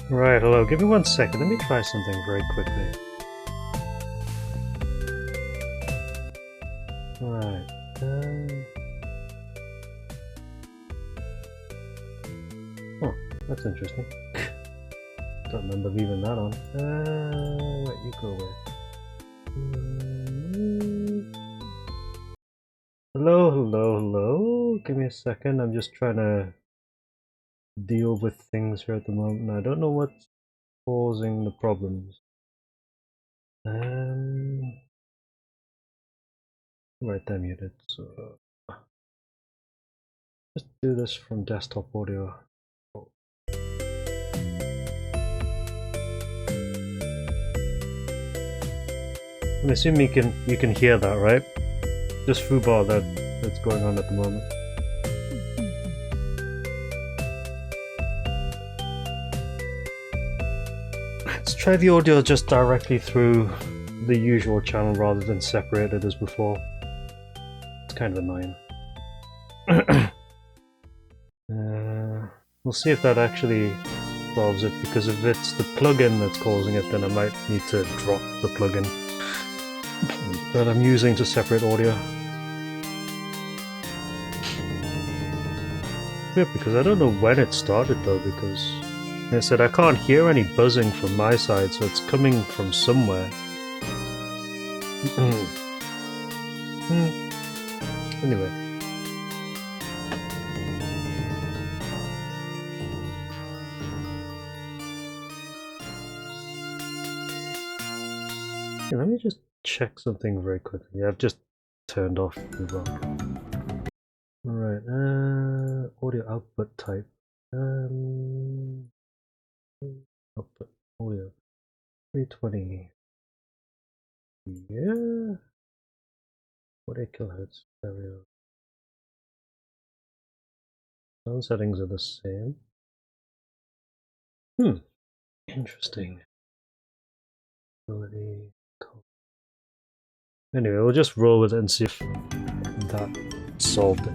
Right, hello, give me 1 second. Let me try something very quickly. Right. Oh, that's interesting. Don't remember leaving that on. Wait, you go away. Hello, hello, hello. Give me a second. I'm just trying to deal with things here at the moment. I don't know what's causing the problems. Right, they're muted. So just do this from desktop audio. I assume you can hear that, right? Just foobar that's going on at the moment. Let's try the audio just directly through the usual channel rather than separated as before. It's kind of annoying. We'll see if that actually solves it, because if it's the plugin that's causing it, then I might need to drop the plugin that I'm using to separate audio. Yeah, because I don't know when it started though, because like I said, I can't hear any buzzing from my side, so it's coming from somewhere. Anyway. Yeah, let me just check something very quickly. I've just turned off the rock. Alright, audio output type. Output audio. 320. Yeah. 40 kilohertz stereo. Sound settings are the same. Interesting. Anyway, we'll just roll with it and see if that solved it.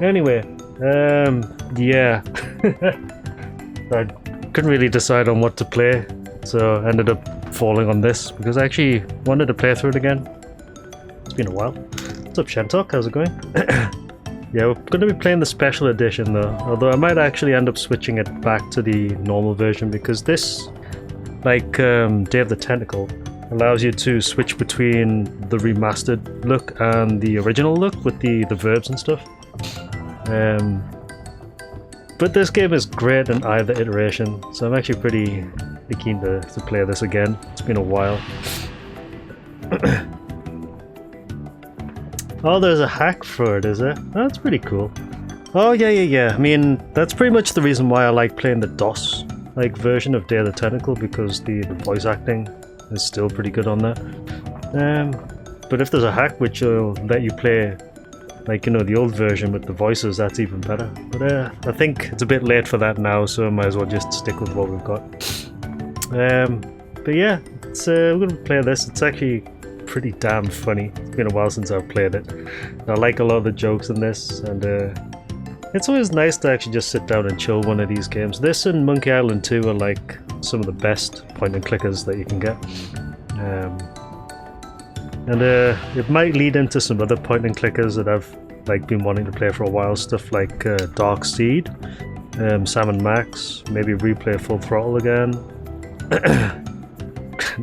Anyway, yeah. I couldn't really decide on what to play, so I ended up falling on this because I actually wanted to play through it again. It's been a while. What's up, Shentok? How's it going? Yeah, we're going to be playing the special edition though, although I might actually end up switching it back to the normal version, because this, like Day of the Tentacle, allows you to switch between the remastered look and the original look with the verbs and stuff. But this game is great in either iteration, so I'm actually pretty keen to play this again. It's been a while. Oh, there's a hack for it, is it? Oh, that's pretty cool. Oh, yeah. I mean, that's pretty much the reason why I like playing the DOS version of Day of the Tentacle, because the voice acting is still pretty good on that. But if there's a hack which will let you play, the old version with the voices, that's even better. But I think it's a bit late for that now, so I might as well just stick with what we've got. But yeah, we're going to play this. It's actually pretty damn funny. It's been a while since I've played it. I like a lot of the jokes in this, and it's always nice to actually just sit down and chill one of these games. This and Monkey Island 2 are like some of the best point and clickers that you can get. And it might lead into some other point and clickers that I've been wanting to play for a while. Stuff like Dark Seed, Sam & Max, maybe replay Full Throttle again.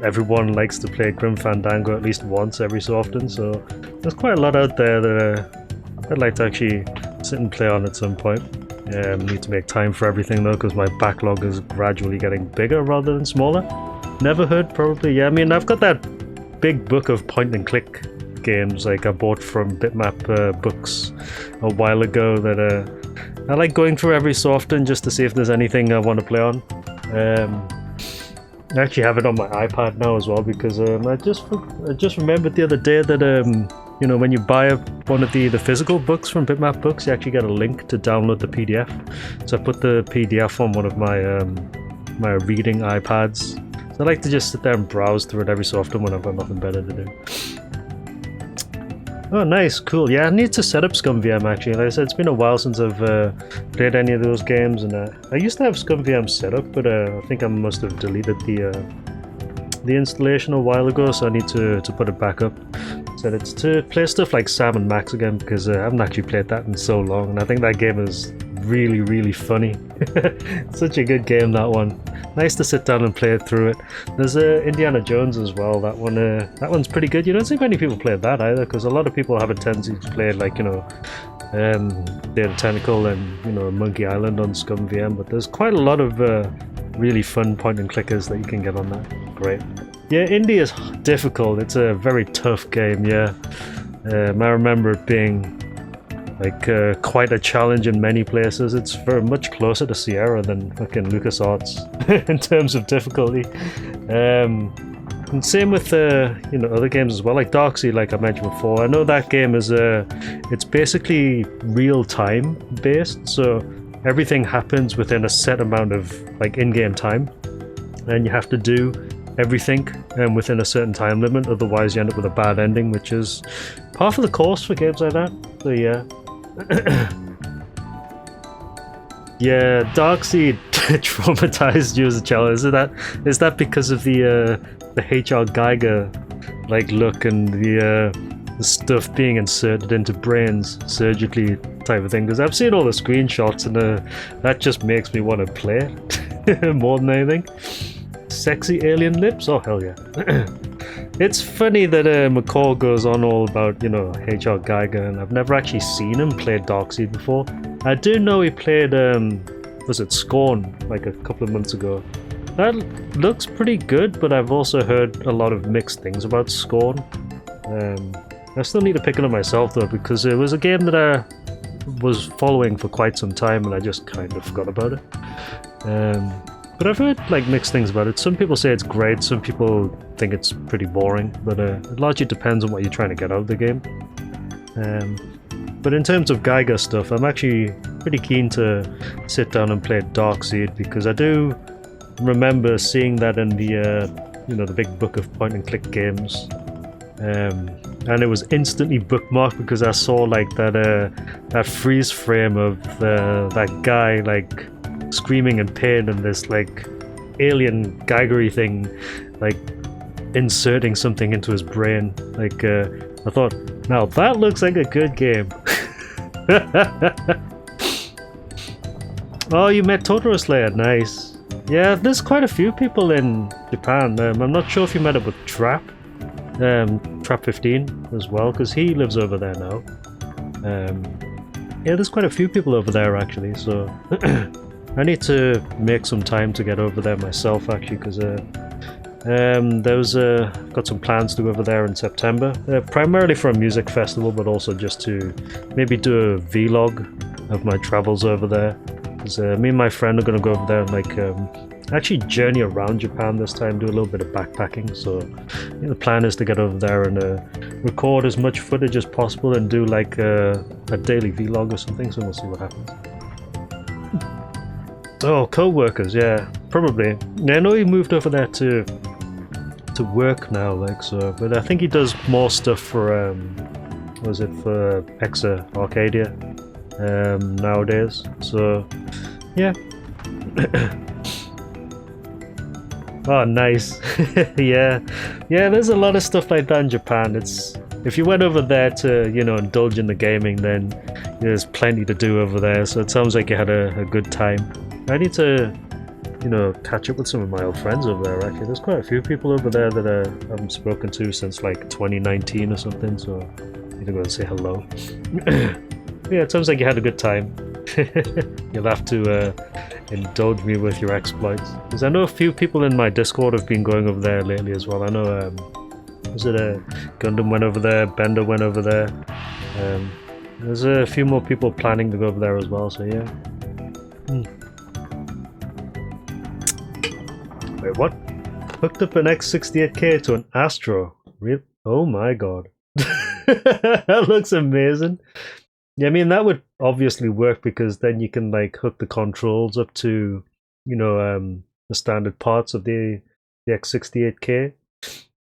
Everyone likes to play Grim Fandango at least once every so often, so there's quite a lot out there that I'd like to actually sit and play on at some point. Need to make time for everything though, because my backlog is gradually getting bigger rather than smaller. Neverhood, probably. Yeah, I mean, I've got that big book of point and click games I bought from Bitmap Books a while ago that I like going through every so often just to see if there's anything I want to play on. I actually have it on my iPad now as well, because I just remembered the other day that when you buy one of the physical books from Bitmap Books, you actually get a link to download the PDF. So I put the PDF on one of my my reading iPads. So I like to just sit there and browse through it every so often when I've got nothing better to do. Oh, nice, cool. Yeah, I need to set up ScumVM actually. Like I said, it's been a while since I've played any of those games, and I used to have ScumVM set up, but I think I must have deleted the installation a while ago, so I need to put it back up. So it's to play stuff like Sam & Max again, because I haven't actually played that in so long, and I think that game is really, really funny. Such a good game, that one. Nice to sit down and play through it. There's Indiana Jones as well. That one's pretty good. You don't see many people play that either, because a lot of people have a tendency to play like, you know, Day of the Tentacle and, you know, Monkey Island on ScumVM, but there's quite a lot of really fun point and clickers that you can get on that. Great. Yeah, Indie is difficult. It's a very tough game, yeah. I remember it being like quite a challenge in many places. It's very much closer to Sierra than fucking LucasArts in terms of difficulty. And same with you know, other games as well, like Darkseid, like I mentioned before. I know that game is it's basically real time based, so everything happens within a set amount of like in-game time, and you have to do everything within a certain time limit, otherwise you end up with a bad ending, which is part of the course for games like that. So yeah. Yeah, Darkseid traumatized you as a child. Is that because of the H.R. Geiger like look and the stuff being inserted into brains surgically type of thing? Because I've seen all the screenshots, and that just makes me want to play it more than anything. Sexy alien lips? Oh hell yeah. It's funny that McCall goes on all about, you know, H.R. Geiger, and I've never actually seen him play Darkseid before. I do know he played, was it Scorn, like a couple of months ago. That looks pretty good, but I've also heard a lot of mixed things about Scorn. I still need to pick it up myself though, because it was a game that I was following for quite some time, and I just kind of forgot about it. But I've heard like mixed things about it. Some people say it's great, some people think it's pretty boring, but it largely depends on what you're trying to get out of the game. But in terms of Geiger stuff, I'm actually pretty keen to sit down and play Darkseid, because I do remember seeing that in the you know, the big book of point and click games, and it was instantly bookmarked because I saw like that freeze frame of that guy like screaming in pain, and this like alien Geigery thing like inserting something into his brain. Like I thought, now that looks like a good game. Oh, you met Totoro Slayer, nice. Yeah, there's quite a few people in Japan. I'm not sure if you met up with Trap, Trap 15 as well, because he lives over there now. Yeah, there's quite a few people over there actually, so I need to make some time to get over there myself actually, because got some plans to go over there in September, primarily for a music festival, but also just to maybe do a vlog of my travels over there. Because me and my friend are going to go over there and like actually journey around Japan this time, do a little bit of backpacking. So the plan is to get over there and record as much footage as possible and do like a daily vlog or something. So we'll see what happens. Oh, co-workers, yeah, probably. Yeah, I know he moved over there to work now, like, so, but I think he does more stuff for was it for Exa Arcadia nowadays. So yeah. Oh, nice. Yeah, there's a lot of stuff like that in Japan. It's, if you went over there to, you know, indulge in the gaming, then there's plenty to do over there. So it sounds like you had a good time. I need to, you know, catch up with some of my old friends over there actually. There's quite a few people over there that I haven't spoken to since like 2019 or something, so I need to go and say hello. Yeah, it sounds like you had a good time. You'll have to indulge me with your exploits, because I know a few people in my Discord have been going over there lately as well. I know was it Gundam went over there, Bender went over there, there's a few more people planning to go over there as well, so yeah. Wait, what? Hooked up an X68K to an Astro? Really? Oh my god. That looks amazing. Yeah, I mean, that would obviously work, because then you can like hook the controls up to, you know, the standard parts of the X68K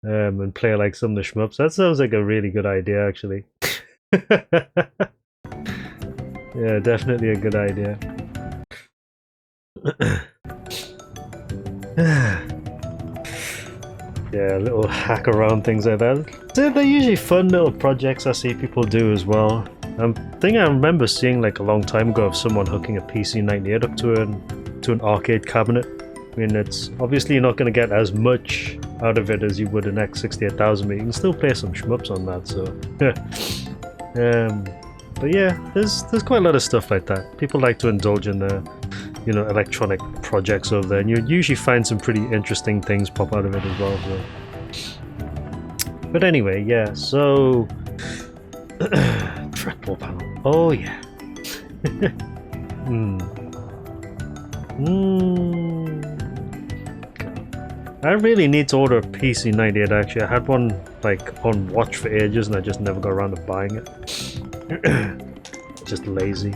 and play like some of the shmups. That sounds like a really good idea actually. Yeah, definitely a good idea. Yeah, little hack around things like that. They're usually fun little projects I see people do as well. I remember seeing like a long time ago of someone hooking a PC-98 up to an arcade cabinet. I mean, it's obviously you're not going to get as much out of it as you would an X68000, but you can still play some shmups on that. So, but yeah, there's quite a lot of stuff like that. People like to indulge in the, you know, electronic projects over there, and you usually find some pretty interesting things pop out of it as well. So, but anyway, yeah. So, trackball panel. Oh yeah. I really need to order a PC-98 actually. I had one like on watch for ages and I just never got around to buying it. Just lazy.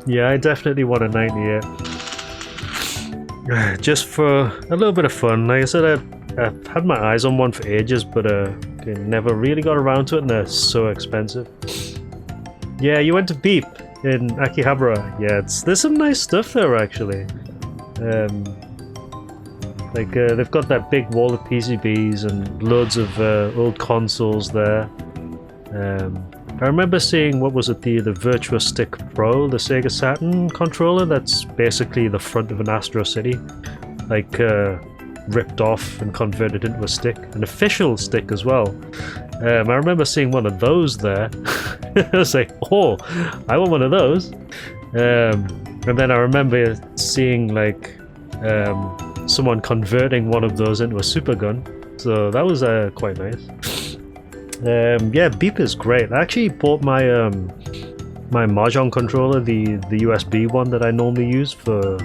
Yeah, I definitely want a 98. Just for a little bit of fun. Like I said, I've had my eyes on one for ages, but never really got around to it and they're so expensive. Yeah, you went to Beep in Akihabara. Yeah, there's some nice stuff there actually. They've got that big wall of PCBs and loads of old consoles there. I remember seeing, what was it, the Virtua Stick Pro, the Sega Saturn controller that's basically the front of an Astro City. Like, ripped off and converted into a stick. An official stick as well. I remember seeing one of those there. I was like, oh, I want one of those. And then I remember seeing, like, someone converting one of those into a super gun, so that was quite nice. Yeah, Beep is great. I actually bought my my Mahjong controller, the USB one that I normally use for,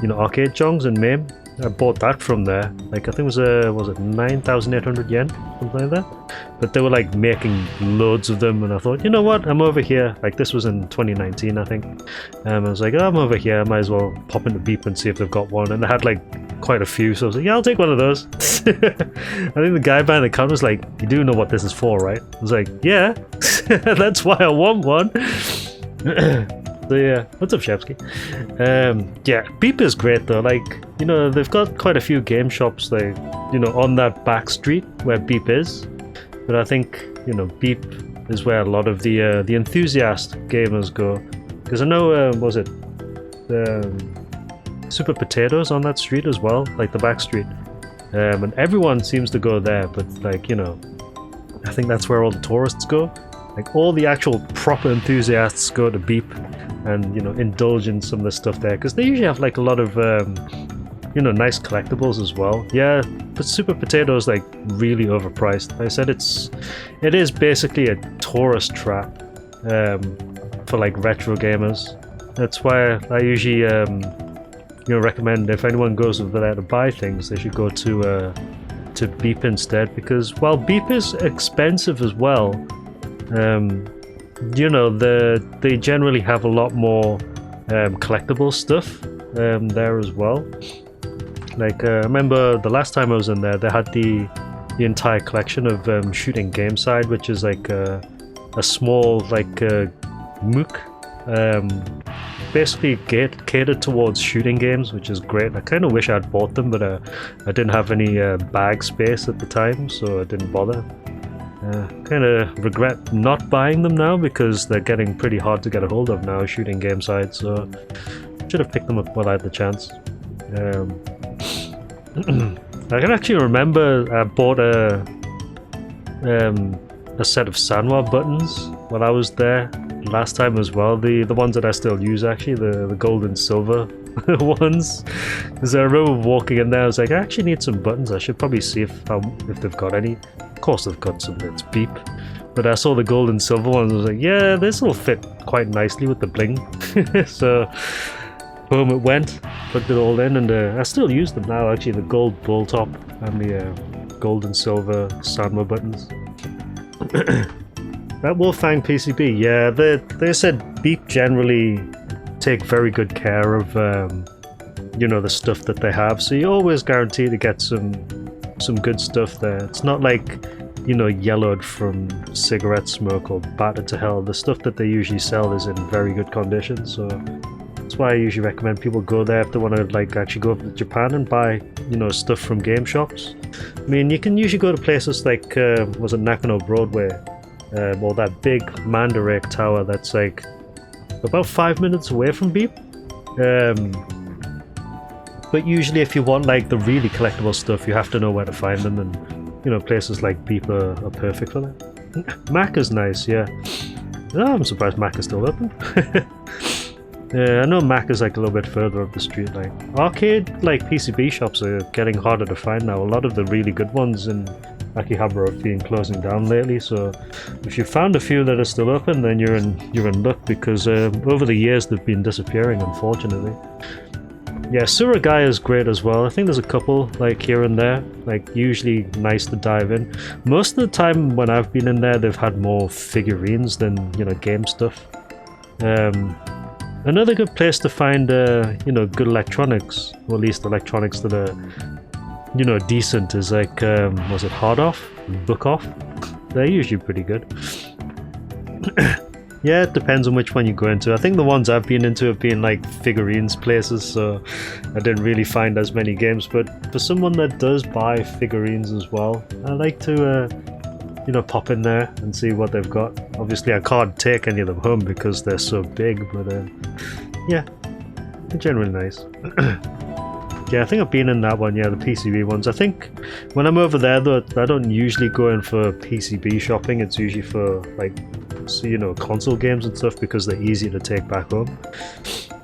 you know, arcade jongs and MAME. I bought that from there. Like, I think it was 9,800 yen, something like that. But they were like making loads of them, and I thought, you know what, I'm over here. Like, this was in 2019, I think. I was like, oh, I'm over here, I might as well pop into Beep and see if they've got one. And they had like quite a few, so I was like, yeah, I'll take one of those. I think the guy behind the counter was like, you do know what this is for, right? I was like, yeah, that's why I want one. So yeah, what's up, Shepsky? Yeah, Beep is great though. Like, you know, they've got quite a few game shops, like, you know, on that back street where Beep is. But I think, you know, Beep is where a lot of the enthusiast gamers go. Because I know, was it Super Potatoes on that street as well, like the back street. And everyone seems to go there, but like, you know, I think that's where all the tourists go. Like, all the actual proper enthusiasts go to Beep and, you know, indulge in some of the stuff there, because they usually have like a lot of you know, nice collectibles as well. Yeah, but Super Potato is like really overpriced. Like I said, it is basically a tourist trap for like retro gamers. That's why I usually you know, recommend if anyone goes over there to buy things, they should go to Beep instead, because while Beep is expensive as well, you know, they generally have a lot more collectible stuff there as well. Like, I remember the last time I was in there, they had the entire collection of Shooting Game Side, which is like a small like MOOC, basically catered towards shooting games, which is great. I kind of wish I'd bought them, but I didn't have any bag space at the time, so I didn't bother. Kind of regret not buying them now, because they're getting pretty hard to get a hold of now, Shooting Game Side, so should have picked them up while I had the chance. I can actually remember I bought a set of Sanwa buttons when I was there last time as well. The ones that I still use, actually, the gold and silver ones. Because I remember walking in there, I was like, I actually need some buttons. I should probably see if they've got any. Of course they've got some. It's Beep. But I saw the gold and silver ones. I was like, yeah, this will fit quite nicely with the bling. So boom, it went. Plugged it all in, and I still use them now. Actually, the gold ball top and the gold and silver Sanwa buttons. That Wolfang PCB, yeah, they said Beep generally take very good care of, you know, the stuff that they have. So you always guarantee to get some good stuff there. It's not like you know, yellowed from cigarette smoke or battered to hell. The stuff that they usually sell is in very good condition, so that's why I usually recommend people go there if they want to like actually go over to Japan and buy, you know, stuff from game shops. I mean, you can usually go to places like was it Nakano Broadway, or that big Mandarake Tower that's like about 5 minutes away from Beep. But usually if you want like the really collectible stuff, you have to know where to find them, and you know, places like Beep are perfect for that. Mac is nice, yeah. Oh, I'm surprised Mac is still open. Yeah, I know Mac is like a little bit further up the street. Like arcade, like PCB shops are getting harder to find now. A lot of the really good ones in Akihabara have been closing down lately. So if you found a few that are still open, then you're in luck, because over the years they've been disappearing, unfortunately. Yeah, Suragaya is great as well. I think there's a couple like here and there, like usually nice to dive in. Most of the time when I've been in there, they've had more figurines than, you know, game stuff. Another good place to find, you know, good electronics, or at least electronics that are, you know, decent, is like, was it Hard Off? Book Off? They're usually pretty good. Yeah, it depends on which one you go into. I think the ones I've been into have been like figurines places, so I didn't really find as many games. But for someone that does buy figurines as well, I like to, you know, pop in there and see what they've got. Obviously, I can't take any of them home because they're so big, but yeah, they're generally nice. Yeah, I think I've been in that one, yeah, the PCB ones. I think when I'm over there, though, I don't usually go in for PCB shopping. It's usually for, like, so, you know, console games and stuff, because they're easy to take back home.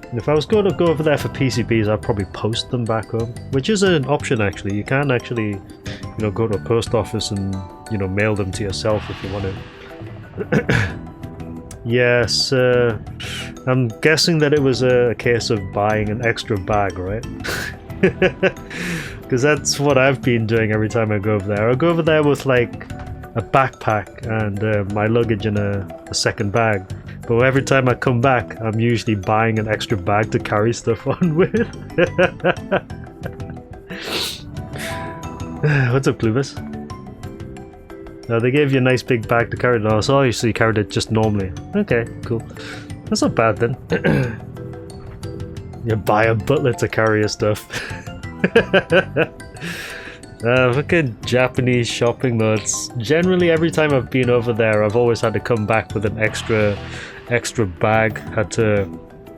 And if I was going to go over there for PCBs, I'd probably post them back home, which is an option, actually. You can actually, you know, go to a post office and, you know, mail them to yourself if you want to. Yes, I'm guessing that it was a case of buying an extra bag, right? Because that's what I've been doing every time I go over there. I go over there with like a backpack and my luggage in a second bag. But every time I come back, I'm usually buying an extra bag to carry stuff on with. What's up, Cluvis? They gave you a nice big bag to carry it on, so you carried it just normally. Okay, cool. That's not bad then. You buy a butler to carry your stuff. Look at Japanese shopping though. It's generally every time I've been over there, I've always had to come back with an extra bag. Had to,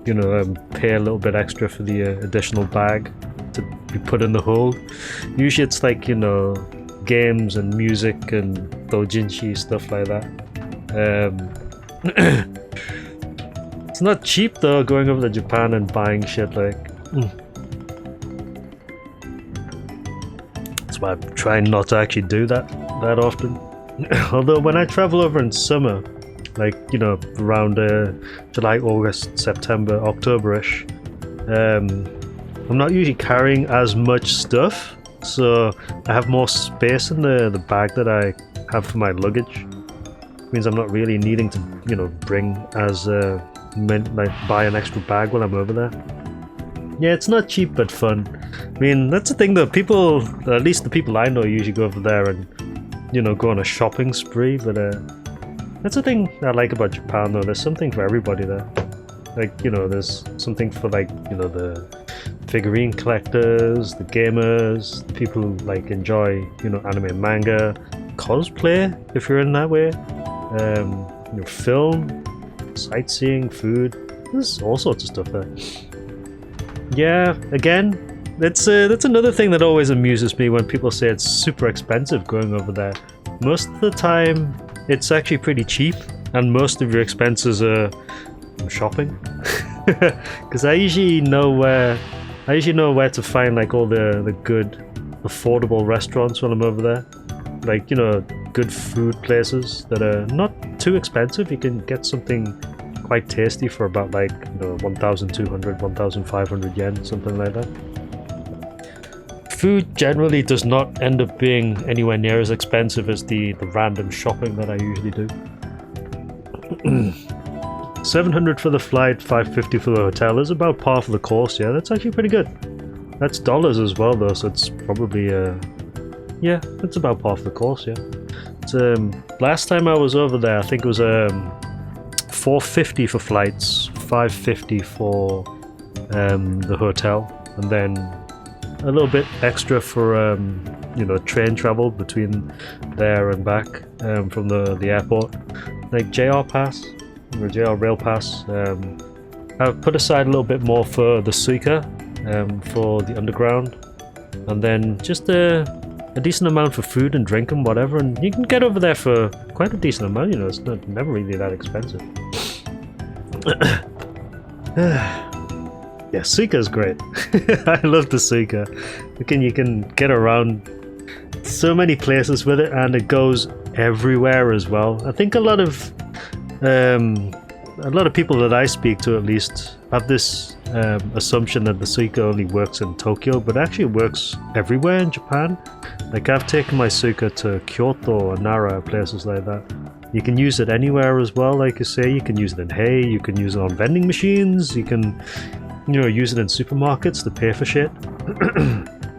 you know, pay a little bit extra for the additional bag to be put in the hold. Usually it's like, you know, games and music and doujinshi, stuff like that. It's not cheap though, going over to Japan and buying shit like. That's why I'm trying not to actually do that often. Although when I travel over in summer, like, you know, around July, August, September, October-ish, I'm not usually carrying as much stuff, so I have more space in the bag that I have for my luggage. It means I'm not really needing to, you know, bring as like buy an extra bag while I'm over there. Yeah, it's not cheap but fun. I mean, that's the thing though. People, at least the people I know, usually go over there and, you know, go on a shopping spree. But that's the thing I like about Japan though. There's something for everybody there. Like, you know, there's something for, like, you know, the figurine collectors, the gamers, the people who like enjoy, you know, anime and manga, cosplay if you're in that way, you know, film, sightseeing, food. There's all sorts of stuff there. Yeah, again, that's another thing that always amuses me when people say it's super expensive going over there. Most of the time, it's actually pretty cheap, and most of your expenses are shopping. Because I usually know where to find like all the good, affordable restaurants when I'm over there. Like, you know, good food places that are not too expensive. You can get something quite tasty for about like, you know, 1,200, 1,500 yen, something like that. Food generally does not end up being anywhere near as expensive as the random shopping that I usually do. 700 for the flight, 550 for the hotel is about par for the course. Yeah, that's actually pretty good. That's dollars as well though, so it's probably yeah, it's about par for the course. Yeah, But last time I was over there, I think it was $450 for flights, $550 for the hotel, and then a little bit extra for you know, train travel between there and back from the airport, like JR Pass or JR Rail Pass. I've put aside a little bit more for the Suica for the underground, and then just a decent amount for food and drink and whatever, and you can get over there for quite a decent amount, you know, it's never really that expensive. Yeah, Suica is great. I love the Suica. You can get around so many places with it, and it goes everywhere as well. I think a lot of people that I speak to, at least, have this assumption that the Suica only works in Tokyo, but it actually works everywhere in Japan. Like, I've taken my Suica to Kyoto or Nara, places like that. You can use it anywhere as well, like you say. You can use it in Hay, you can use it on vending machines, you can, you know, use it in supermarkets to pay for shit.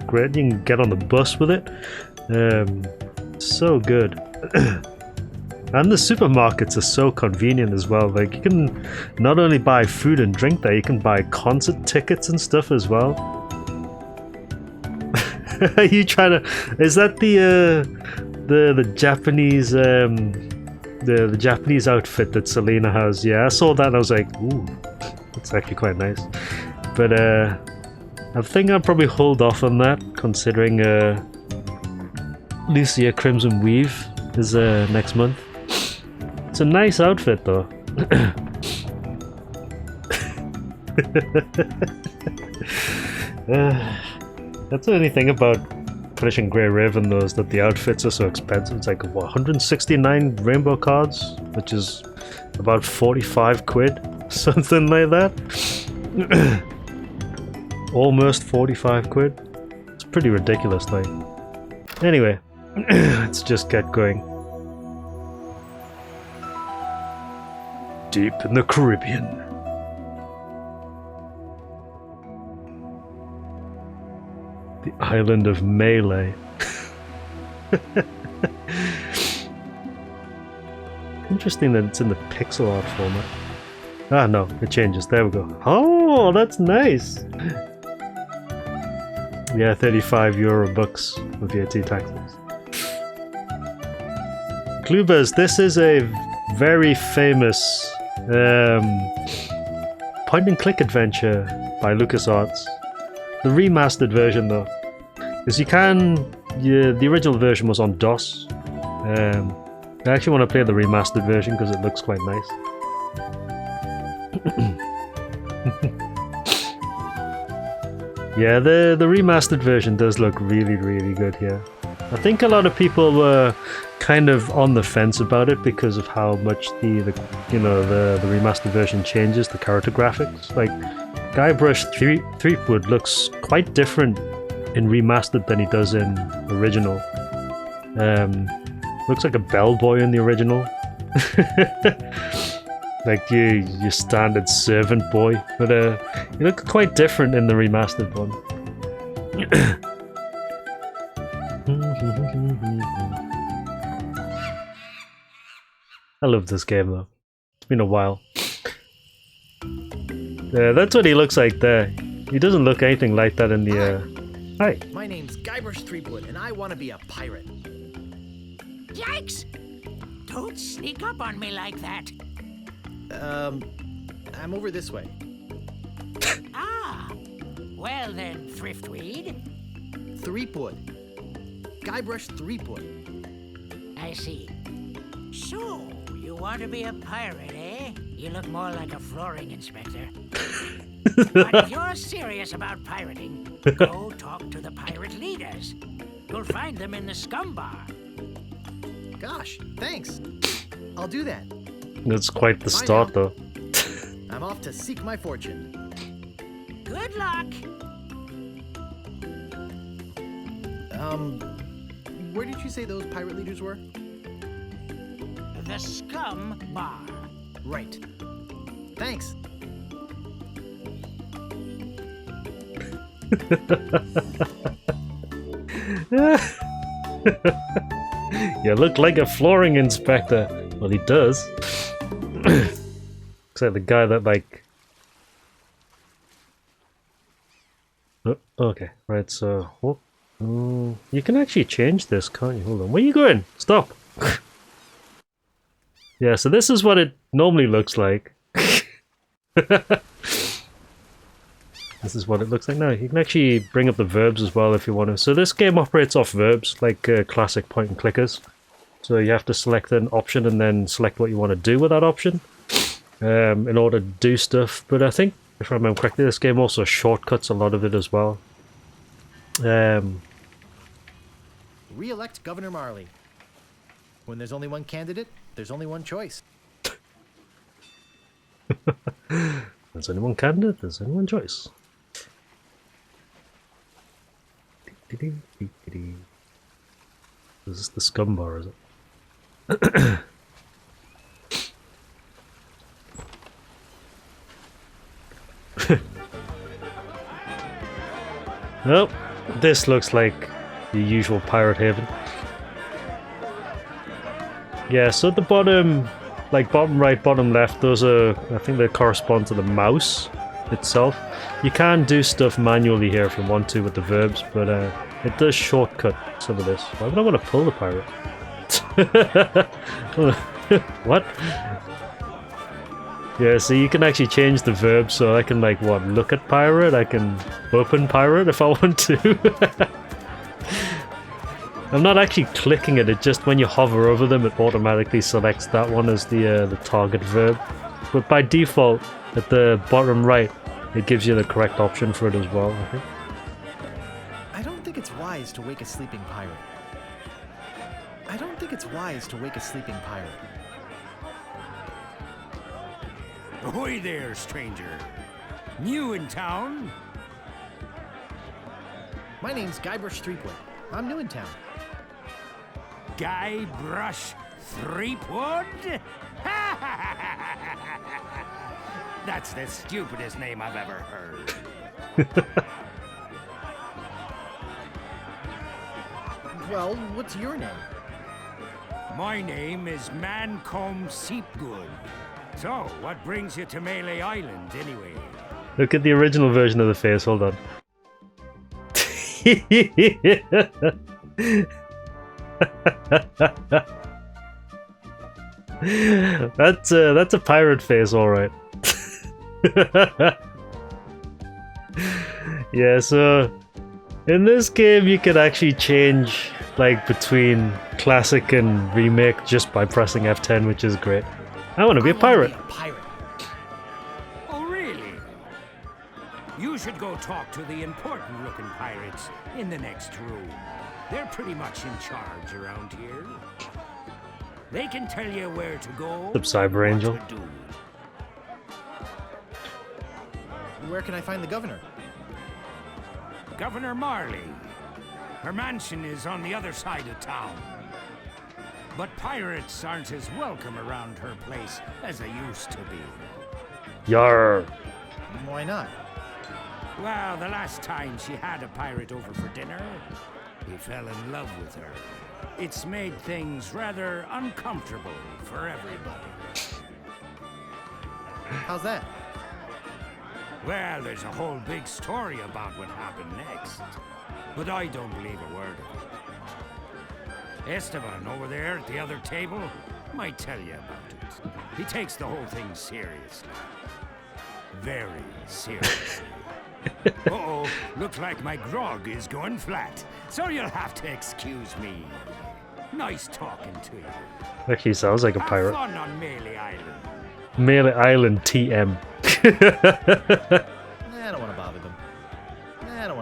Great, you can get on the bus with it. So good. And the supermarkets are so convenient as well. Like, you can not only buy food and drink there, you can buy concert tickets and stuff as well. Are you trying to... Is that the Japanese the Japanese outfit that Selena has? Yeah, I saw that and I was like, ooh, that's actually quite nice. But I think I'll probably hold off on that, considering Lucia Crimson Weave is next month. It's a nice outfit though. That's the only thing about finishing Grey Raven though, is that the outfits are so expensive. It's like, what, 169 rainbow cards, which is about 45 quid, something like that. Almost 45 quid. It's pretty ridiculous, like. Anyway, let's just get going. Deep in the Caribbean. The island of Melee. Interesting that it's in the pixel art format. Ah, no, it changes. There we go. Oh, that's nice. Yeah, €35 bucks with VAT taxes. Cluebers, this is a very famous point-and-click adventure by LucasArts. The remastered version, though, because you can. The original version was on DOS. I actually want to play the remastered version because it looks quite nice. Yeah, the remastered version does look really, really good here. I think a lot of people were kind of on the fence about it because of how much the remastered version changes the character graphics. Like, Guybrush Threepwood looks quite different in remastered than he does in original. Looks like a bellboy in the original. Like your standard servant boy, but you look quite different in the remastered one. I love this game though. It's been a while. Yeah, that's what he looks like there. He doesn't look anything like that in the Hi. My name's Guybrush Threepwood, and I want to be a pirate. Yikes! Don't sneak up on me like that. I'm over this way. Ah, well then, Thriftweed. Threepwood. Guybrush Threepwood. I see. So, you want to be a pirate, eh? You look more like a flooring inspector. But if you're serious about pirating, go talk to the pirate leaders. You'll find them in the scum bar. Gosh, thanks. I'll do that. That's quite the start, though. I'm off to seek my fortune. Good luck. Where did you say those pirate leaders were? The scum bar. Right. Thanks. You look like a flooring inspector. Well, he does. Looks like the guy that, like... Oh, okay, right, so... Oh, you can actually change this, can't you? Hold on. Where are you going? Stop! Yeah, so this is what it normally looks like. This is what it looks like now. You can actually bring up the verbs as well if you want to. So this game operates off verbs, like classic point and clickers. So you have to select an option and then select what you want to do with that option in order to do stuff. But I think, if I remember correctly, this game also shortcuts a lot of it as well. Re-elect Governor Marley. When there's only one candidate, there's only one choice. There's only one candidate, there's only one choice. Is this the scum bar, is it? Well, this looks like the usual pirate haven. Yeah, so at the bottom, like bottom right, bottom left, those are, I think they correspond to the mouse itself. You can do stuff manually here if you want to with the verbs, but it does shortcut some of this. Why would I want to pull the pirate? What? Yeah, so you can actually change the verb, so I can, like, what, look at pirate? I can open pirate if I want to. I'm not actually clicking it, it just when you hover over them it automatically selects that one as the target verb. But by default, at the bottom right, it gives you the correct option for it as well, I think. I don't think it's wise to wake a sleeping pirate. I don't think it's wise to wake a sleeping pirate. Ahoy there, stranger. New in town? My name's Guybrush Threepwood. I'm new in town. Guybrush Threepwood? That's the stupidest name I've ever heard. Well, what's your name? My name is Mancomb Seepgood. So, what brings you to Melee Island, anyway? Look at the original version of the face, hold on. That's a pirate face, alright. Yeah, so in this game you can actually change like between classic and remake just by pressing F10, which is great. I want to be a pirate. Oh, really? You should go talk to the important-looking pirates in the next room. They're pretty much in charge around here. They can tell you where to go. The Cyber Angel. What to do. Where can I find the governor? Governor Marley. Her mansion is on the other side of town. But pirates aren't as welcome around her place as they used to be. Yarr. Why not? Well, the last time she had a pirate over for dinner, he fell in love with her. It's made things rather uncomfortable for everybody. How's that? Well, there's a whole big story about what happened next. But I don't believe a word of it. Esteban, over there at the other table, might tell you about it. He takes the whole thing seriously. Very seriously. Uh-oh, looks like my grog is going flat, so you'll have to excuse me. Nice talking to you. Actually sounds like a pirate. Have fun on Melee Island. Melee Island TM. I don't want to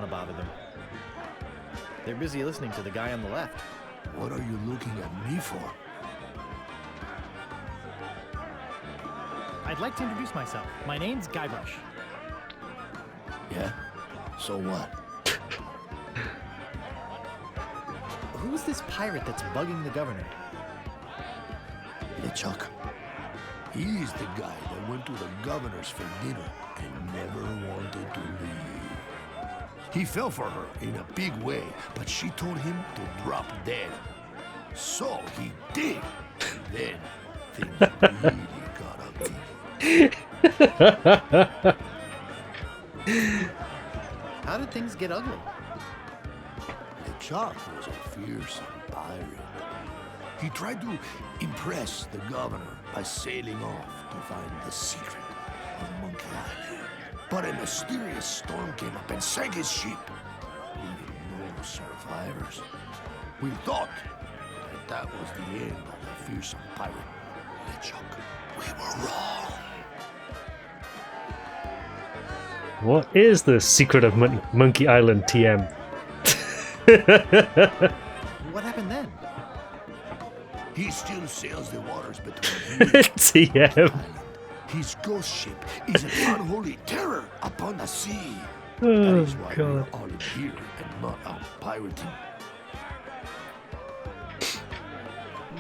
bother them. They're busy listening to the guy on the left. What are you looking at me for? I'd like to introduce myself. My name's Guybrush. Yeah? So what? Who's this pirate that's bugging the governor? LeChuck. He's the guy that went to the governor's for dinner and never wanted to leave. He fell for her in a big way, but she told him to drop dead. So he did. And then things really got ugly. How did things get ugly? LeChuck was a fearsome pirate. He tried to impress the governor by sailing off to find the secret of Monkey Island. But a mysterious storm came up and sank his ship, leaving no survivors. We thought that was the end of the fearsome pirate, LeChuck. We were wrong. What is the secret of Monkey Island TM? What happened then? He still sails the waters between here TM. Island. His ghost ship is an unholy terror upon the sea. That Oh is why god. we're all in here and not out pirating.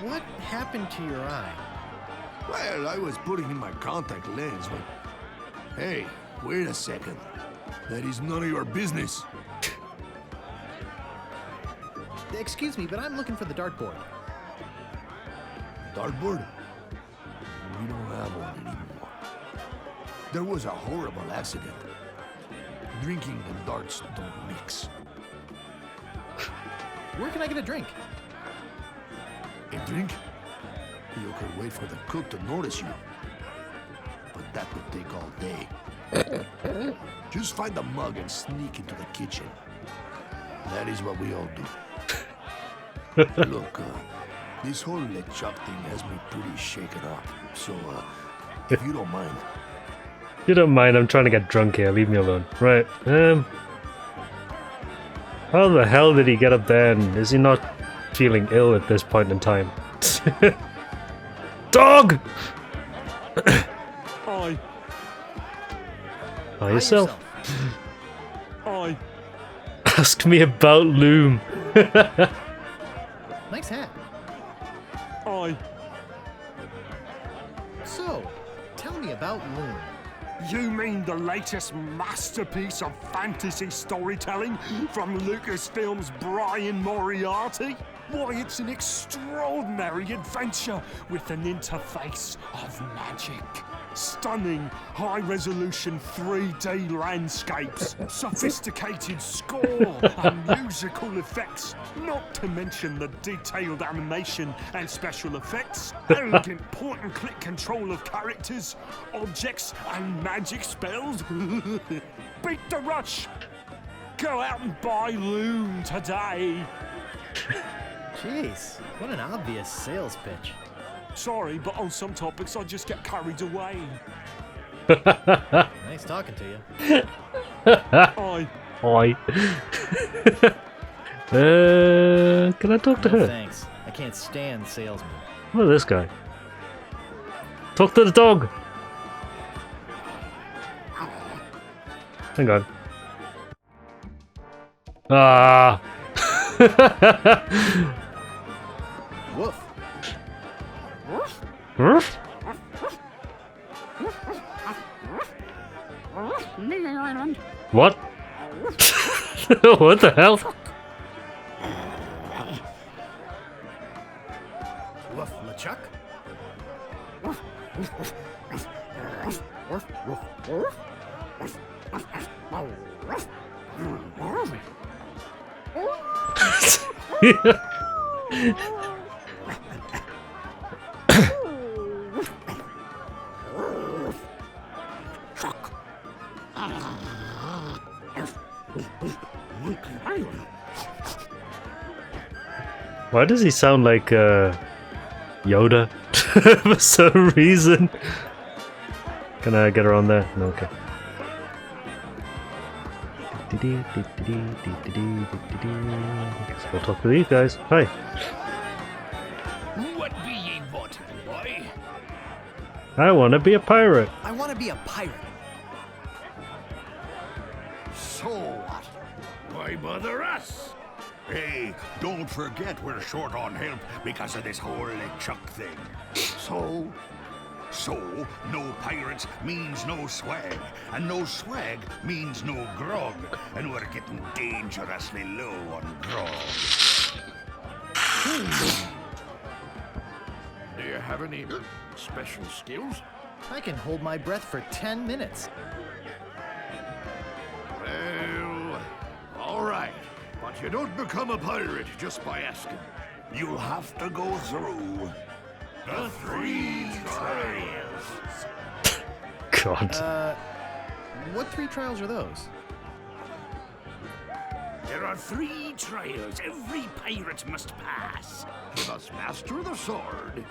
What happened to your eye? Well, I was putting in my contact lens when... Hey, wait a second. That is none of your business. Excuse me, but I'm looking for the dartboard. Dartboard? We don't have one anymore. There was a horrible accident. Drinking and darts don't mix. Where can I get a drink? A drink? You could wait for the cook to notice you. But that would take all day. Just find a mug and sneak into the kitchen. That is what we all do. Look, this whole LeChuck thing has me pretty shaken up. So, if you don't mind, You don't mind, I'm trying to get drunk here, leave me alone. Right, how the hell did he get up there and is he not feeling ill at this point in time? Dog! I, By yourself. I, Ask me about Loom. Nice hat. I. So, tell me about Loon. You mean the latest masterpiece of fantasy storytelling from Lucasfilm's Brian Moriarty? Why, it's an extraordinary adventure with an interface of magic. Stunning, high-resolution 3D landscapes, sophisticated score and musical effects, not to mention the detailed animation and special effects, elegant point-and-click control of characters, objects and magic spells. Beat the rush! Go out and buy Loom today! Jeez, what an obvious sales pitch. Sorry, but on some topics I just get carried away. Nice talking to you. I. Oi. Can I talk to No her? thanks. I can't stand salesmen. Look at this guy. Talk to the dog. Hang on. Ah. Woof. Huh? What? What the hell? Woof, LeChuck? Why does he sound like Yoda for some reason? Can I get around there? No, okay. Let's go talk to these guys. Hi. What be ye wanting, boy? I want to be a pirate. I want to be a pirate. so what? Why bother us? Hey, don't forget we're short on help because of this whole LeChuck thing. So? So, no pirates means no swag, and no swag means no grog, and we're getting dangerously low on grog. have any special skills? I can hold my breath for 10 minutes. Well, all right. But you don't become a pirate just by asking. You'll have to go through the 3 trials. God. What 3 trials are those? There are 3 trials every pirate must pass. You must master the sword.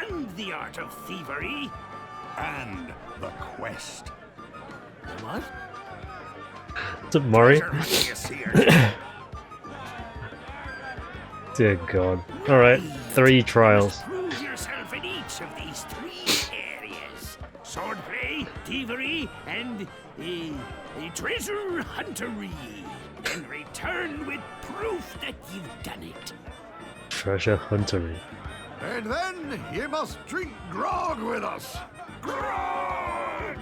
And the art of thievery. And the quest. The what? Is it Murray? Treasure hunting, you seer. Dear God. Alright, 3 trials. Prove yourself in each of these 3 areas. Swordplay, thievery, and treasure huntery. Then return with proof that you've done it. Treasure huntery. And then you must drink grog with us. Grog!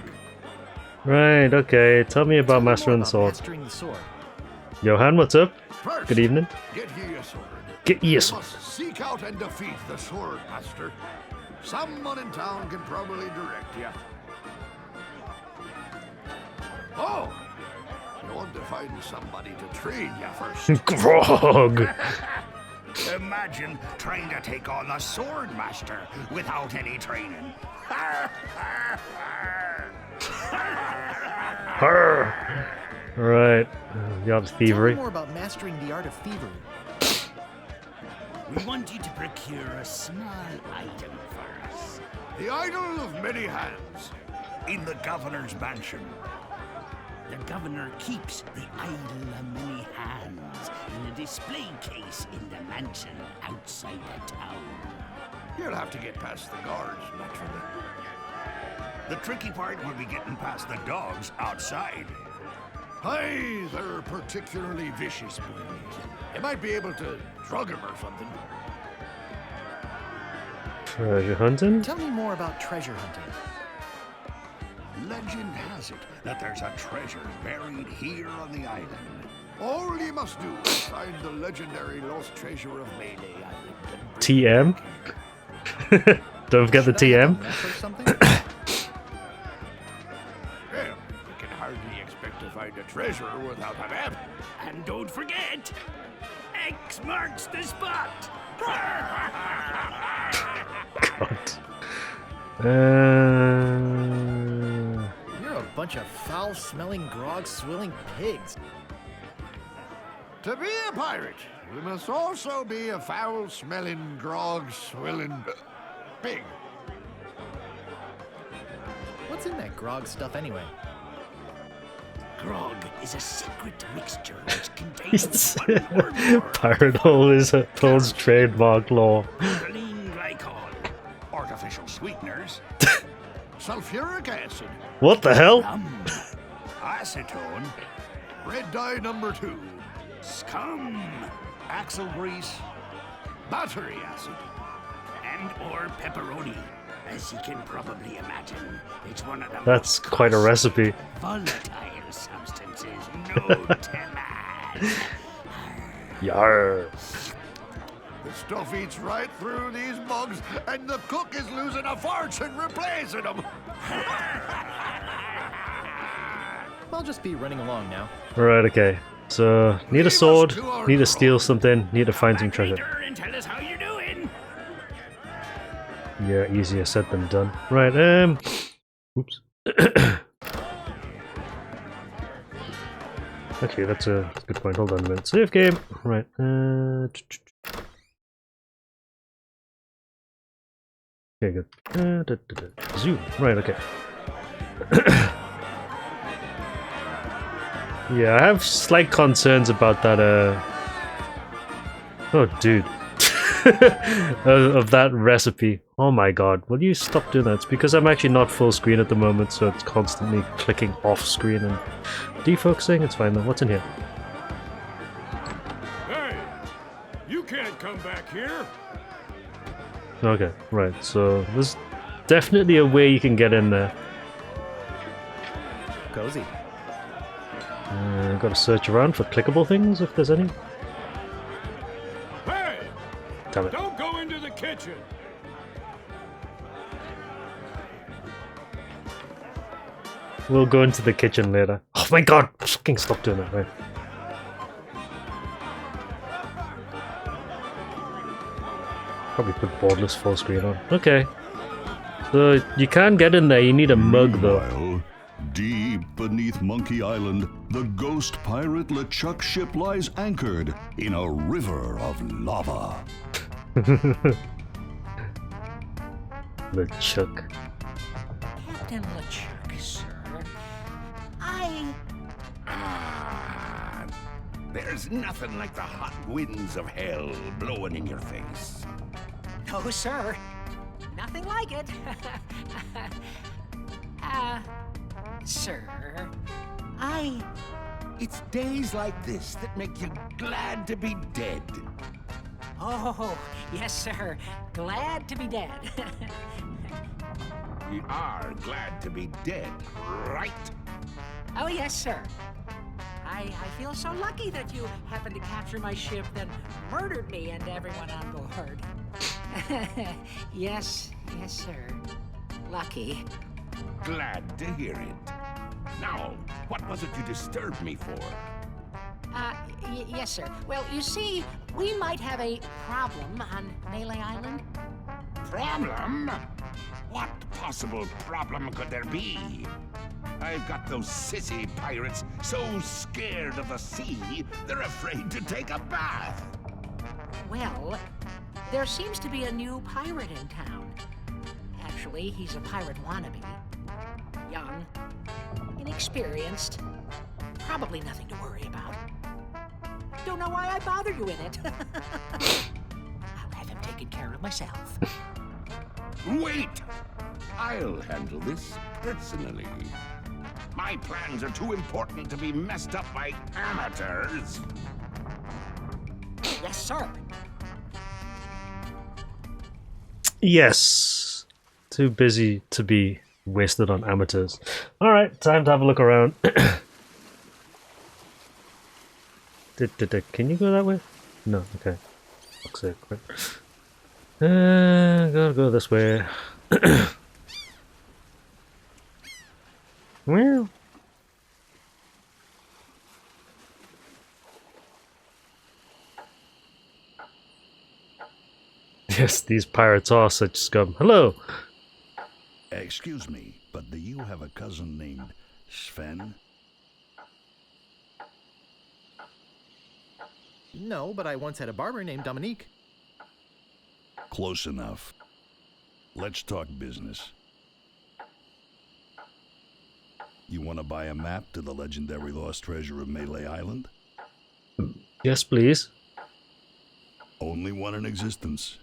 Right, okay. Tell me about Tell me mastering more the sword. Mastering the sword. Johan, what's up? First, Good evening. get ye a sword. Get ye a You sword. must seek out and defeat the sword master. Someone in town can probably direct you. Oh! You want to find somebody to train you first. Grog! Imagine trying to take on the sword master without any training. Arr. Right. The art of Tell thievery. me more about mastering the art of thievery. We want you to procure a small item for us. The idol of many hands. In the governor's mansion. The governor keeps the idol of many hands in a display case in the mansion outside the town. You'll have to get past the guards, naturally. The tricky part will be getting past the dogs outside. Aye, they're particularly vicious boys. You might be able to drug them or something. Treasure hunting? Tell me more about treasure hunting. Legend has it that there's a treasure buried here on the island. All you must do is find the legendary lost treasure of Melee Island. And bring it TM? back. Don't forget the Should I have a TM. map or something? Well, you can hardly expect to find a treasure without a map. And don't forget, X marks the spot. God. You're a bunch of foul-smelling, grog-swilling pigs. To be a pirate, you must also be a foul-smelling, grog-swilling pig. What's in that grog stuff anyway? Grog is a secret mixture which contains one or more Pirate hole is a Toad's trademark law. ethylene glycol, artificial sweeteners, Sulfuric acid, What the hell? rum, acetone, red dye number 2, scum, axle grease, battery acid. and or pepperoni. As you can probably imagine, it's one of the That's most quite a recipe. volatile substances known to man. Yarr. The stuff eats right through these mugs, and the cook is losing a fortune replacing them. I'll just be running along now. Right, okay. So, need a sword, need to steal something, need to find some Back treasure. later and tell us how you're doing. Yeah, easier said than done. Right, oops. Actually, that's a good point. Hold on a minute. Save game. Right. Okay, good. Zoom. Right, okay. Yeah, I have slight concerns about that, oh, dude. Of that recipe. Oh my god, will you stop doing that? It's because I'm actually not full screen at the moment, so it's constantly clicking off screen and defocusing. It's fine though. What's in here? Hey, you can't come back here. Okay, right, so there's definitely a way you can get in there. Cozy. Gotta search around for clickable things if there's any. Hey, Damn it. don't go into the kitchen. We'll go into the kitchen later. Oh my god! Fucking stop doing that, right? Probably put borderless full screen on. Okay. So you can't get in there, you need a mug though. Meanwhile, deep beneath Monkey Island, the ghost pirate LeChuck ship lies anchored in a river of lava. LeChuck. Captain LeChuck, sir. Ah, there's nothing like the hot winds of hell blowing in your face. No, sir. Nothing like it. Sir, It's days like this that make you glad to be dead. Oh, yes, sir. Glad to be dead. You are glad to be dead, right? Oh, yes, sir. I feel so lucky that you happened to capture my ship, then murdered me and everyone on board. Yes, sir. Lucky. Glad to hear it. Now, what was it you disturbed me for? Yes, sir. Well, you see, we might have a problem on Melee Island. Problem? What possible problem could there be? I've got those sissy pirates so scared of the sea, they're afraid to take a bath. Well, there seems to be a new pirate in town. Actually, he's a pirate wannabe. Young, inexperienced, probably nothing to worry about. Don't know why I bothered you in it. I'll have him taken care of myself. Wait! I'll handle this personally. My plans are too important to be messed up by amateurs. Yes, sir. Yes. Too busy to be wasted on amateurs. Alright, time to have a look around. Can you go that way? No, okay. Fuck's sake, right. Gotta go this way. Well. Yes, these pirates are such scum. Hello! Excuse me, but do you have a cousin named Sven? No, but I once had a barber named Dominique. Close enough. Let's talk business. You want to buy a map to the legendary lost treasure of Melee Island? Yes, please. Only one in existence.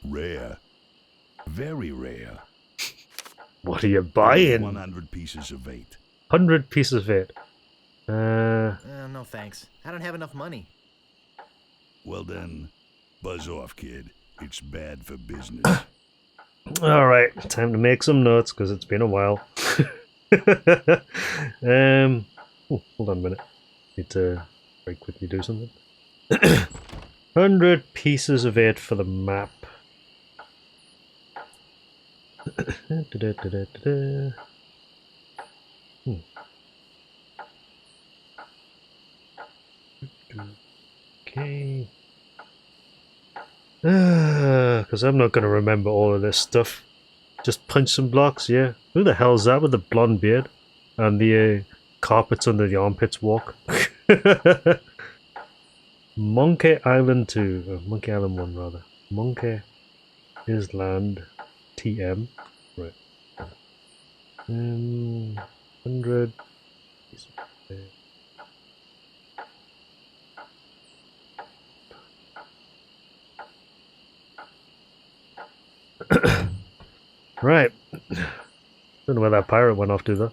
Rare. Very rare. What are you buying? 100 pieces of 8. 100 pieces of it. No thanks. I don't have enough money. Well then, buzz off, kid. It's bad for business. Alright, time to make some notes because it's been a while. Hold on a minute. Need to very quickly do something. 100 pieces of it for the map. Okay. Because I'm not going to remember all of this stuff. Just punch some blocks, yeah. Who the hell's that with the blonde beard? And the carpets under the armpits walk? Monkey Island 2. Monkey Island 1, rather. Monkey Island TM. Right. 100. Right. Don't know where that pirate went off to though.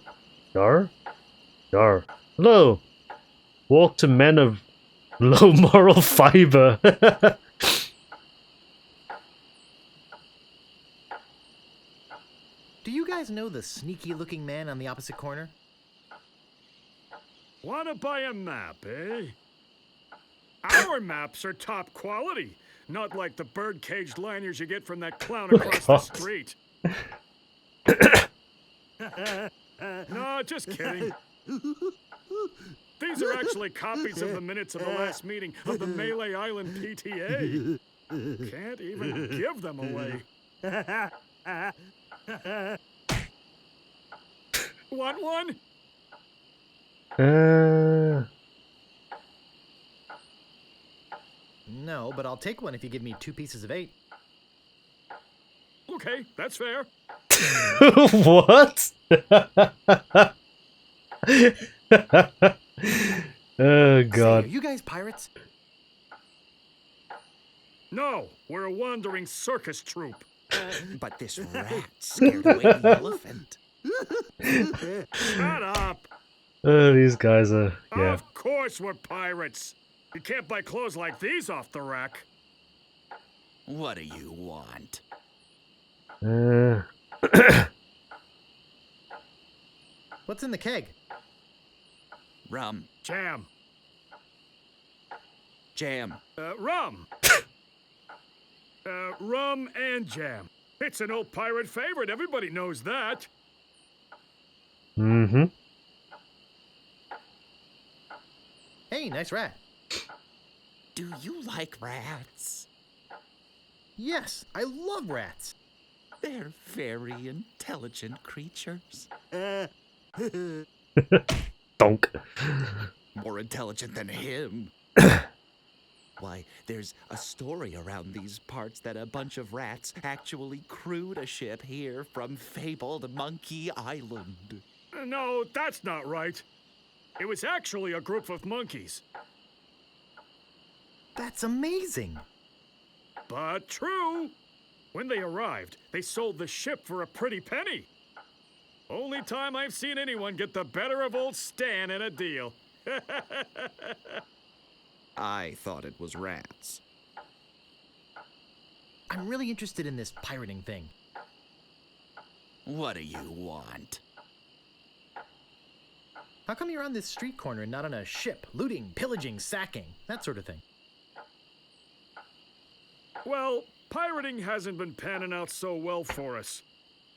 Yar? Yar. Hello! Walk to men of low moral fiber. Do you guys know the sneaky-looking man on the opposite corner? Wanna buy a map, eh? Our maps are top quality, not like the bird-caged liners you get from that clown across the God. street. No, just kidding. These are actually copies of the minutes of the last meeting of the Melee Island PTA. Can't even give them away. Want one? No, but I'll take one if you give me 2 pieces of 8. Okay, that's fair. What? Oh Say, god. are you guys pirates? No, we're a wandering circus troupe. But this rat scared away the elephant. Shut up! Oh, these guys are, yeah. Of course we're pirates. You can't buy clothes like these off the rack. What do you want? What's in the keg? Rum. Jam. Jam. Rum. Rum and jam. It's an old pirate favorite. Everybody knows that. Mm-hmm. Hey, nice rat. Do you like rats? Yes, I love rats. They're very intelligent creatures. Donk. More intelligent than him. Why, there's a story around these parts that a bunch of rats actually crewed a ship here from fabled Monkey Island. No, that's not right. It was actually a group of monkeys. That's amazing. But true. When they arrived, they sold the ship for a pretty penny. Only time I've seen anyone get the better of old Stan in a deal. I thought it was rats. I'm really interested in this pirating thing. What do you want? How come you're on this street corner and not on a ship, looting, pillaging, sacking, that sort of thing? Well, pirating hasn't been panning out so well for us.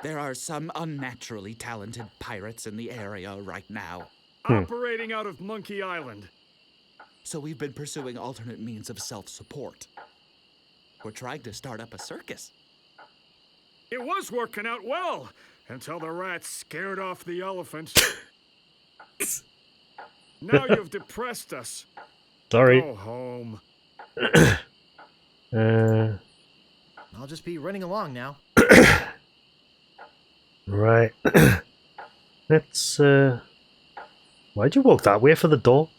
There are some unnaturally talented pirates in the area right now. Operating out of Monkey Island. So we've been pursuing alternate means of self-support. We're trying to start up a circus. It was working out well, until the rats scared off the elephant. Now you've depressed us. Sorry. Go home. I'll just be running along now. Right. Let's, why'd you walk that way for the door?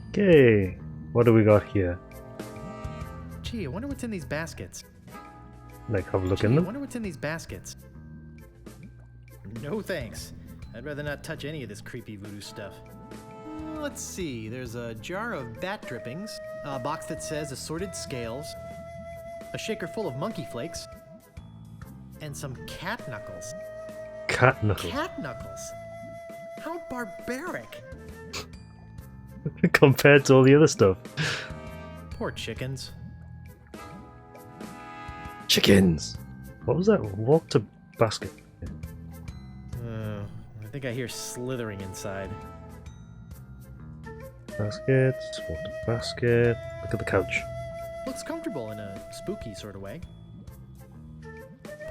Okay, what do we got here? Gee, I wonder what's in these baskets. Like, have a look Gee, in I them? wonder what's in these baskets. No thanks. I'd rather not touch any of this creepy voodoo stuff. Let's see, there's a jar of bat drippings, a box that says assorted scales, a shaker full of monkey flakes, and some cat knuckles. Cat knuckles. Cat knuckles? How barbaric! Compared to all the other stuff. Poor chickens. Chickens! What was that? Water basket. I think I hear slithering inside. Baskets, water basket. Look at the couch. Looks comfortable in a spooky sort of way.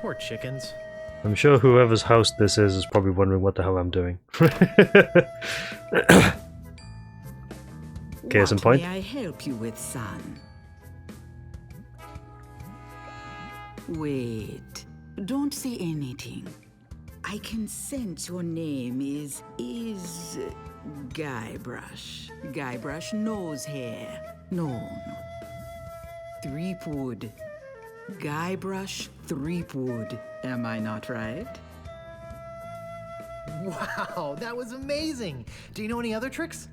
Poor chickens. I'm sure whoever's house this is probably wondering what the hell I'm doing. Case in What point. may I help you with, son? Wait. Don't say anything. I can sense your name is Guybrush. Guybrush nose hair. No. Threepwood. Guybrush Threepwood. Am I not right? Wow, that was amazing! Do you know any other tricks?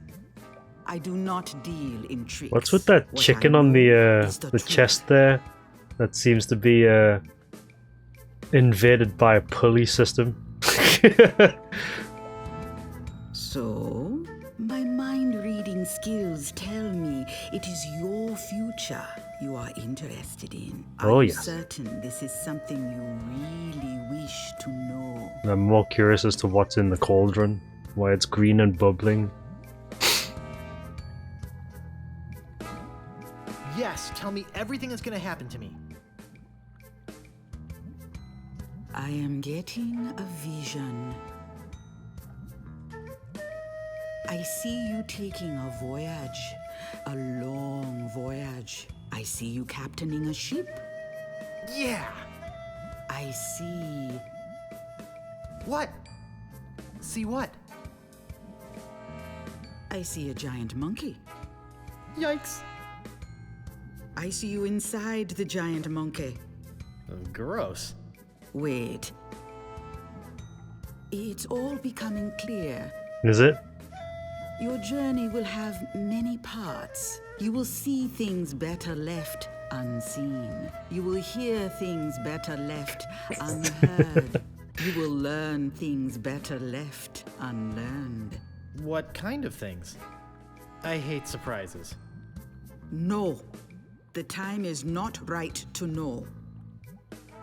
I do not deal in tricks. What's with that What chicken I on know the is the truth. chest there? That seems to be invaded by a pulley system. So, my mind reading skills tell me it is your future you are interested in. Oh, I'm yes. certain this is something you really wish to know. I'm more curious as to what's in the cauldron, why it's green and bubbling. Yes, tell me everything that's gonna happen to me. I am getting a vision. I see you taking a voyage, a long voyage. I see you captaining a ship. Yeah! I see. What? See what? I see a giant monkey. Yikes. I see you inside the giant monkey. Gross. Wait. It's all becoming clear. Is it? Your journey will have many parts. You will see things better left unseen. You will hear things better left unheard. You will learn things better left unlearned. What kind of things? I hate surprises. No, the time is not right to know.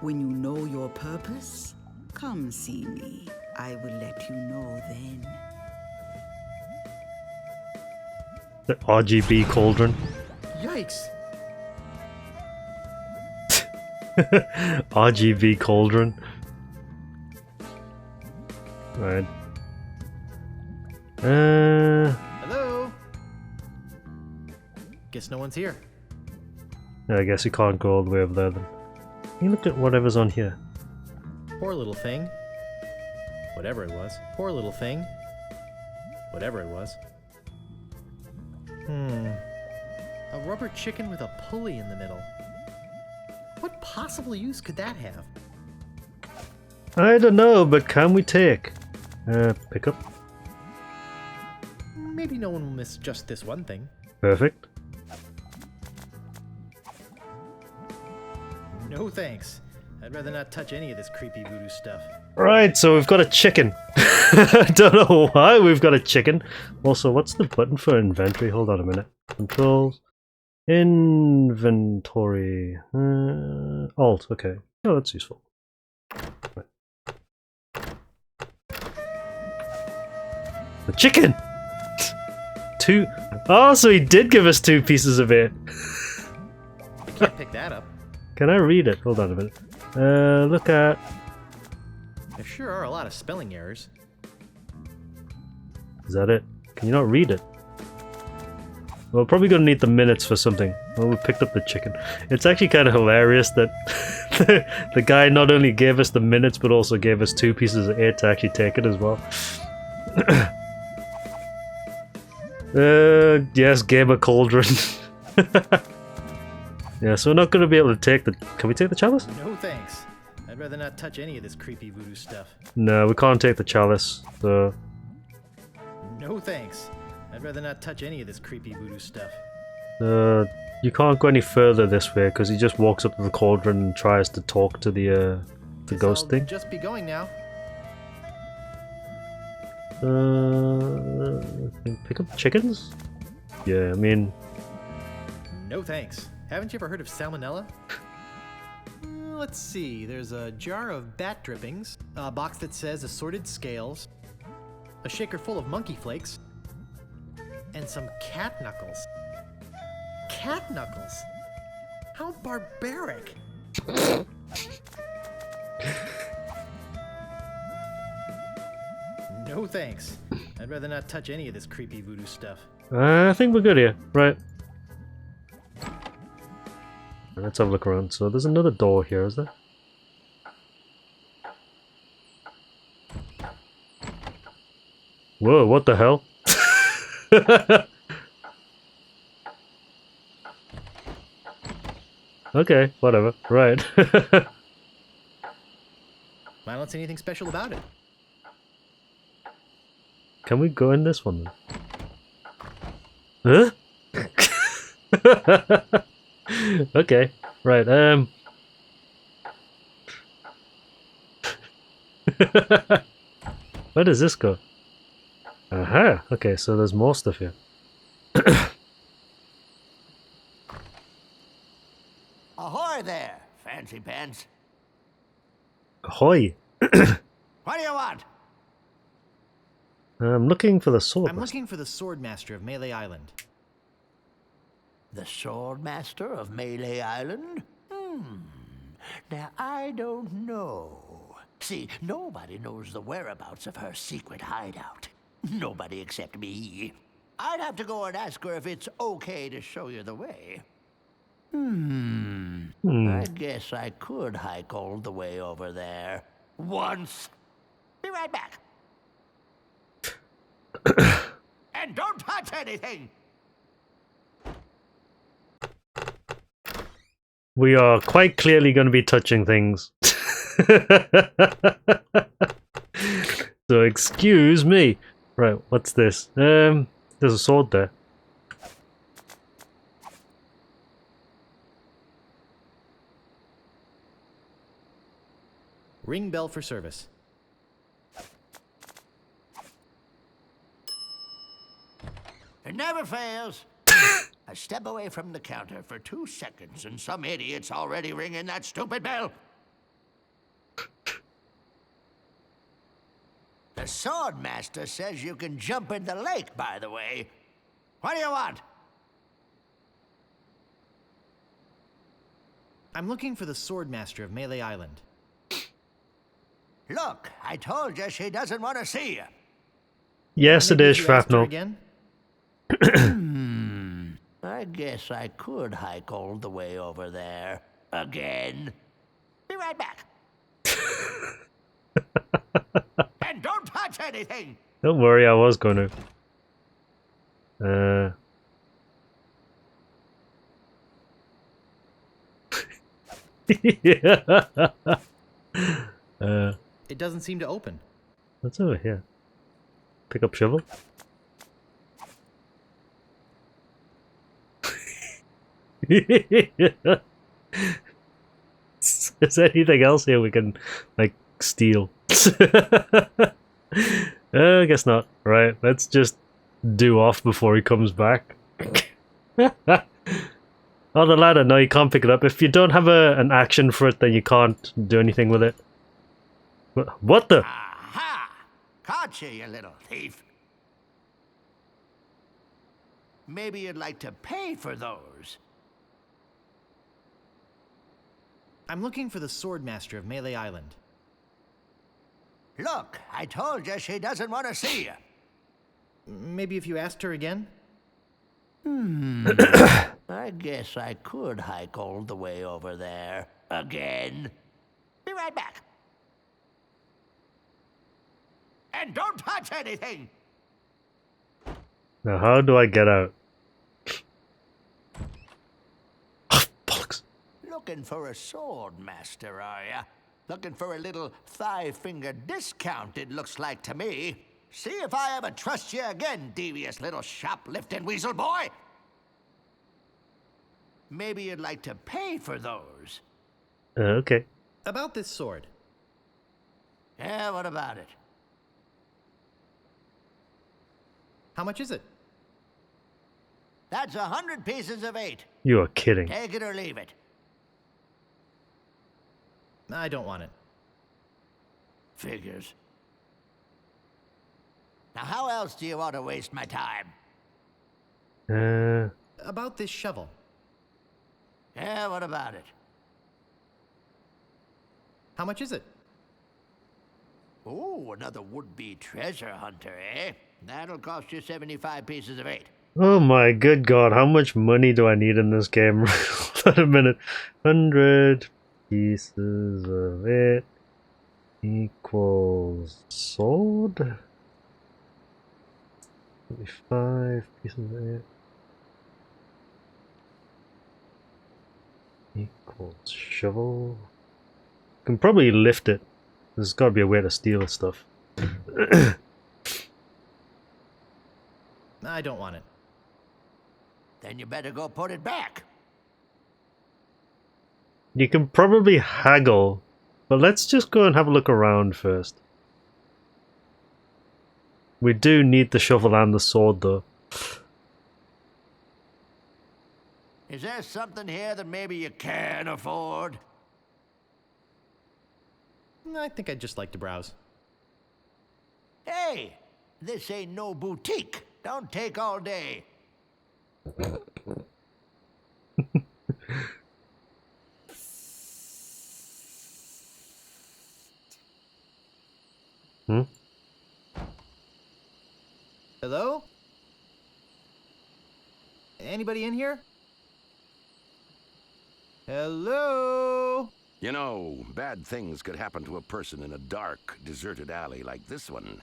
When you know your purpose, come see me. I will let you know then. The RGB cauldron. Yikes! RGB cauldron. Right. Hello? Guess no one's here. I guess you can't go all the way over there then. You look at whatever's on here. Poor little thing. Whatever it was. Poor little thing. Whatever it was. A rubber chicken with a pulley in the middle. What possible use could that have? I don't know, but can we take? Pick up. Maybe no one will miss just this one thing. Perfect. No thanks. I'd rather not touch any of this creepy voodoo stuff. Right, so we've got a chicken. I don't know why we've got a chicken. Also, what's the button for inventory? Hold on a minute. Controls. Inventory. Alt, okay. Oh, that's useful. Right. The chicken! Two. Oh, so he did give us 2 pieces of it. I can't pick that up. Can I read it? Hold on a minute. Look at... There sure are a lot of spelling errors. Is that it? Can you not read it? We're probably gonna need the minutes for something. Well, we picked up the chicken. It's actually kind of hilarious that the guy not only gave us the minutes, but also gave us 2 pieces of it to actually take it as well. Yes, Gamer Cauldron. Yeah, so we're not gonna be able to take the... Can we take the chalice? No thanks. I'd rather not touch any of this creepy voodoo stuff. No, we can't take the chalice, so... No thanks. I'd rather not touch any of this creepy voodoo stuff. You can't go any further this way, because he just walks up to the cauldron and tries to talk to the Guess ghost I'll thing. just be going now. Pick up chickens? Yeah, I mean... No thanks. Haven't you ever heard of salmonella? Let's see. There's a jar of bat drippings, a box that says assorted scales, a shaker full of monkey flakes, and some cat knuckles. Cat knuckles? How barbaric! No thanks. I'd rather not touch any of this creepy voodoo stuff. I think we're good here. Right. Let's have a look around. So there's another door here, is there? Whoa, what the hell? Okay, whatever. Right. I don't see anything special about it. Can we go in this one then? Huh? Okay, right, where does this go? Aha, okay, so there's more stuff here. fancy pants. Ahoy! What do you want? I'm looking for the sword. I'm looking for the Swordmaster of Melee Island. The Swordmaster of Melee Island? Now, I don't know. See, nobody knows the whereabouts of her secret hideout. Nobody except me. I'd have to go and ask her if it's okay to show you the way. I guess I could hike all the way over there. Once. Be right back. And don't touch anything! We are quite clearly going to be touching things. So excuse me. Right, what's this? There's a sword there. Ring bell for service. It never fails. I step away from the counter for 2 seconds and some idiot's already ringing that stupid bell. The Swordmaster says you can jump in the lake, by the way. What do you want? I'm looking for the Swordmaster of Melee Island. Look, I told you she doesn't want to see you. Yes, it Maybe is if you asked her shrapnel. Again? I guess I could hike all the way over there. Again. Be right back. And don't touch anything! Don't worry, I was going to. Yeah. It doesn't seem to open. What's over here? Pick up shovel. Is there anything else here we can, like, steal? I guess not. Right, let's just do off before he comes back. Oh, the ladder. No, you can't pick it up. If you don't have an action for it, then you can't do anything with it. What the? Aha! Caught you, you little thief. Maybe you'd like to pay for those. I'm looking for the Swordmaster of Melee Island. Look, I told you she doesn't want to see you. Maybe if you asked her again? I guess I could hike all the way over there. Again. Be right back. And don't touch anything! Now, how do I get out? Oh, bollocks. Looking for a sword master, are ya? Looking for a little thigh-finger discount, it looks like to me. See if I ever trust you again, devious little shoplifting weasel boy! Maybe you'd like to pay for those. Okay. About this sword. Yeah, what about it? How much is it? That's 100 pieces of 8. You are kidding. Take it or leave it. I don't want it. Figures. Now, how else do you want to waste my time? About this shovel. Yeah, what about it? How much is it? Oh, another would-be treasure hunter, eh? That'll cost you 75 pieces of 8. Oh my good god, how much money do I need in this game? Hold on a minute. 100 pieces of it equals sword? 25 pieces of it equals shovel. Can probably lift it. There's got to be a way to steal stuff. I don't want it. Then you better go put it back. You can probably haggle, but let's just go and have a look around first. We do need the shovel and the sword, though. Is there something here that maybe you can afford? I think I'd just like to browse. Hey, this ain't no boutique. Don't take all day. Hmm? Hello? Anybody in here? Hello? You know, bad things could happen to a person in a dark, deserted alley like this one.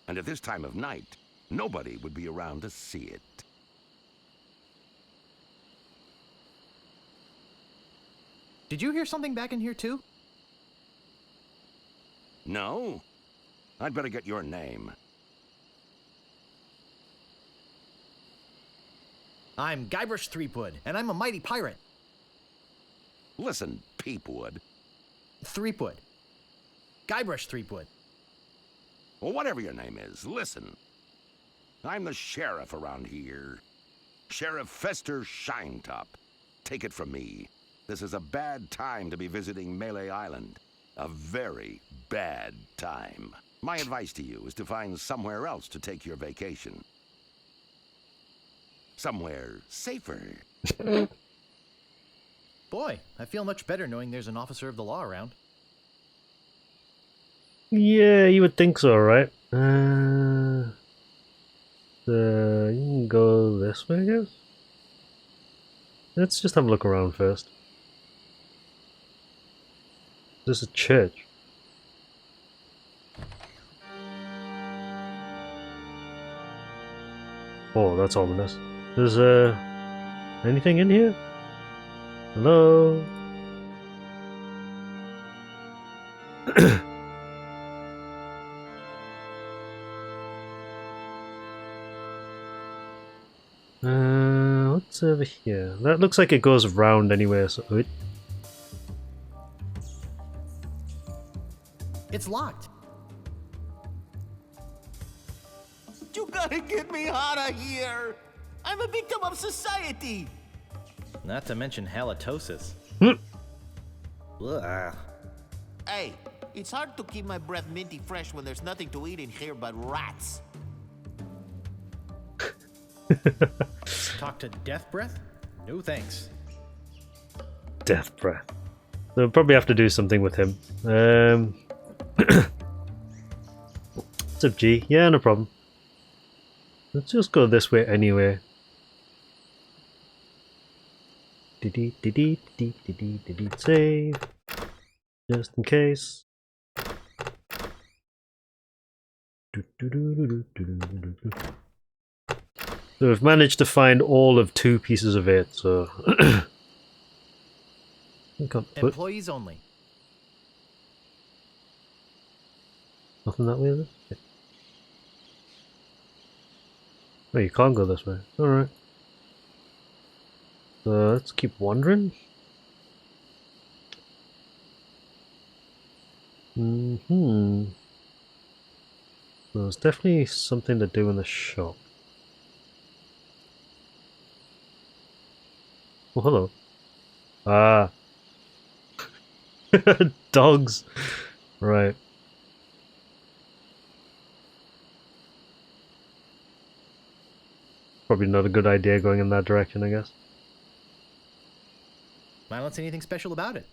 And at this time of night, nobody would be around to see it. Did you hear something back in here too? No? I'd better get your name. I'm Guybrush Threepwood, and I'm a mighty pirate. Listen, Peepwood. Threepwood. Guybrush Threepwood. Well, whatever your name is, listen. I'm the sheriff around here. Sheriff Fester Shinetop. Take it from me. This is a bad time to be visiting Melee Island. A very bad time. My advice to you is to find somewhere else to take your vacation. Somewhere safer. Boy, I feel much better knowing there's an officer of the law around. Yeah, you would think so, right? You can go this way, I guess? Let's just have a look around first. There's a church. Oh, that's ominous. There's anything in here? Hello? What's over here? That looks like it goes round anyway, so... Wait. It's locked. You gotta get me out of here! I'm a victim of society! Not to mention halitosis. Ugh. Hey, it's hard to keep my breath minty fresh when there's nothing to eat in here but rats. Talk to Death Breath? No thanks. Death breath. So we'll probably have to do something with him. What's up, G? Yeah, no problem. Let's just go this way anyway. Save. Just in case. So we've managed to find all of 2 pieces of it, so... Employees only. Nothing that way, is it? Oh, you can't go this way. Alright. So let's keep wandering. There's definitely something to do in the shop. Oh, hello. Ah. Dogs. Right. Probably not a good idea going in that direction, I guess. I don't see anything special about it.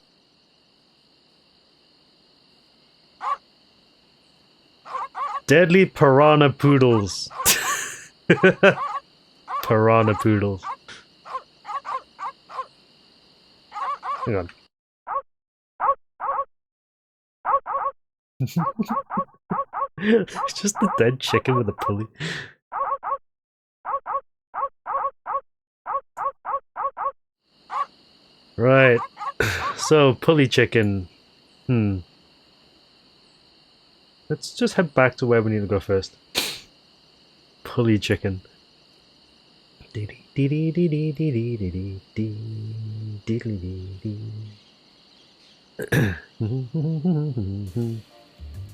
Deadly piranha poodles. Piranha poodles. Hang on. It's just a dead chicken with a pulley. Right. So, pulley chicken. Let's just head back to where we need to go first. Pulley chicken.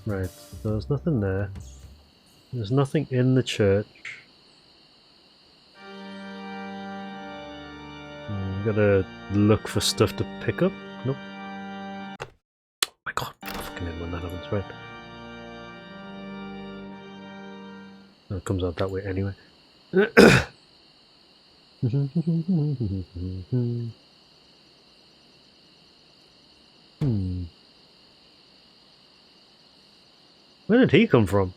Right, so there's nothing there. There's nothing in the church. Gotta look for stuff to pick up. Nope. Oh my god, fucking annoying. that happens, right? No, it comes out that way anyway. Where did he come from?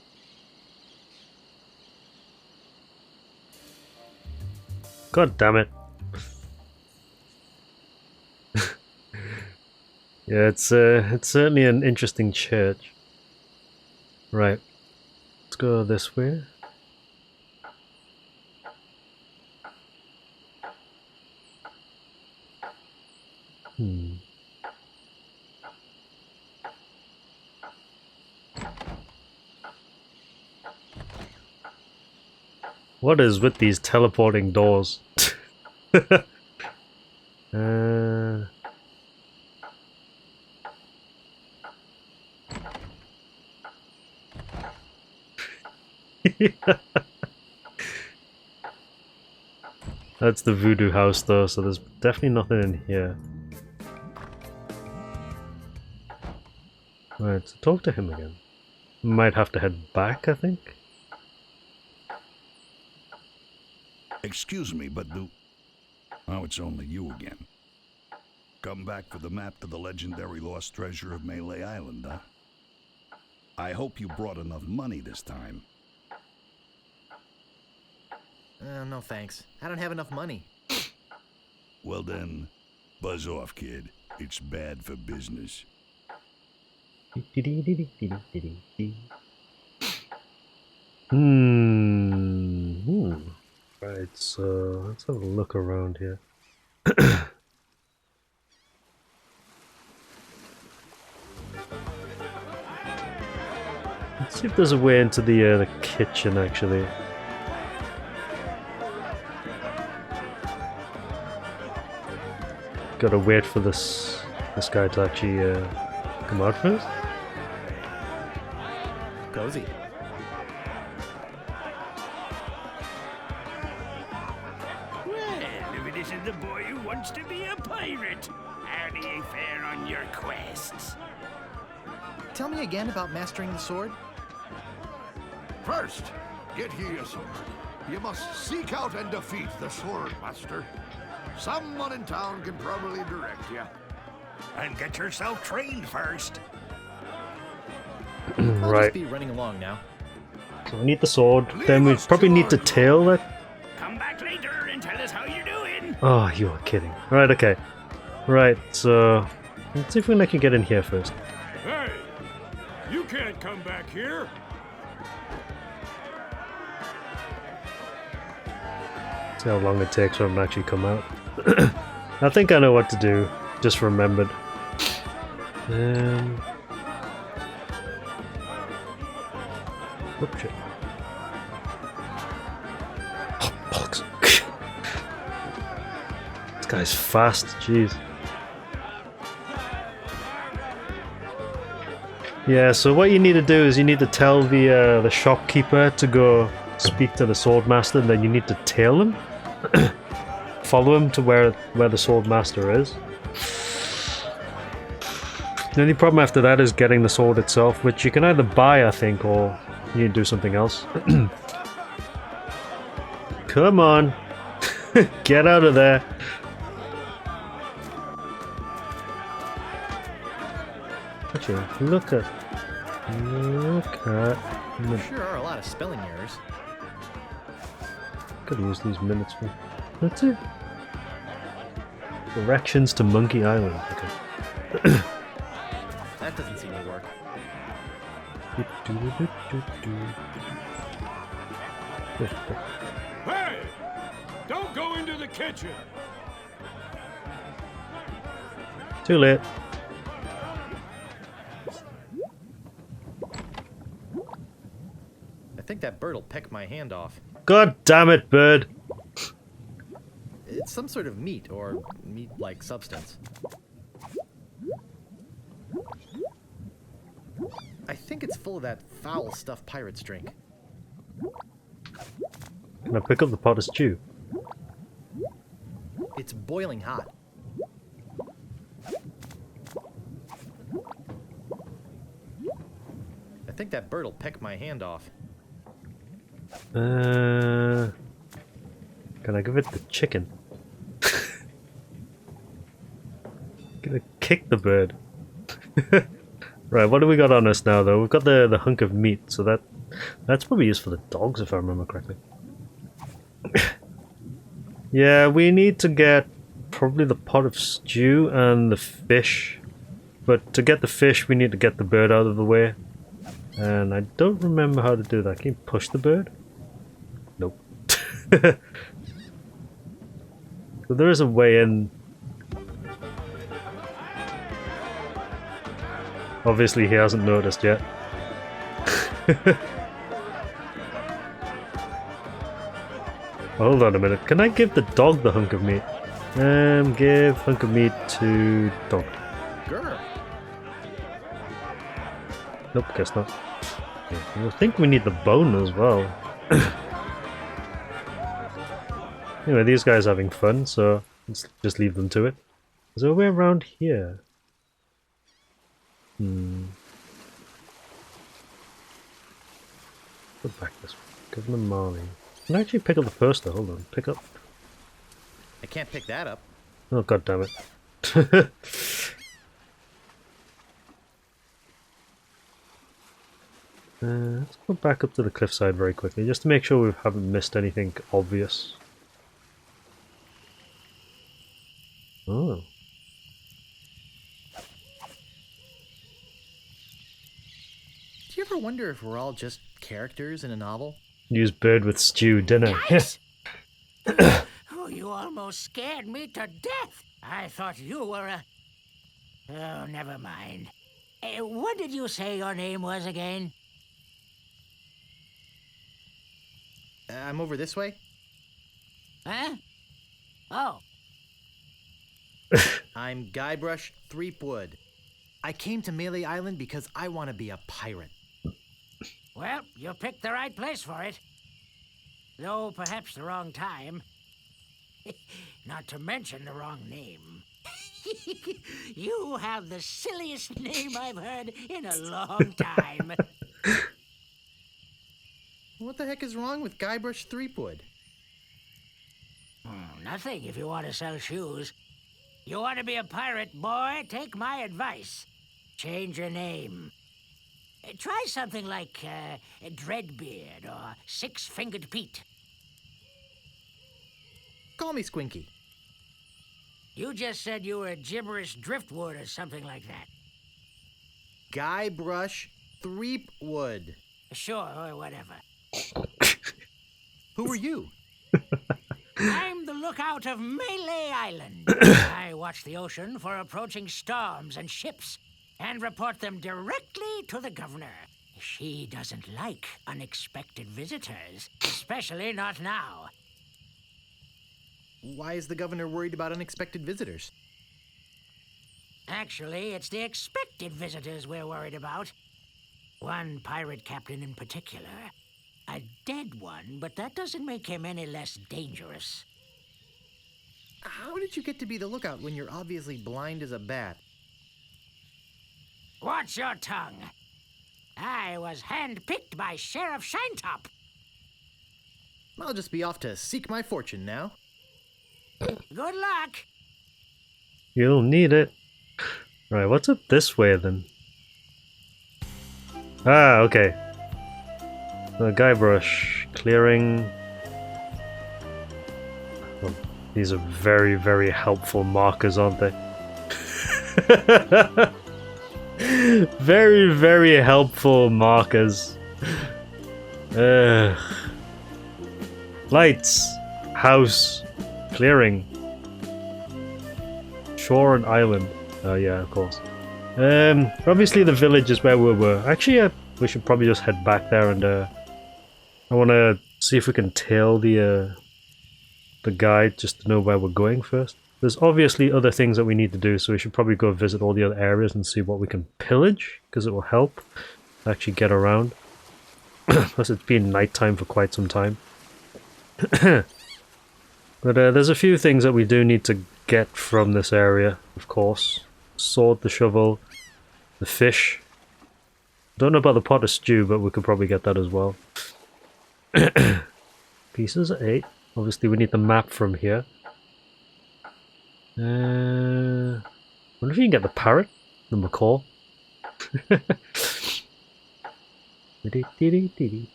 God damn it. Yeah, it's certainly an interesting church. Right. Let's go this way. What is with these teleporting doors? That's the voodoo house though, so there's definitely nothing in here. Right, so talk to him again. Might have to head back, I think. Excuse me, but oh, it's only you again. Come back for the map to the legendary lost treasure of Melee Island, huh? I hope you brought enough money this time. No thanks. I don't have enough money. Well then, buzz off, kid. It's bad for business. Right, so let's have a look around here. Let's see if there's a way into the kitchen actually. Gotta wait for this guy to actually come out first. Cozy. Well, if it isn't the boy who wants to be a pirate, how do you fare on your quests? Tell me again about mastering the sword. First, get ye a sword. You must seek out and defeat the sword master. Someone in town can probably direct you. And get yourself trained first. I'll Right. just be running along now. So we need the sword. Then we probably need to tail it. Come back later and tell us how you're doing. Oh, you are kidding. Right, okay. Right, so let's see if we can actually get in here first. Hey, you can't come back here. See how long it takes for them to actually come out. I think I know what to do. Just remembered. Whoop, shit. Oh, bollocks. This guy's fast, jeez. Yeah, so what you need to do is you need to tell the shopkeeper to go speak to the swordmaster, and then you need to tail him. Follow him to where the swordmaster is. The only problem after that is getting the sword itself, which you can either buy, I think, or you need to do something else. Come on! Get out of there! Actually, look at... There sure are a lot of spelling errors. Could use these minutes for... That's it. Directions to Monkey Island. Okay. That doesn't seem to work. Hey, don't go into the kitchen. Too late. I think that bird'll peck my hand off. God damn it, bird! It's some sort of meat or meat-like substance. I think it's full of that foul stuff pirates drink. Can I pick up the pot of stew? It's boiling hot. think that bird will peck my hand off. Can I give it the chicken? Gonna kick the bird. Right, what do we got on us now though? We've got the hunk of meat, so that's probably used for the dogs if I remember correctly. Yeah, we need to get probably the pot of stew and the fish. But to get the fish we need to get the bird out of the way. And I don't remember how to do that. Can you push the bird? Nope. So there is a way in. Obviously he hasn't noticed yet. Hold on a minute. Can I give the dog the hunk of meat? Give hunk of meat to dog. Grr. Nope, guess not. Yeah, I think we need the bone as well. Anyway, these guys are having fun, so let's just leave them to it. Is there a way around here? Go back this way. Governor Marley. Can I actually pick up the poster? Hold on. Pick up. I can't pick that up. Oh, god damn it. Let's go back up to the cliffside very quickly, just to make sure we haven't missed anything obvious. Oh. Do you ever wonder if we're all just characters in a novel? Use bird with stew dinner. Guys! Oh, you almost scared me to death. I thought you were a... Oh, never mind. What did you say your name was again? I'm over this way. Huh? Oh. I'm Guybrush Threepwood. I came to Melee Island because I want to be a pirate. Well, you picked the right place for it. Though perhaps the wrong time. Not to mention the wrong name. You have the silliest name I've heard in a long time. What the heck is wrong with Guybrush Threepwood? Nothing if you want to sell shoes. You want to be a pirate, boy? Take my advice. Change your name. Try something like Dreadbeard or Six-Fingered Pete. Call me Squinky. You just said you were Gibberish Driftwood or something like that. Guybrush Threepwood. Sure, or whatever. Who are you? I'm the lookout of Melee Island. I watch the ocean for approaching storms and ships and report them directly to the governor. She doesn't like unexpected visitors, especially not now. Why is the governor worried about unexpected visitors? Actually, it's the expected visitors we're worried about. One pirate captain in particular. A dead one, but that doesn't make him any less dangerous. How did you get to be the lookout when you're obviously blind as a bat? Watch your tongue. I was handpicked by Sheriff Shinetop. I'll just be off to seek my fortune now. Good luck. You'll need it. Right, what's up this way then? Ah, okay. Guybrush. Clearing. Oh, these are very, very helpful markers, aren't they? Very, very helpful markers. Lights. House. Clearing. Shore and island. Oh yeah, of course. Obviously the village is where we were. Actually, we should probably just head back there and I want to see if we can tail the guide just to know where we're going first. There's obviously other things that we need to do, so we should probably go visit all the other areas and see what we can pillage, because it will help actually get around. Plus it's been nighttime for quite some time. But there's a few things that we do need to get from this area, of course. Sword, the shovel, the fish. Don't know about the pot of stew, but we could probably get that as well. Pieces 8. Obviously, we need the map from here. Wonder if you can get the parrot, the macaw.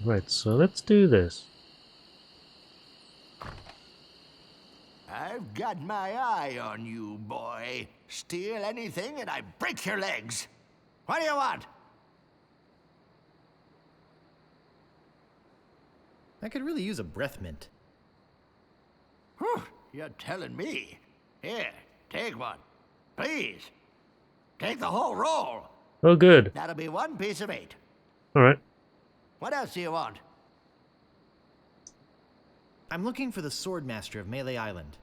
Right, so let's do this. I've got my eye on you, boy. Steal anything and I break your legs. What do you want? I could really use a breath mint. Whew, you're telling me. Here, take one. Please. Take the whole roll. Oh, good. That'll be 1 piece of 8. Alright. What else do you want? I'm looking for the Swordmaster of Melee Island.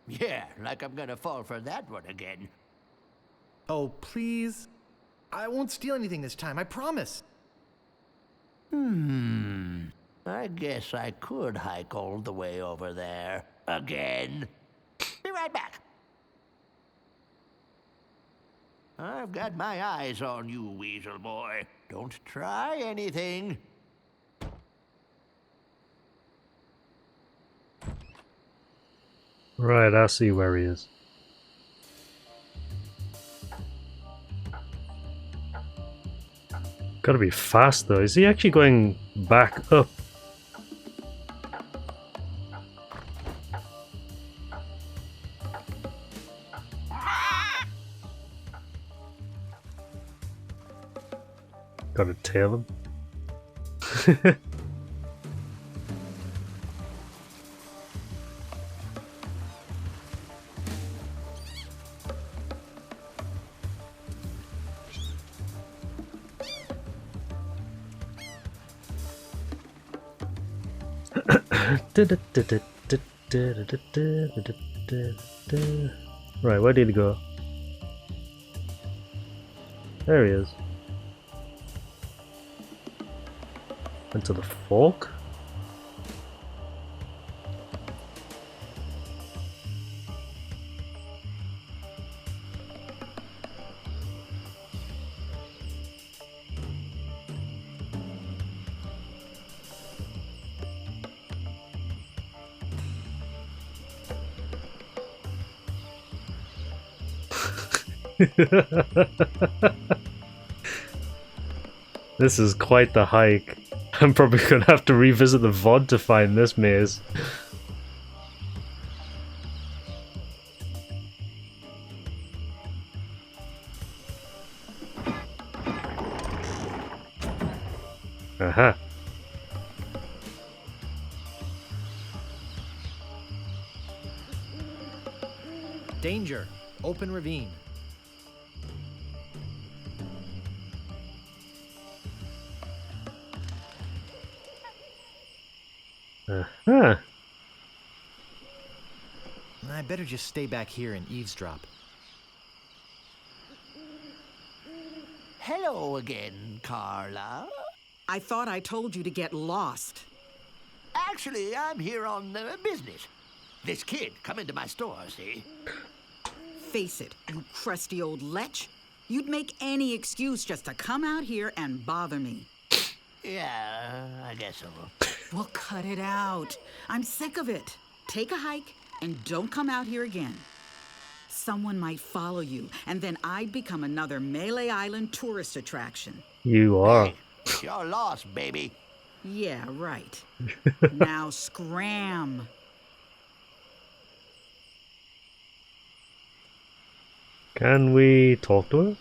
Yeah, like I'm gonna fall for that one again. Oh, please. I won't steal anything this time, I promise. I guess I could hike all the way over there. Again. Be right back. I've got my eyes on you, Weasel Boy. Don't try anything. Right, I see where he is. Gotta be fast though. Is he actually going back up? Gotta tail him. Right, where did he go? There he is. Into the fork? This is quite the hike. I'm probably gonna have to revisit the VOD to find this maze. Aha. Danger. Open ravine. Huh. I better just stay back here and eavesdrop. Hello again, Carla. I thought I told you to get lost. Actually, I'm here on business. This kid come into my store, see? Face it, you crusty old lech. You'd make any excuse just to come out here and bother me. Yeah, I guess so. Well, cut it out. I'm sick of it. Take a hike and don't come out here again. Someone might follow you, and then I'd become another Melee Island tourist attraction. You are. Hey, you're lost, baby. Yeah, right. Now scram. Can we talk to her?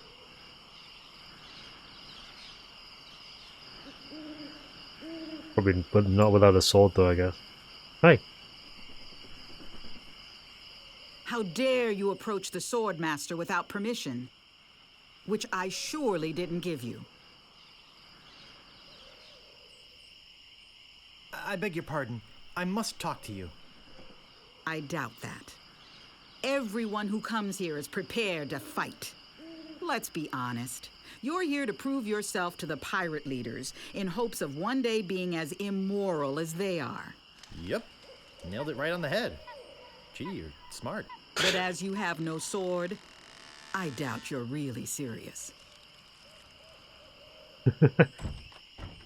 Probably, but not without a sword though, I guess. Hi. How dare you approach the Swordmaster without permission? Which I surely didn't give you. I beg your pardon. I must talk to you. I doubt that. Everyone who comes here is prepared to fight. Let's be honest. You're here to prove yourself to the pirate leaders in hopes of one day being as immoral as they are. Yep. Nailed it right on the head. Gee, you're smart. But as you have no sword, I doubt you're really serious.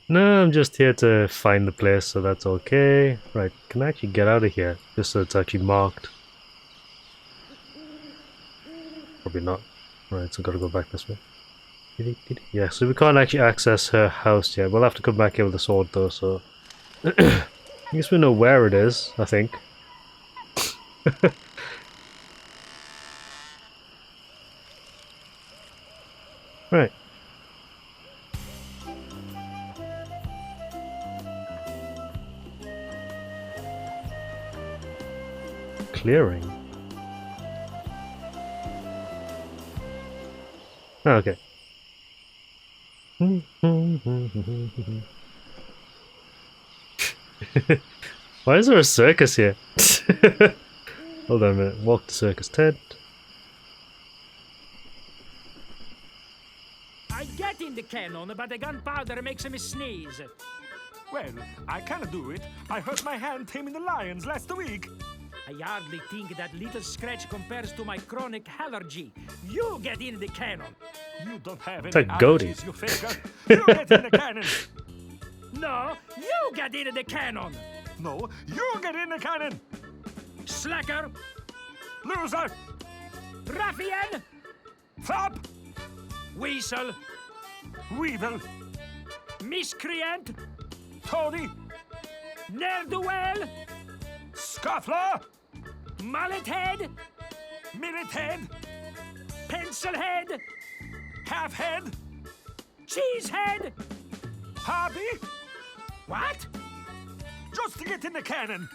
No, I'm just here to find the place, so that's okay. Right, can I actually get out of here? Just so it's actually marked. Probably not. Right, so gotta go back this way. Yeah, so we can't actually access her house yet. We'll have to come back here with the sword though, so... I guess we know where it is, I think. Right. Clearing. Oh, okay. Why is there a circus here? Hold on a minute. Walk the circus tent. I get in the cannon, but the gunpowder makes me sneeze. Well, I can't do it. I hurt my hand taming the lions last week. I hardly think that little scratch compares to my chronic allergy. You get in the cannon. You don't have any like Goaty. allergies, you faker. You get in the cannon. No, you get in the cannon. No, you get in the cannon. Slacker, Loser. ruffian, Flop. weasel, Weevil. miscreant, Toady. ne'er-do-well, Scuffler. mallet head, Minute head. pencil head, Half head. cheese head. Hobby. What? Just to get in the cannon.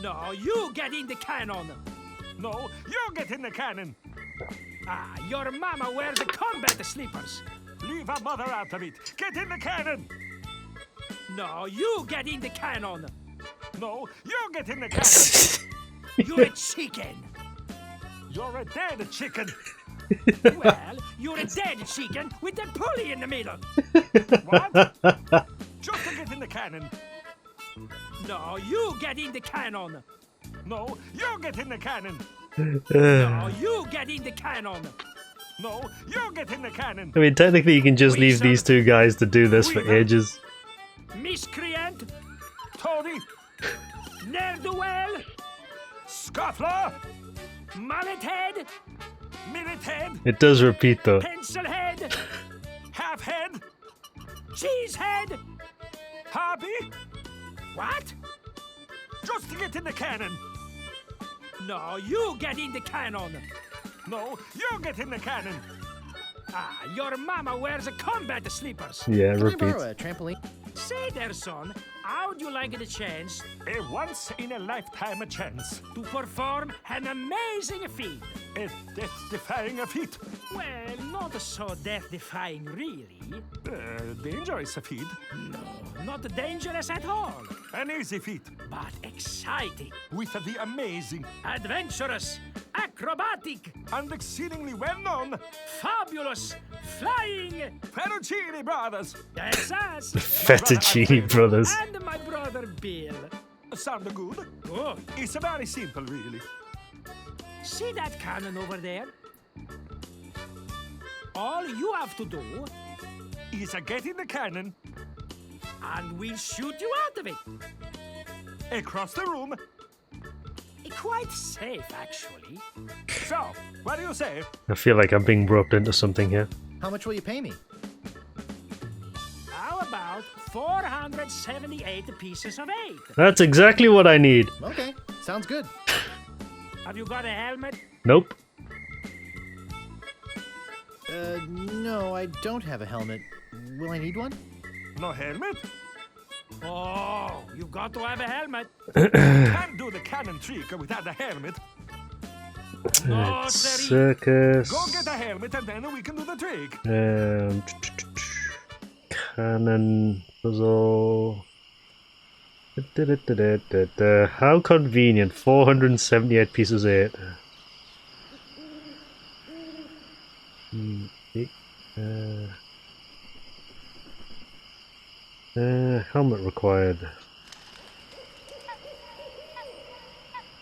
No, you get in the cannon. No, you get in the cannon. Ah, your mama wears the combat slippers. Leave her mother out of it. Get in the cannon. No, you get in the cannon. No, you get in the cannon. You're a chicken. You're a dead chicken. Well, you're a dead chicken with a pulley in the middle. What? Just to get in the cannon. No, you get in the cannon. No, you get in the cannon. No, you get in the cannon. No, you get in the cannon. I mean, technically you can just leave these two guys to do this for ages. Miscreant, Toady. ne'er-do-well, Scuffler. mallet head, Minute head. It does repeat though. pencil head, Half head. cheese head. Hobby. What? Just to get in the cannon. No, you get in the cannon. No, you get in the cannon. Ah, your mama wears a combat slippers. Yeah, Can I borrow repeat. a trampoline? Say there, son, how'd you like the chance A once-in-a-lifetime chance. to perform an amazing feat? A death-defying feat. Well, not so death-defying, really. Dangerous feat. No, not dangerous at all, An easy feat. but exciting, With the amazing adventurous, acrobatic, and exceedingly well-known fabulous, flying. Ferrucini brothers. That's us. Fettuccine Brothers. And my brother Bill. Sound good? Good. It's very simple, really. See that cannon over there? All you have to do, Is get in the cannon, and we'll shoot you out of it. across the room. Quite safe, actually. So, what do you say? I feel like I'm being roped into something here. How much will you pay me? How about 478 pieces of 8? That's exactly what I need. Okay, sounds good. Have you got a helmet? Nope. No, I don't have a helmet. Will I need one? No helmet? Oh, you've got to have a helmet. Can't do the cannon trick without a helmet. No, It's siree. circus. Go get a helmet and then we can do the trick. Cannon puzzle. How convenient. 478 pieces 8. Helmet required.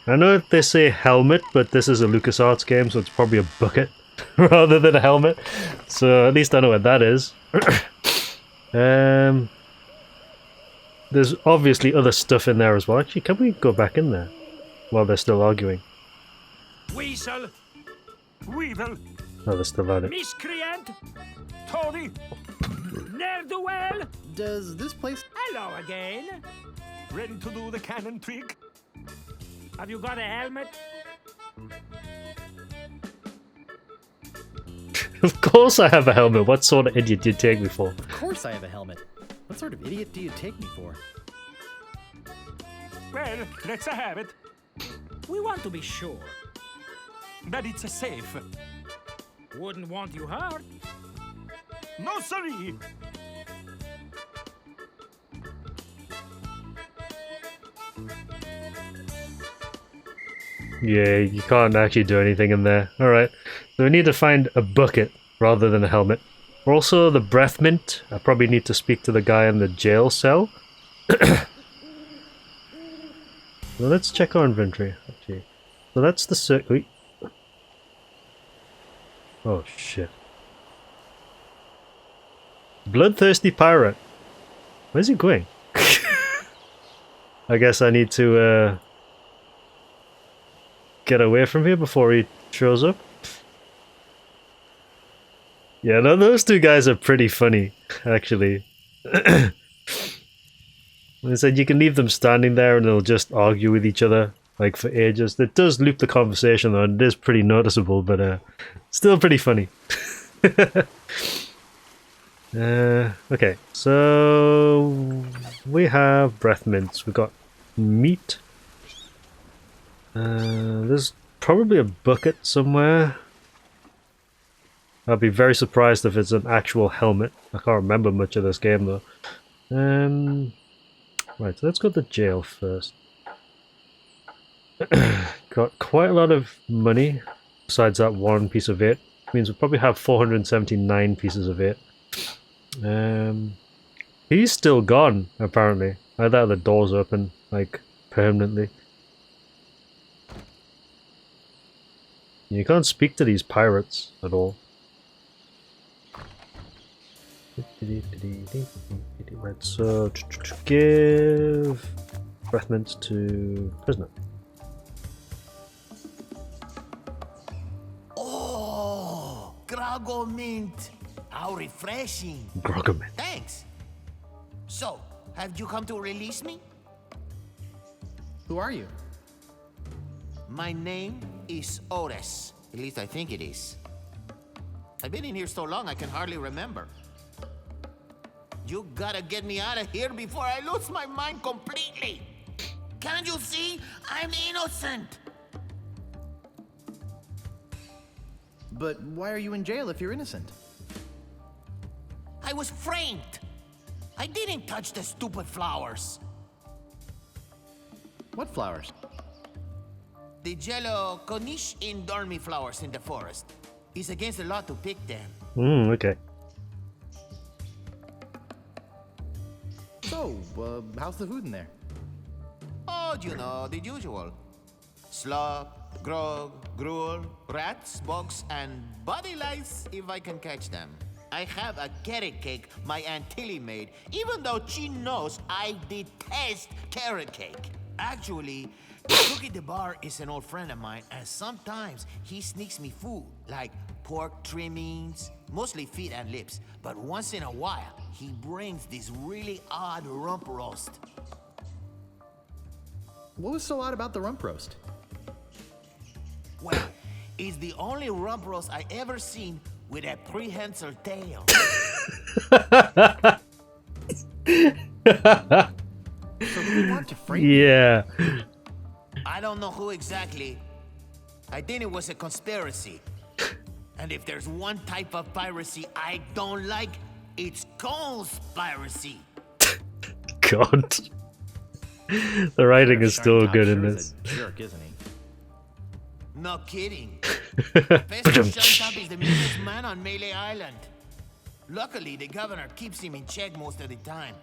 I know they say helmet, but this is a LucasArts game, so it's probably a bucket rather than a helmet. So at least I know what that is. There's obviously other stuff in there as well. Actually, can we go back in there while they're still arguing? Weasel! Weevil! Oh, they're still at it. Miscreant! Toady! Ne'er-do-well! Does this place... Hello again. Ready to do the cannon trick? Have you got a helmet? Of course I have a helmet. What sort of idiot do you take me for? Of course I have a helmet. What sort of idiot do you take me for? Well, let's have it. We want to be sure. That it's a safe. Wouldn't want you hurt. No, sorry. Yeah, you can't actually do anything in there. Alright, so we need to find a bucket rather than a helmet. Also, the breath mint. I probably need to speak to the guy in the jail cell. Well, let's check our inventory, actually. So that's the circuit. Oh, shit. Bloodthirsty pirate. Where's he going? I guess I need to, get away from here before he shows up. Yeah, no, those two guys are pretty funny, actually. They said you can leave them standing there and they'll just argue with each other, like, for ages. It does loop the conversation, though, and it is pretty noticeable, but still pretty funny. Okay, so we have breath mints. We've got meat. There's probably a bucket somewhere. I'd be very surprised if it's an actual helmet. I can't remember much of this game though. Right, so let's go to jail first. Got quite a lot of money besides that one piece of it. Means we probably have 479 pieces of it. He's still gone, apparently. I thought the door's open, like, permanently. You can't speak to these pirates at all. Right, so give breath mints to prisoner. Oh, Grago mint. How refreshing. Grago mint. Thanks. So, have you come to release me? Who are you? My name is Otis. At least I think it is. I've been in here so long I can hardly remember. You gotta get me out of here before I lose my mind completely. Can't you see? I'm innocent. But why are you in jail if you're innocent? I was framed. I didn't touch the stupid flowers. What flowers? The yellow Corniche dormi flowers in the forest. It's against the law to pick them. Okay. So, how's the food in there? Oh, you know, the usual. Slop, grog, gruel, rats, bugs, and body lice if I can catch them. I have a carrot cake my Aunt Tilly made, even though she knows I detest carrot cake. Actually, the cook at the bar is an old friend of mine, and sometimes he sneaks me food, like pork trimmings, mostly feet and lips. But once in a while, he brings this really odd rump roast. What was so odd about the rump roast? Well, it's the only rump roast I ever seen with a prehensile tail. So who want to frame Yeah. I don't know who exactly. I think it was a conspiracy. And if there's one type of piracy I don't like, it's conspiracy. God. The writing is still good in this. Jerk, isn't he? No kidding. Fester Shantop is the meanest man on Melee Island. Luckily, the governor keeps him in check most of the time.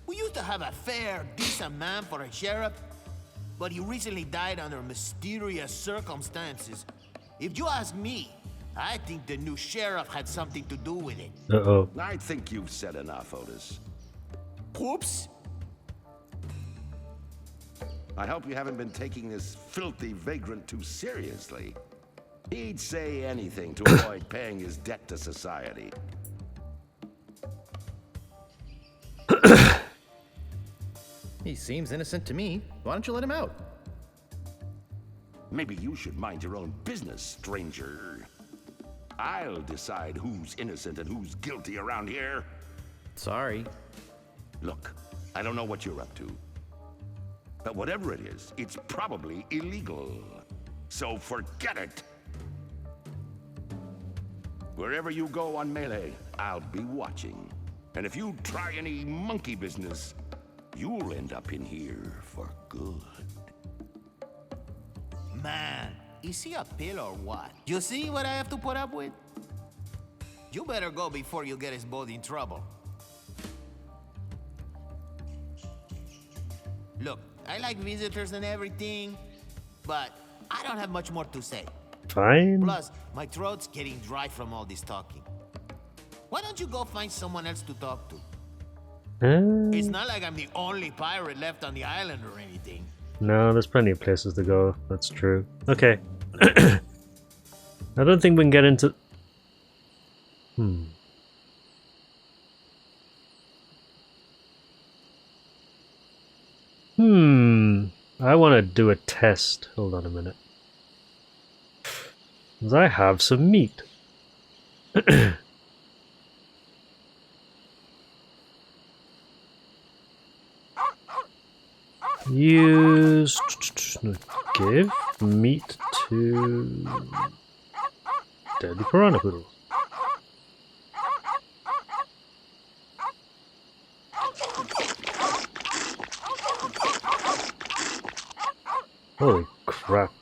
We used to have a fair, decent man for a sheriff, but he recently died under mysterious circumstances. If you ask me, I think the new sheriff had something to do with it. Uh-oh. I think you've said enough, Otis. Whoops. I hope you haven't been taking this filthy vagrant too seriously. He'd say anything to avoid paying his debt to society. He seems innocent to me. Why don't you let him out? Maybe you should mind your own business, stranger. I'll decide who's innocent and who's guilty around here. Sorry. Look, I don't know what you're up to. But whatever it is, it's probably illegal. So forget it. Wherever you go on Melee, I'll be watching. And if you try any monkey business, you'll end up in here for good. Man, is he a pill or what? You see what I have to put up with? You better go before you get us both in trouble. Look, I like visitors and everything, but I don't have much more to say. Fine. Plus, my throat's getting dry from all this talking. Why don't you go find someone else to talk to? It's not like I'm the only pirate left on the island or anything. No, there's plenty of places to go. That's true. Okay. I don't think we can get into... I want to do a test. Hold on a minute. 'Cause I have some meat. Use... Give meat to... Deadly piranha poodle. Holy crap.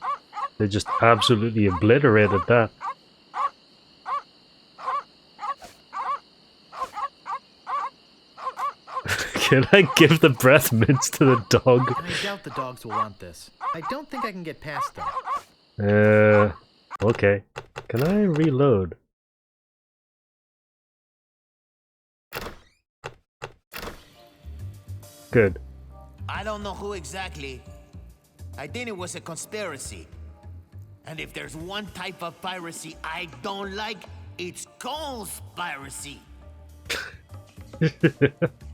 They just absolutely obliterated that. Can I give the breath mints to the dog? I doubt the dogs will want this. I don't think I can get past them. Okay. Can I reload? Good. I don't know who exactly. I think it was a conspiracy. And if there's one type of piracy I don't like, it's conspiracy.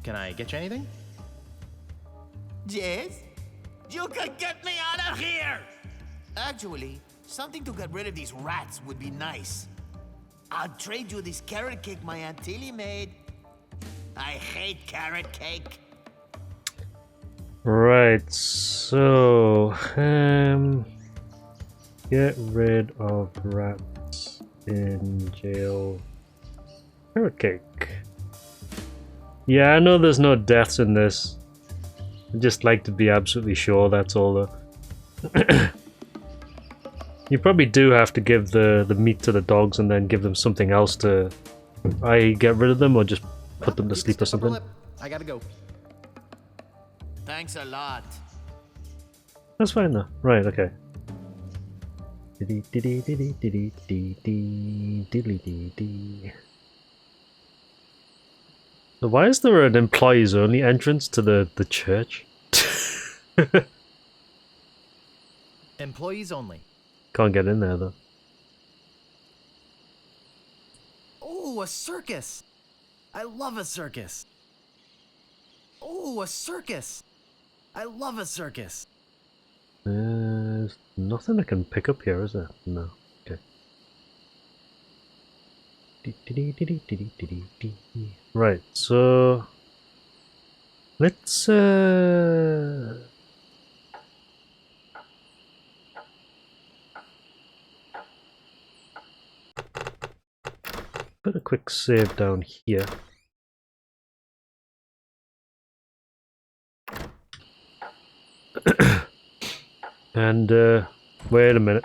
Can I get you anything? Yes? You can get me out of here! Actually, something to get rid of these rats would be nice. I'll trade you this carrot cake my Aunt Tilly made. I hate carrot cake. Right, so get rid of rats in jail. Carrot cake. Yeah, I know there's no deaths in this. I just like to be absolutely sure, that's all though. You probably do have to give the meat to the dogs and then give them something else to get rid of them or just put them to sleep or something. I gotta go. Thanks a lot. That's fine though. Right, okay. So why is there an employees only entrance to the church? Employees only. Can't get in there though. Oh, a circus! I love a circus. Oh, a circus! I love a circus. There's nothing I can pick up here, is there? No. Okay. Right, so let's put a quick save down here. And wait a minute.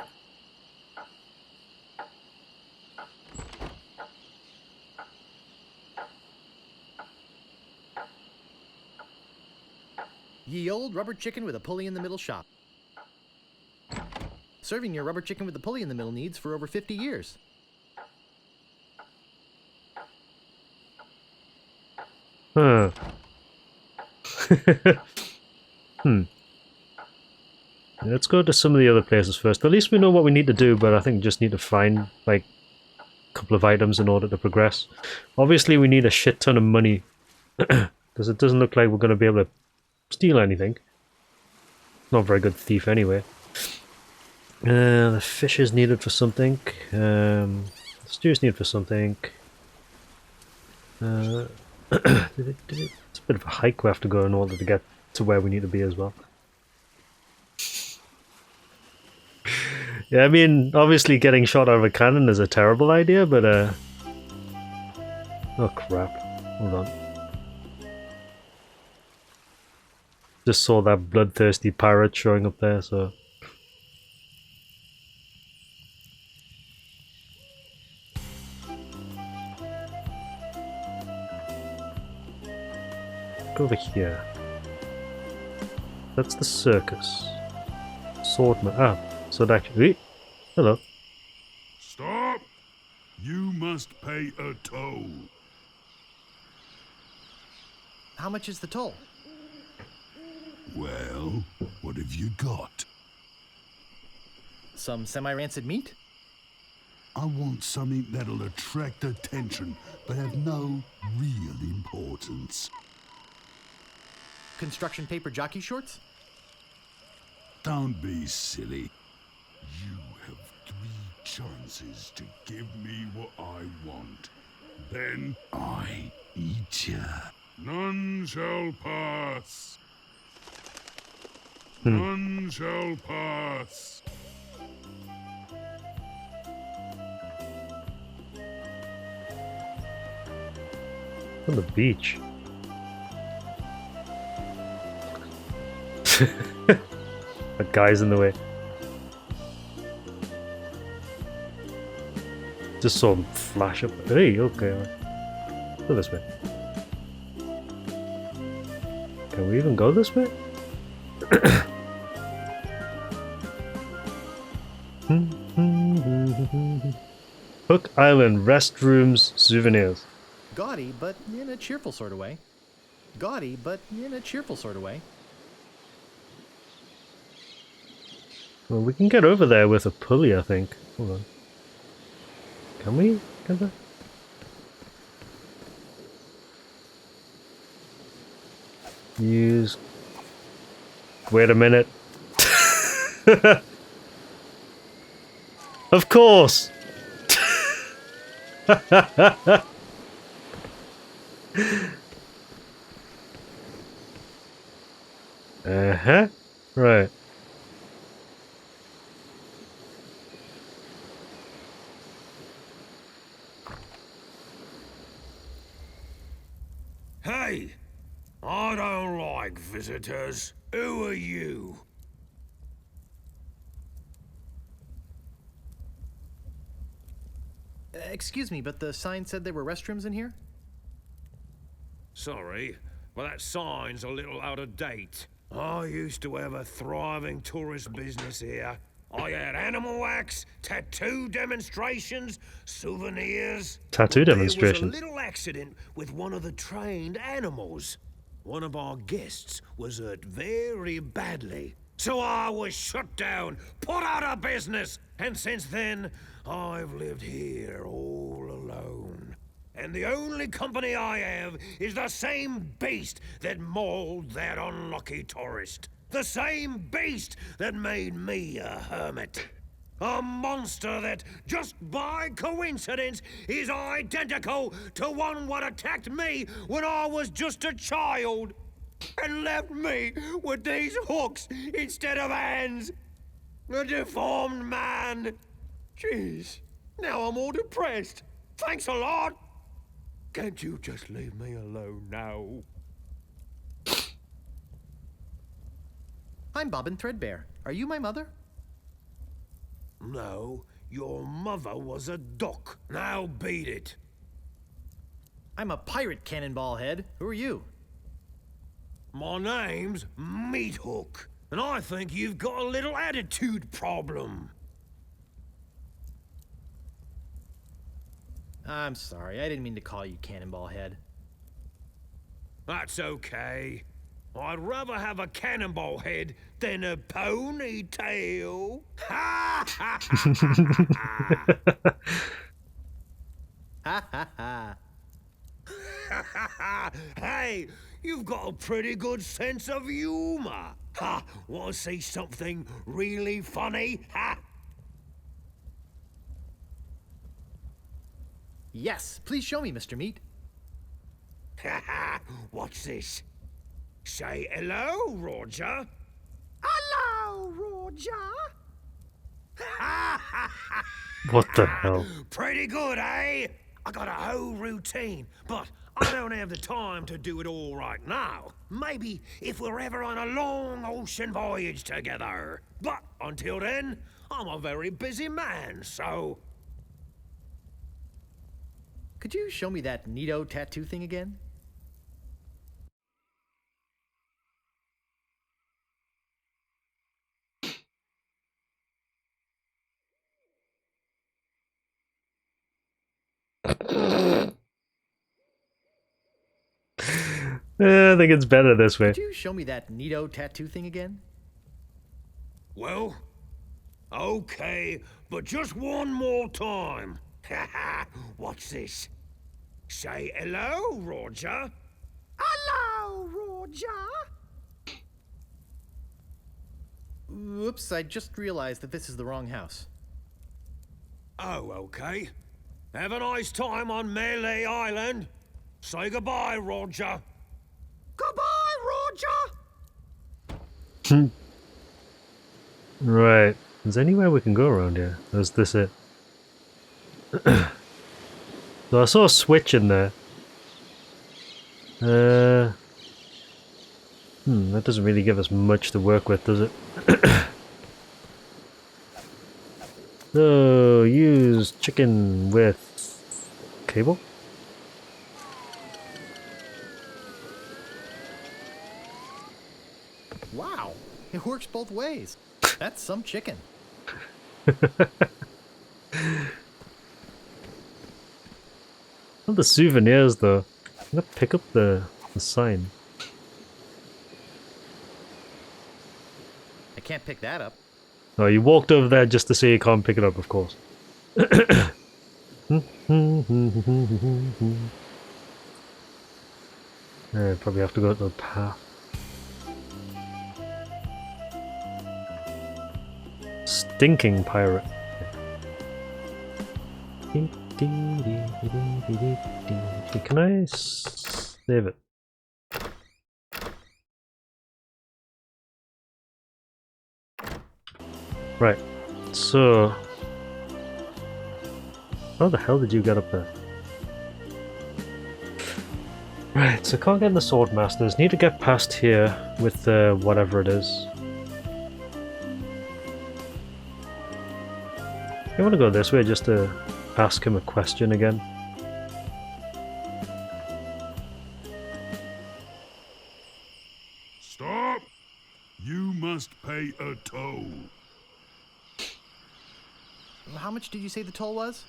Ye old rubber chicken with a pulley in the middle shop. serving your rubber chicken with the pulley in the middle needs for over 50 years. Huh. Let's go to some of the other places first. At least we know what we need to do, but I think we just need to find, like, a couple of items in order to progress. Obviously, we need a shit ton of money, because it doesn't look like we're going to be able to steal anything. Not a very good thief anyway. The fish is needed for something. The stew is needed for something. It's a bit of a hike we have to go in order to get to where we need to be as well. Yeah, I mean, obviously getting shot out of a cannon is a terrible idea, but oh crap. Hold on. Just saw that bloodthirsty pirate showing up there, so... Go over here. That's the circus. Swordman. Ah, so actually. Hello. Stop! You must pay a toll. How much is the toll? Well, what have you got? Some semi-rancid meat? I want something that'll attract attention, but have no real importance. Construction paper jockey shorts? Don't be silly. You have 3 chances to give me what I want. Then I eat ya. None shall pass. None shall pass. On the beach. That guy's in the way. Just saw him flash up. Hey, okay. Go this way. Can we even go this way? Hook Island restrooms souvenirs. Gaudy, but in a cheerful sort of way. Gaudy, but in a cheerful sort of way. Well, we can get over there with a pulley, I think. Hold on. Can we get there? Use... Wait a minute. Of course! Uh-huh. Right. Hey! I don't like visitors. Who are you? Excuse me, but the sign said there were restrooms in here? Sorry, but that sign's a little out of date. I used to have a thriving tourist business here. I had animal wax, tattoo demonstrations, souvenirs. Tattoo There demonstrations. was a little accident with one of the trained animals. One of our guests was hurt very badly. So I was shut down, put out of business. And since then, I've lived here all alone. And the only company I have is the same beast that mauled that unlucky tourist. The same beast that made me a hermit. A monster that, just by coincidence, is identical to one what attacked me when I was just a child. And left me with these hooks instead of hands. A deformed man. Jeez, now I'm all depressed. Thanks a lot. Can't you just leave me alone now? I'm Bobbin Threadbare. Are you my mother? No, your mother was a duck. Now beat it. I'm a pirate, Cannonball Head. Who are you? My name's Meat Hook, and I think you've got a little attitude problem. I'm sorry, I didn't mean to call you Cannonball Head. That's okay. I'd rather have a cannonball head than a ponytail. Ha ha ha Ha ha ha. ha! Hey, you've got a pretty good sense of humor. Ha! Want to see something really funny? Ha! Yes, please show me, Mr. Meat. Ha ha! What's this? Say hello, Roger. Hello, Roger. Ha ha ha! What the hell? Pretty good, eh? I got a whole routine, but I don't have the time to do it all right now. Maybe if we're ever on a long ocean voyage together. But until then, I'm a very busy man, so... Could you show me that neato tattoo thing again? I think it's better this way. Could you show me that neato tattoo thing again? Well, okay, but just one more time. What's this? Say hello, Roger. Hello, Roger. Oops, I just realized that this is the wrong house. Oh, okay. Have a nice time on Melee Island. Say goodbye, Roger. Goodbye, Roger. Right. Is there anywhere we can go around here? Or is this it? So I saw a switch in there. That doesn't really give us much to work with, does it? So, use chicken with cable? Wow, it works both ways. That's some chicken. Not the souvenirs though. I'm gonna pick up the sign. I can't pick that up. Oh, you walked over there just to say you can't pick it up, of course. Probably have to go to the path. Stinking pirate. Can I save it? Right, so... How the hell did you get up there? Right, so can't get in the Sword Masters. Need to get past here with whatever it is. I want to go this way just to ask him a question again. Stop! You must pay a toll. How much did you say the toll was?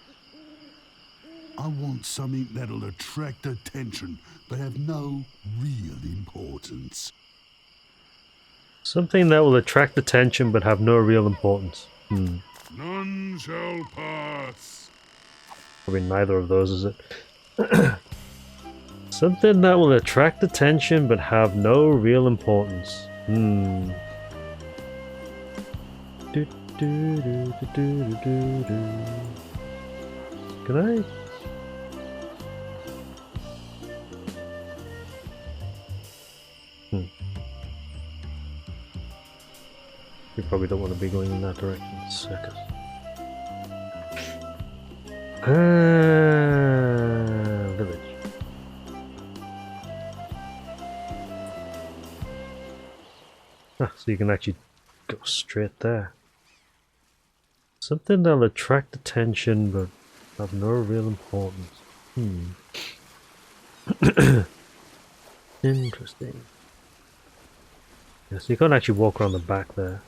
I want something that'll attract attention, but have no real importance. Something that will attract attention but have no real importance. None shall pass. Probably neither of those, is it? Something that will attract attention but have no real importance. Do, do, do, do, do, do, do. Can I? You probably don't want to be going in that direction. Circus. Village. Ah, so you can actually go straight there. Something that'll attract attention but have no real importance. Interesting. Yeah, so you can't actually walk around the back there.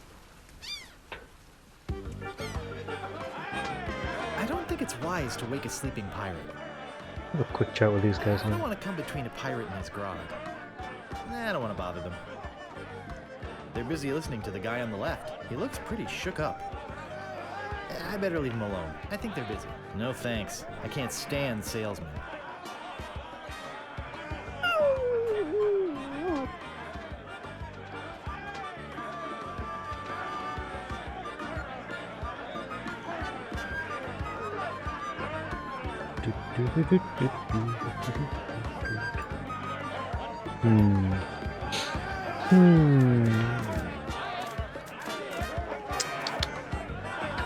think it's wise to wake a sleeping pirate. Have a quick chat with these guys I don't now. want to come between a pirate and his grog. Nah, I don't want to bother them. They're busy listening to the guy on the left. He looks pretty shook up. I better leave him alone. I think they're busy. No thanks. I can't stand salesmen.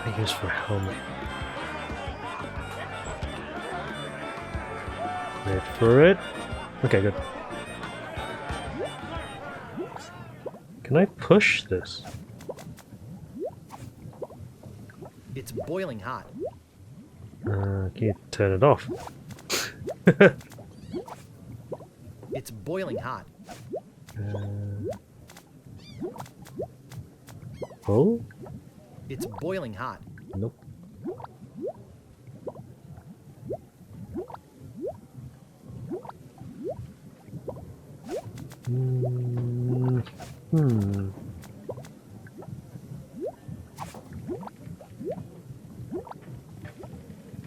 I use for helmet. Wait for it. Okay, good. Can I push this? It's boiling hot. Can you turn it off? It's boiling hot. Oh? It's boiling hot. Nope.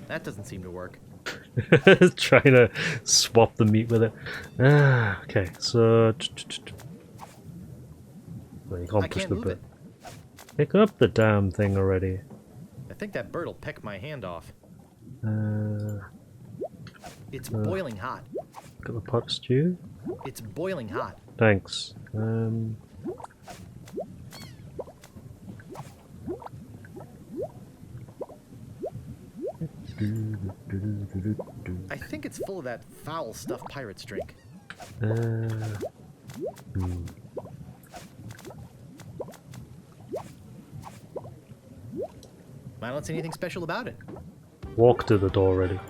That doesn't seem to work. Trying to swap the meat with it. Okay, so well, you can't I push can't the move bit. it. Pick up the damn thing already. I think that bird will peck my hand off. It's Uh. boiling hot. Got the pot of stew. It's boiling hot. Thanks. I think it's full of that foul stuff pirates drink. I don't see anything special about it. Walk to the door already.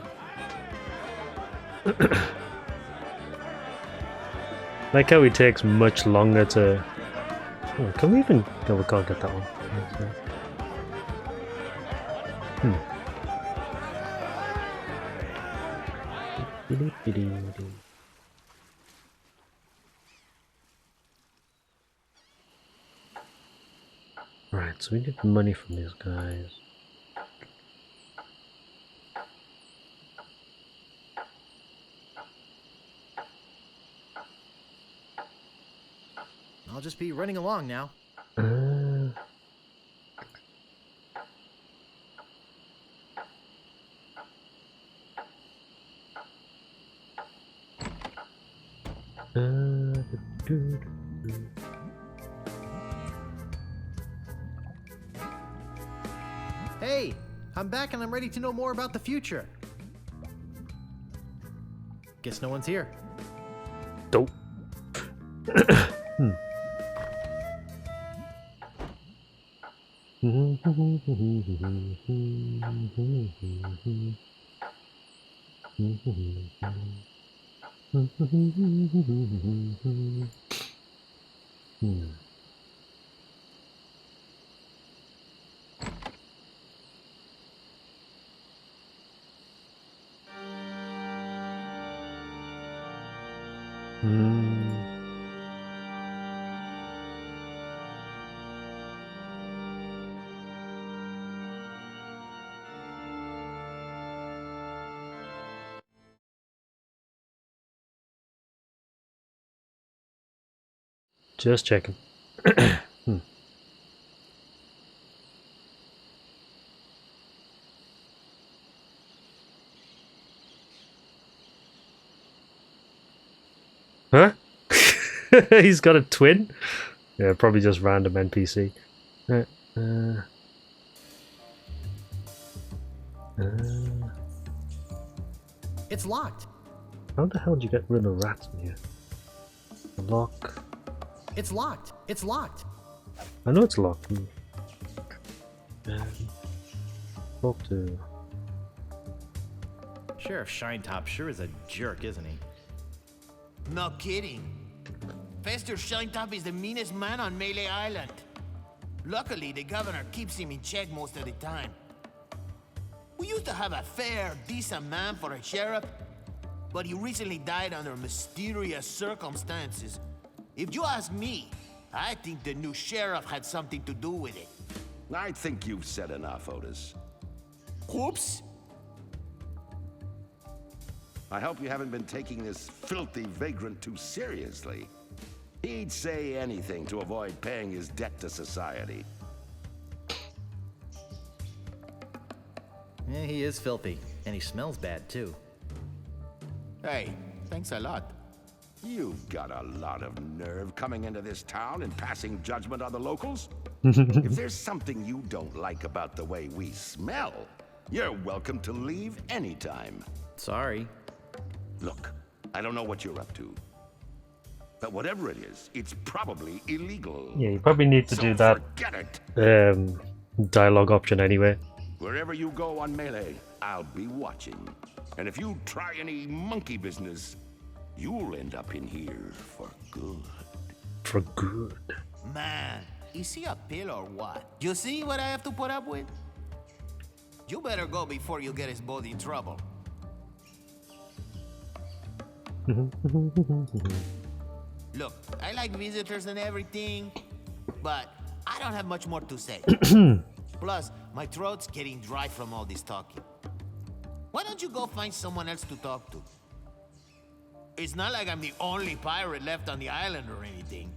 Like how it takes much longer to... Oh, can we even... No, we can't get that one. Right, so we need money from these guys. I'll just be running along now. Hey, I'm back and I'm ready to know more about the future. Guess no one's here. Dope. Just checking. Huh? He's got a twin? Yeah, probably just random NPC. It's locked. How the hell did you get rid of rats in here? Lock. It's locked. It's locked. I know it's locked. Talk to. Sheriff Shinetop sure is a jerk, isn't he? No kidding. Fester Shinetop is the meanest man on Melee Island. Luckily, the governor keeps him in check most of the time. We used to have a fair, decent man for a sheriff, but he recently died under mysterious circumstances. If you ask me, I think the new sheriff had something to do with it. I think you've said enough, Otis. Whoops. I hope you haven't been taking this filthy vagrant too seriously. He'd say anything to avoid paying his debt to society. Yeah, he is filthy, and he smells bad too. Hey, thanks a lot. You've got a lot of nerve coming into this town and passing judgment on the locals. If there's something you don't like about the way we smell, you're welcome to leave anytime. Sorry. Look, I don't know what you're up to, but whatever it is, it's probably illegal. Yeah, you probably need to do that Forget it. dialogue option anyway. Wherever you go on Melee, I'll be watching. And if you try any monkey business, you'll end up in here for good. For good. Man, is he a pill or what? You see what I have to put up with? You better go before you get us both in trouble. Look, I like visitors and everything, but I don't have much more to say. Plus, my throat's getting dry from all this talking. Why don't you go find someone else to talk to? It's not like I'm the only pirate left on the island or anything.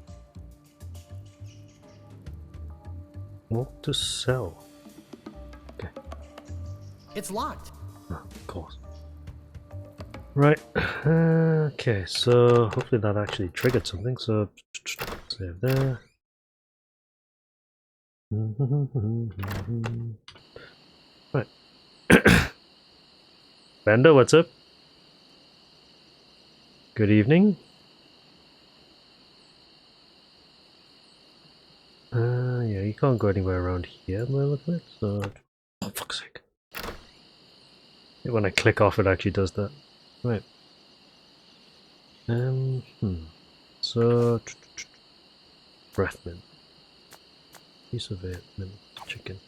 What to sell? Okay. It's locked. Oh, of course. Right. Okay, so hopefully that actually triggered something. So save there. Right. Bender, what's up? Good evening. Yeah, you can't go anywhere around here by the look of it, so... Oh, fuck's sake. When I click off, it actually does that. Right. So... Breath mint. Piece of it, mint, chicken.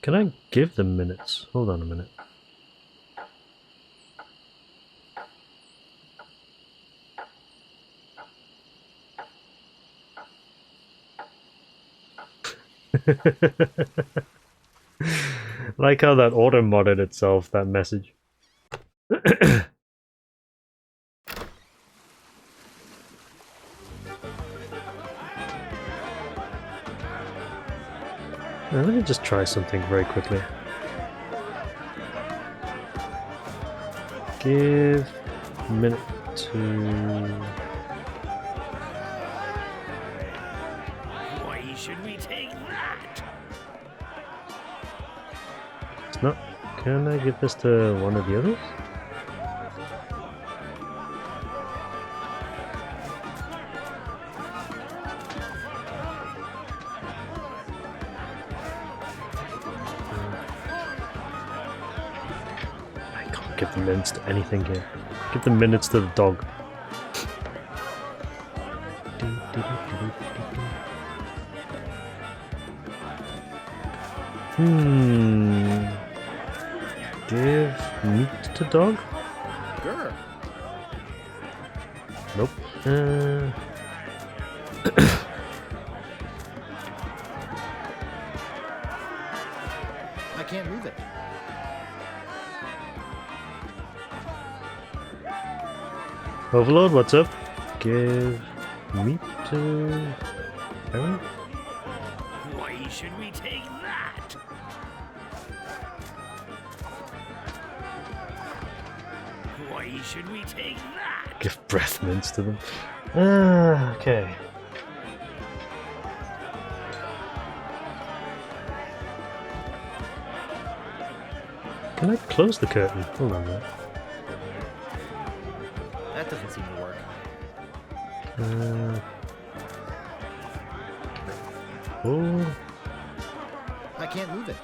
Can I give them minutes? Hold on a minute. Like how that auto modded itself, that message. Now, let me just try something very quickly. Give minute to... Why should we take that? It's not... Can I give this to one of the others? Give the minutes to anything here. Give the minutes to the dog. Give meat to dog? Grr. Nope. I can't move it. Overlord, what's up? Give meat to Aaron? Why should we take that? Why should we take that? Give breath mints to them. Okay. Can I close the curtain? Hold on a minute. That doesn't seem to work. Oh. I can't move it.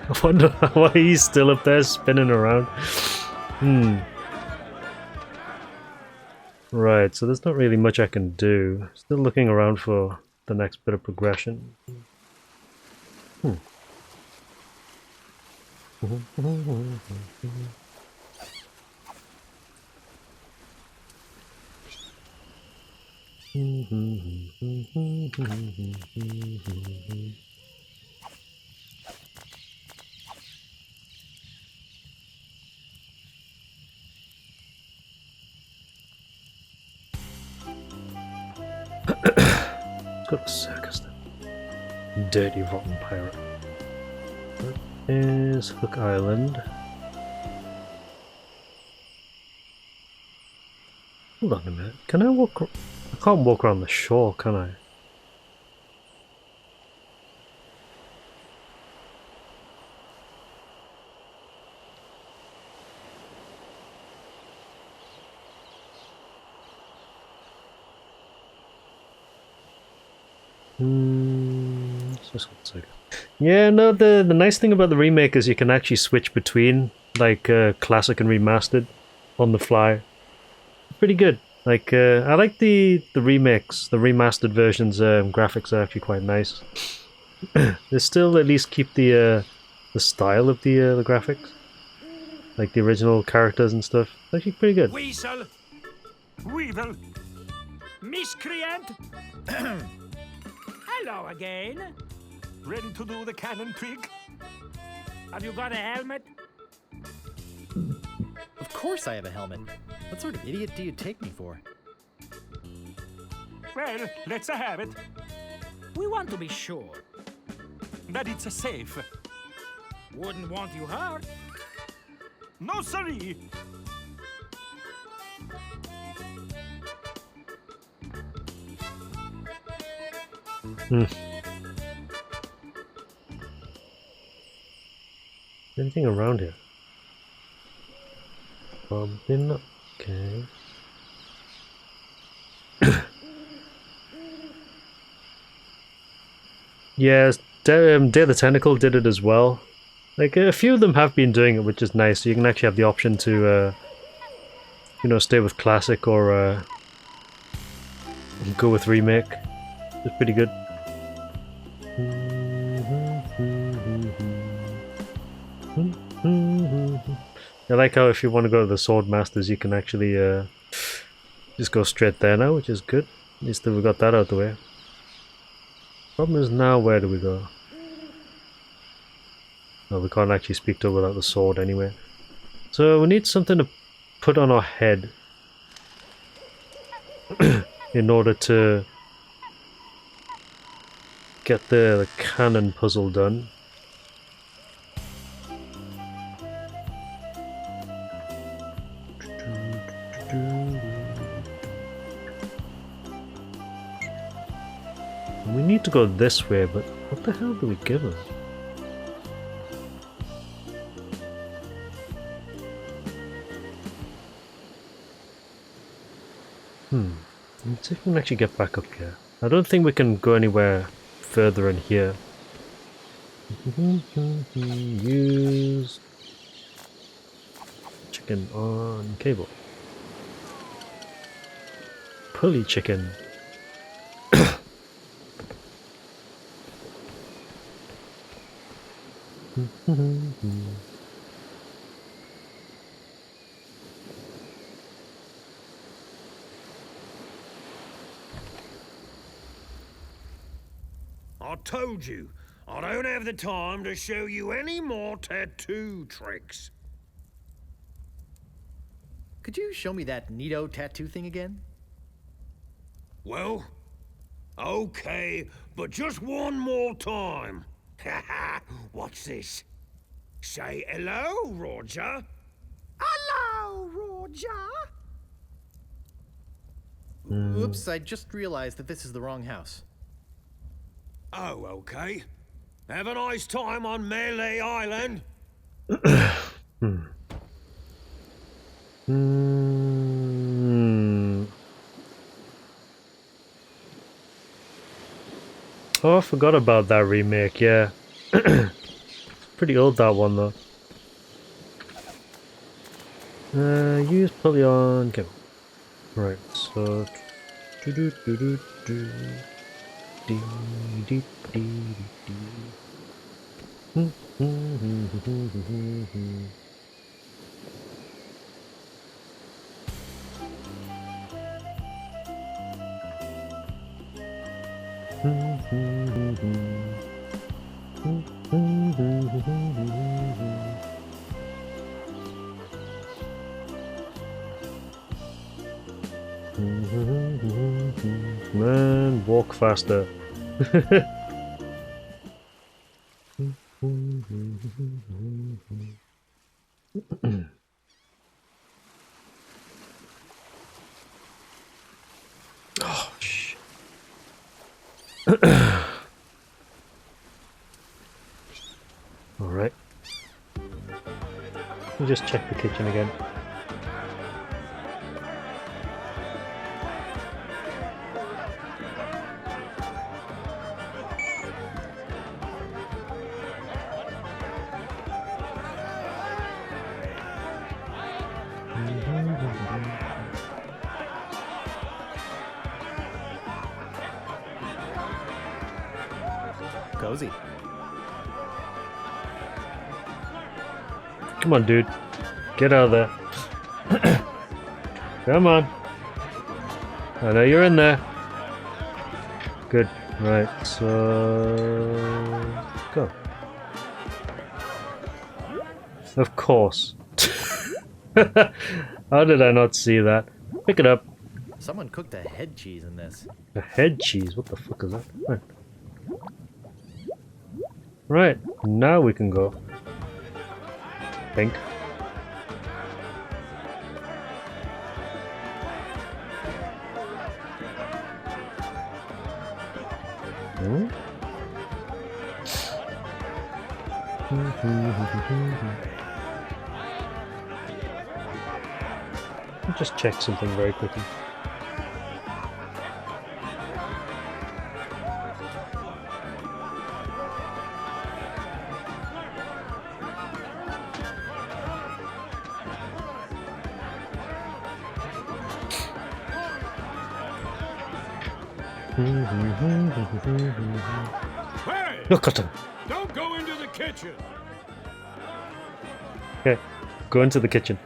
I wonder why he's still up there spinning around. Right, so there's not really much I can do. Still looking around for the next bit of progression. Let's go to circus then. Dirty, rotten pirate. That is Hook Island. Hold on a minute. Can I walk? I can't walk around the shore, can I? Just 1 second. Yeah, no, the nice thing about the remake is you can actually switch between like classic and remastered on the fly. Pretty good. Like I like the remakes, the remastered versions. Graphics are actually quite nice. They still at least keep the style of the graphics, like the original characters and stuff. It's actually pretty good. Weasel! Weevil! Miscreant! Hello again. Ready to do the cannon trick? Have you got a helmet? Of course I have a helmet. What sort of idiot do you take me for? Well, let's have it. We want to be sure that it's safe. Wouldn't want you hurt. No, siree. Anything around here? Probably not. Okay. Yes, Day of the Tentacle did it as well. Like a few of them have been doing it, which is nice. So you can actually have the option to, you know, stay with classic or go with remake. It's pretty good. I like how if you want to go to the Sword Masters, you can actually just go straight there now, which is good. At least we got that out of the way. Problem is now, where do we go? Oh, we can't actually speak to her without the sword anyway. So we need something to put on our head in order to get the cannon puzzle done. We need to go this way, but what the hell do we give us? Let's see if we can actually get back up here. I don't think we can go anywhere further in here. Use chicken on cable. Pulley chicken. I told you, I don't have the time to show you any more tattoo tricks. Could you show me that neato tattoo thing again? Well, okay, but just one more time. Watch this. Say hello, Roger. Hello, Roger. Oops, I just realized that this is the wrong house. Oh, okay. Have a nice time on Melee Island. Oh, I forgot about that remake, yeah. Pretty old, that one, though. Use pulley on cable. Right. So... Man, walk faster. Oh, shit. Alright. We'll just check the kitchen again. Cozy. Come on, dude. Get out of there. Come on. I know you're in there. Good. Right, so... go. Of course. How did I not see that? Pick it up. Someone cooked a head cheese in this. A head cheese? What the fuck is that? Right. Right, now we can go. Think. Hmm? I'll just check something very quickly. Hey! Look at him. Don't go into the kitchen. Okay, go into the kitchen.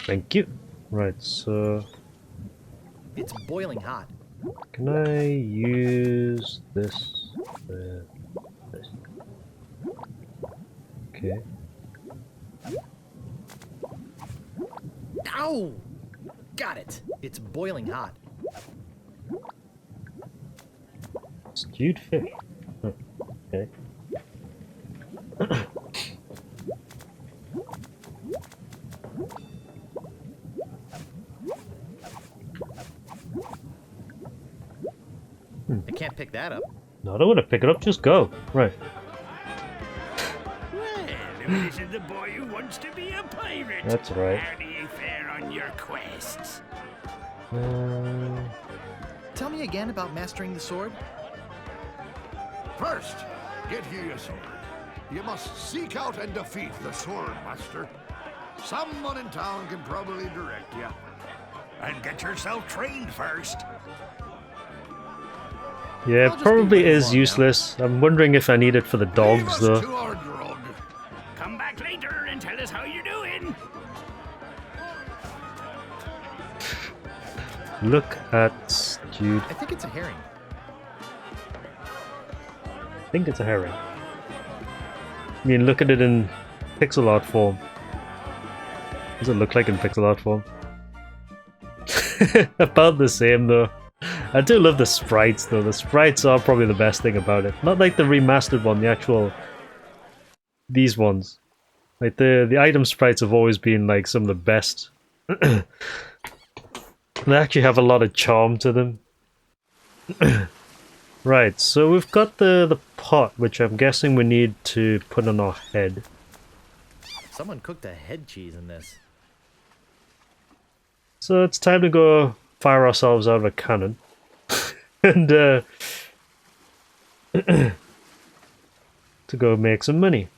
Thank you. Right, so It's boiling hot. can I use this? This. Okay. Ow! Got it. It's boiling hot. Stewed fish. Huh, okay. I can't pick that up. No, I don't want to pick it up. Just go. Right. Well, this is the boy who wants to be a pirate. That's right. How do you fare on your quests? Tell me again about mastering the sword. First, get you your sword. You must seek out and defeat the sword master. Someone in town can probably direct you. And get yourself trained first. Yeah, I'll just be probably waiting is along now. useless. I'm wondering if I need it for the Leave dogs us though. to our grog. Come back later and tell us how you're doing. Look at stewed. I think it's a herring. I think it's a herring. I mean, look at it in pixel art form. Does it look like in pixel art form? About the same though. I do love the sprites though. The sprites are probably the best thing about it. Not like the remastered one, the actual... These ones. Like the item sprites have always been like some of the best. They actually have a lot of charm to them. Right, so we've got the pot, which I'm guessing we need to put on our head. Someone cooked a head cheese in this. So it's time to go fire ourselves out of a cannon. and to go make some money.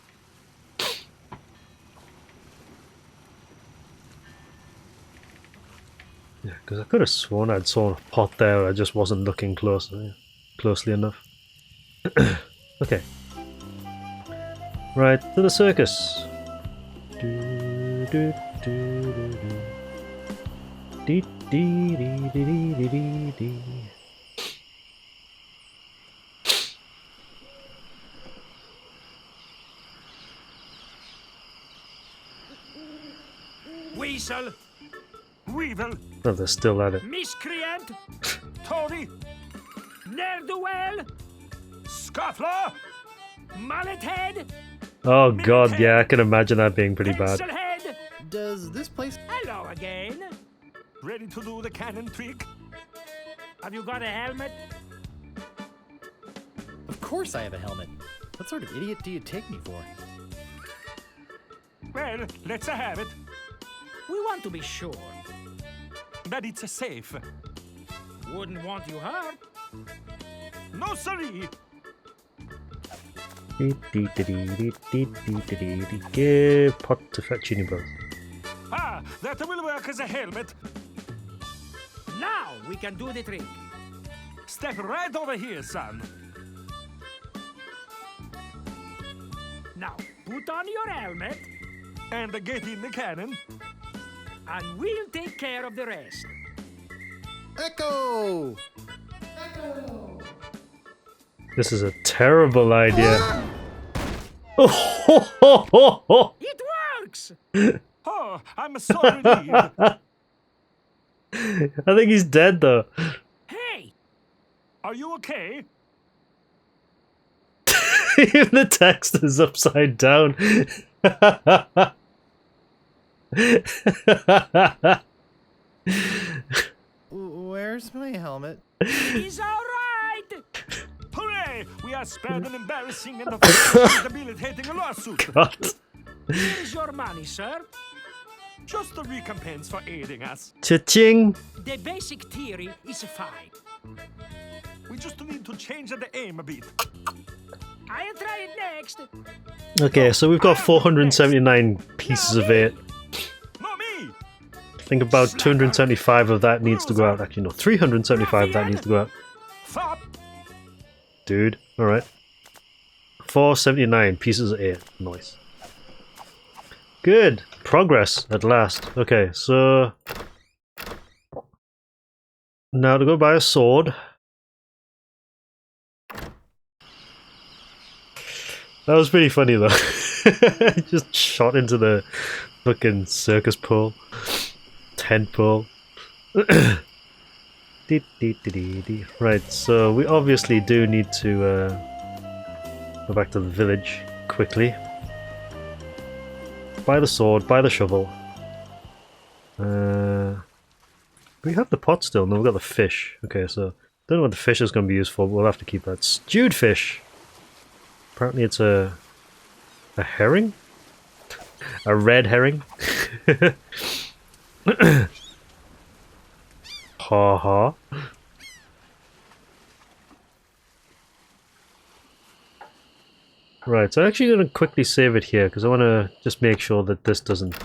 Yeah, because I could have sworn I'd saw a pot there. I just wasn't looking closely enough. Okay. Right, to the circus. Do, do, do, do, do. Dee, dee, dee, dee, dee, dee, dee, dee. Weasel! Weevil! Oh, they're still at it. Miscreant! Toady! Ne'er-do-well! Scuffler! Mullet head! Oh god, yeah, I can imagine that being pretty bad. Pencil head! Does this place... Hello again! Ready to do the cannon trick? Have you got a helmet? Of course I have a helmet. What sort of idiot do you take me for? Well, let's have it. We want to be sure. That it's safe. Wouldn't want you hurt. No, siree! Give pot to Fetchini Bros. Ah, that will work as a helmet. Now we can do the trick. Step right over here, son. Now put on your helmet. And get in the cannon. And we'll take care of the rest. Echo! This is a terrible idea. Oh, It works! Oh, I'm so relieved. I think he's dead though. Hey! Are you okay? Even the text is upside down. Where's my helmet? He's alright! Hooray! We are spared an embarrassing and debilitating lawsuit. God. Here's your money, sir. Just the recompense for aiding us. Cha-ching. The basic theory is fine. We just need to change the aim a bit. I'll try it next. Okay, so we've got 479 pieces of it. Not me! I think about 275 of that needs to go out. Actually, no, 375 of that needs to go out. Fop! Dude, alright. 479 pieces of 8. Nice. Good. Progress at last. Okay, so now to go buy a sword. That was pretty funny though. Just shot into the fucking circus pole. Tent pole. Right, so we obviously do need to go back to the village quickly. Buy the sword, buy the shovel. We have the pot still. No, we've got the fish. Okay, so don't know what the fish is going to be used for, but we'll have to keep that. Stewed fish! Apparently it's a herring? A red herring? Ha ha. Right, so I'm actually going to quickly save it here because I want to just make sure that this doesn't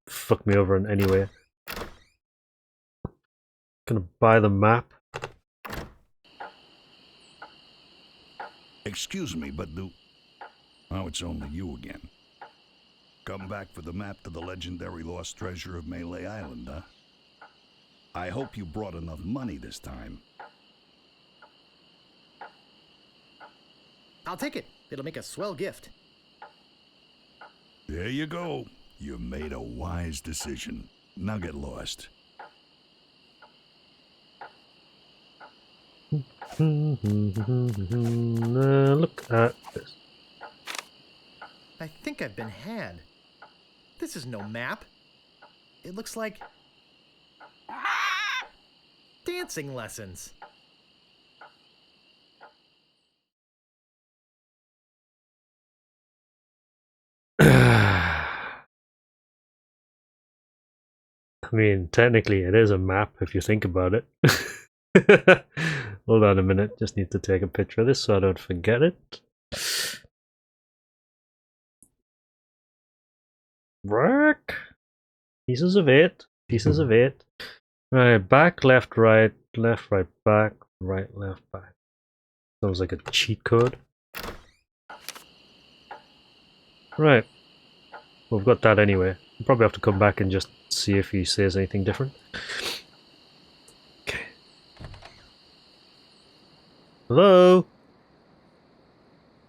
fuck me over in any way. Gonna buy the map. Excuse me, but oh, it's only you again. Come back for the map to the legendary lost treasure of Melee Island, huh? I hope you brought enough money this time. I'll take it. It'll make a swell gift. There you go. You made a wise decision. Now get lost. Look at this. I think I've been had. This is no map. It looks like... dancing lessons. I mean, technically it is a map if you think about it. Hold on a minute, just need to take a picture of this so I don't forget it. Work. Pieces of 8. Pieces of 8. Right, back, left, right, back, right, left, back. Sounds like a cheat code. Right. We've got that anyway. We'll probably have to come back and just see if he says anything different. Okay. Hello?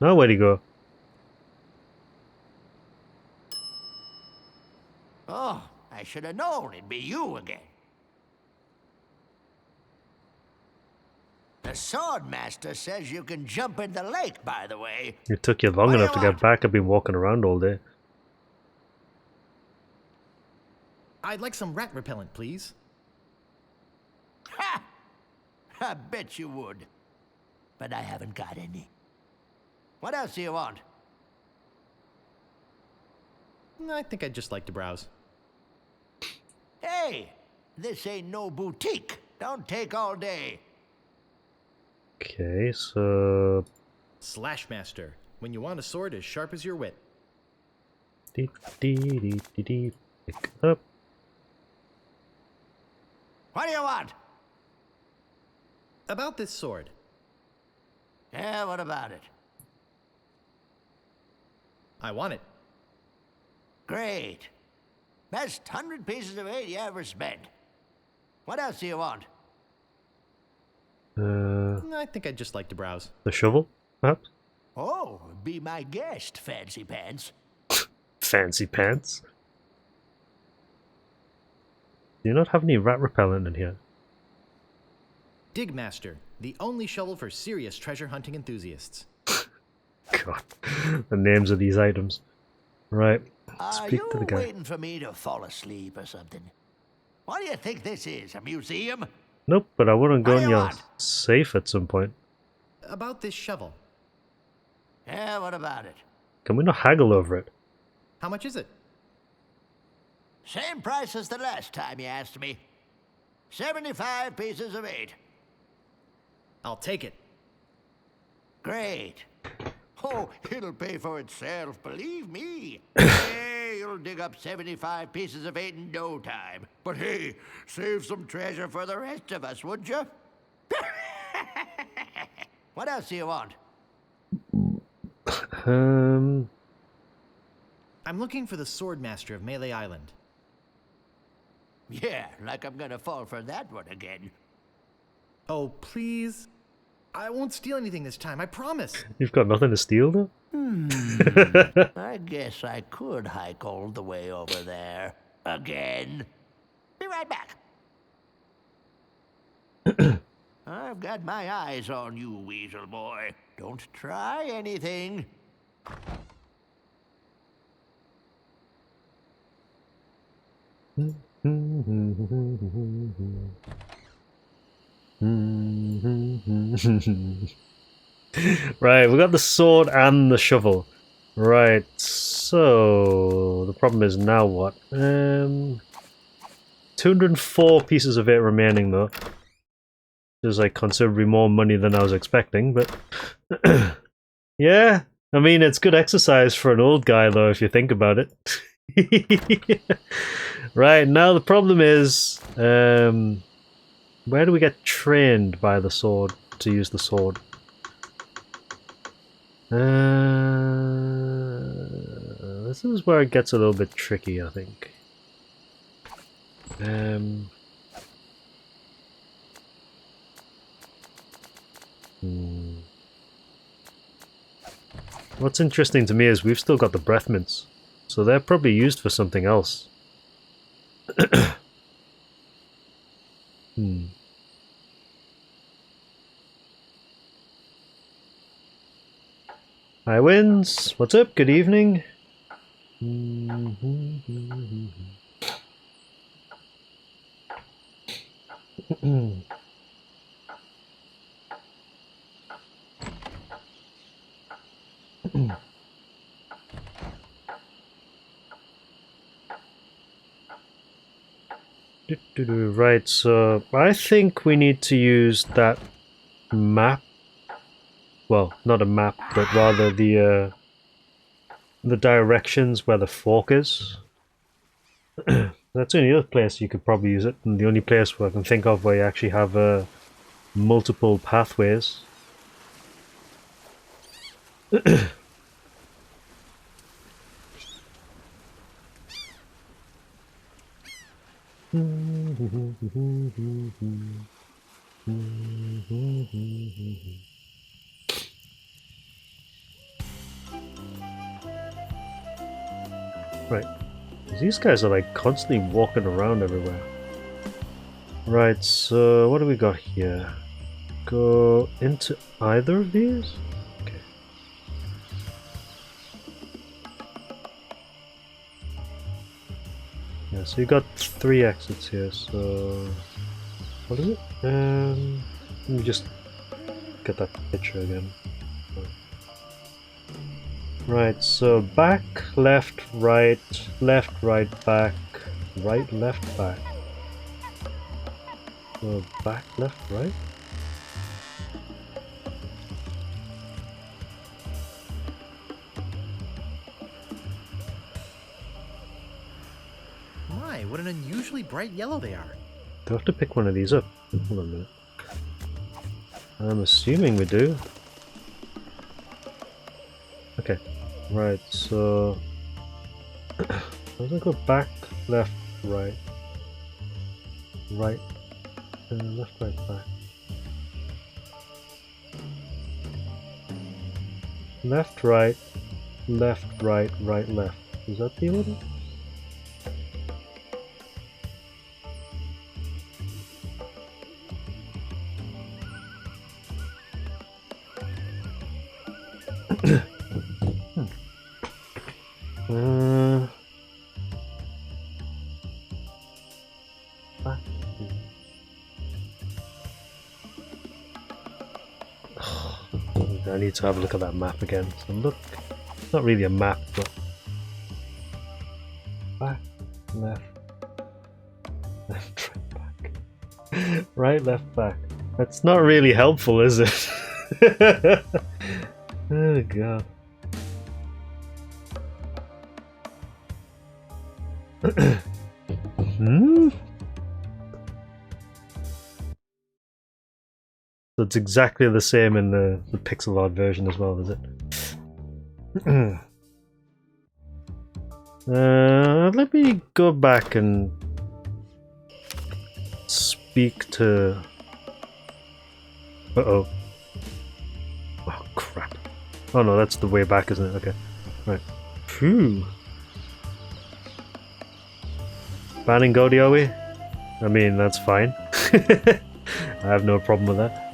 Now where'd he go? Oh, I should have known it'd be you again. The Swordmaster says you can jump in the lake, by the way. It took you long What do enough you to want? get back. I've been walking around all day. I'd like some rat repellent, please. Ha! I bet you would. But I haven't got any. What else do you want? I think I'd just like to browse. Hey, this ain't no boutique. Don't take all day. Okay, so... Slashmaster. When you want a sword as sharp as your wit. Pick up. What do you want? About this sword. Yeah, what about it? I want it. Great. Best 100 pieces of 8 you ever spent. What else do you want? I think I'd just like to browse. The shovel, perhaps? Oh, be my guest, Fancy Pants. Fancy pants. Do you not have any rat repellent in here? Digmaster, the only shovel for serious treasure hunting enthusiasts. God, the names of these items. Right, Are speak you to the guy. waiting for me to fall asleep or something? What do you think this is, a museum? Nope, but I wouldn't go What do in you your want? safe at some point. About this shovel. Yeah, what about it? Can we not haggle over it? How much is it? Same price as the last time you asked me. 75 pieces of 8. I'll take it. Great. Oh, it'll pay for itself, believe me. Hey, you'll dig up 75 pieces of 8 in no time. But hey, save some treasure for the rest of us, would you? What else do you want? Um, I'm looking for the Swordmaster of Melee Island. Yeah, like I'm gonna fall for that one again. Oh, please. I won't steal anything this time, I promise. you've got nothing to steal, though? I guess I could hike all the way over there. Again. Be right back. I've got my eyes on you, Weasel Boy. Don't try anything. Right, we got the sword and the shovel. Right, so the problem is now what? 204 pieces of it remaining though. There's like considerably more money than I was expecting, but yeah, I mean it's good exercise for an old guy though if you think about it. Right, now the problem is where do we get trained by the sword to use the sword? This is where it gets a little bit tricky, I think. What's interesting to me is we've still got the breath mints, so they're probably used for something else. Hi, Wins. What's up? Good evening. Right, so I think we need to use that map. Well, not a map, but rather the directions where the fork is. That's the only other place you could probably use it, and the only place where I can think of where you actually have multiple pathways. Right. These guys are like constantly walking around everywhere. Right, so what do we got here? Go into either of these? Okay. Yeah, so you got 3 exits here, so what is it? Let me just get that picture again. Right, so back, left, right, back, right, left, back. So back, left, right? My, what an unusually bright yellow they are. Do I have to pick one of these up? Hold on a minute. I'm assuming we do. Okay. Right, so I'm gonna go back, left, right, right, and left, right, back. Left, right, right, left. Is that the order? I need to have a look at that map again. So look, it's not really a map, but back, left, right, back, right, left, back. That's not really helpful, is it? Oh god. Hmm? So it's exactly the same in the pixel art version as well, is it? Let me go back and speak to... Uh-oh. Oh, crap. Oh no, that's the way back, isn't it? Okay. Right. Phew. Banning Goldie, are we? I mean, that's fine. I have no problem with that.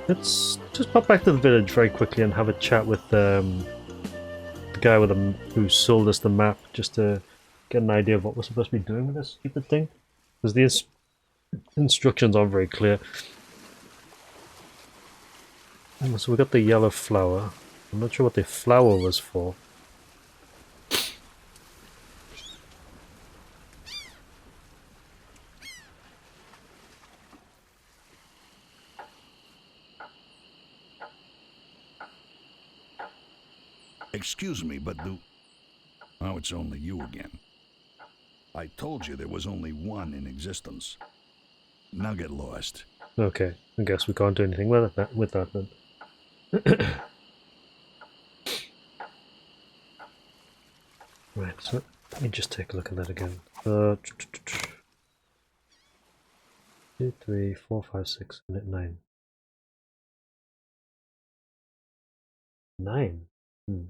Let's just pop back to the village very quickly and have a chat with the guy with who sold us the map, just to get an idea of what we're supposed to be doing with this stupid thing. Because the instructions aren't very clear. So we got the yellow flower. I'm not sure what the flower was for. Excuse me, but oh, it's only you again. I told you there was only one in existence. Now get lost. Okay, I guess we can't do anything with that then. Right, so let me just take a look at that again. 2, 3, 4, 5, 6, and 9. 9? Hmm.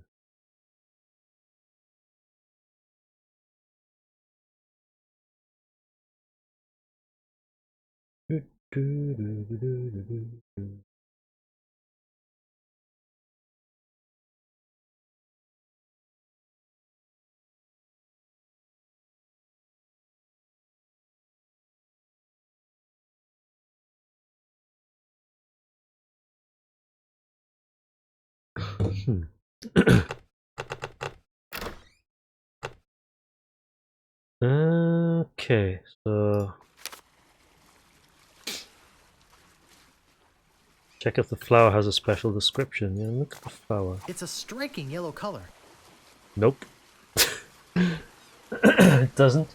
Okay, so check if the flower has a special description. Yeah, look at the flower. It's a striking yellow color. Nope. It doesn't.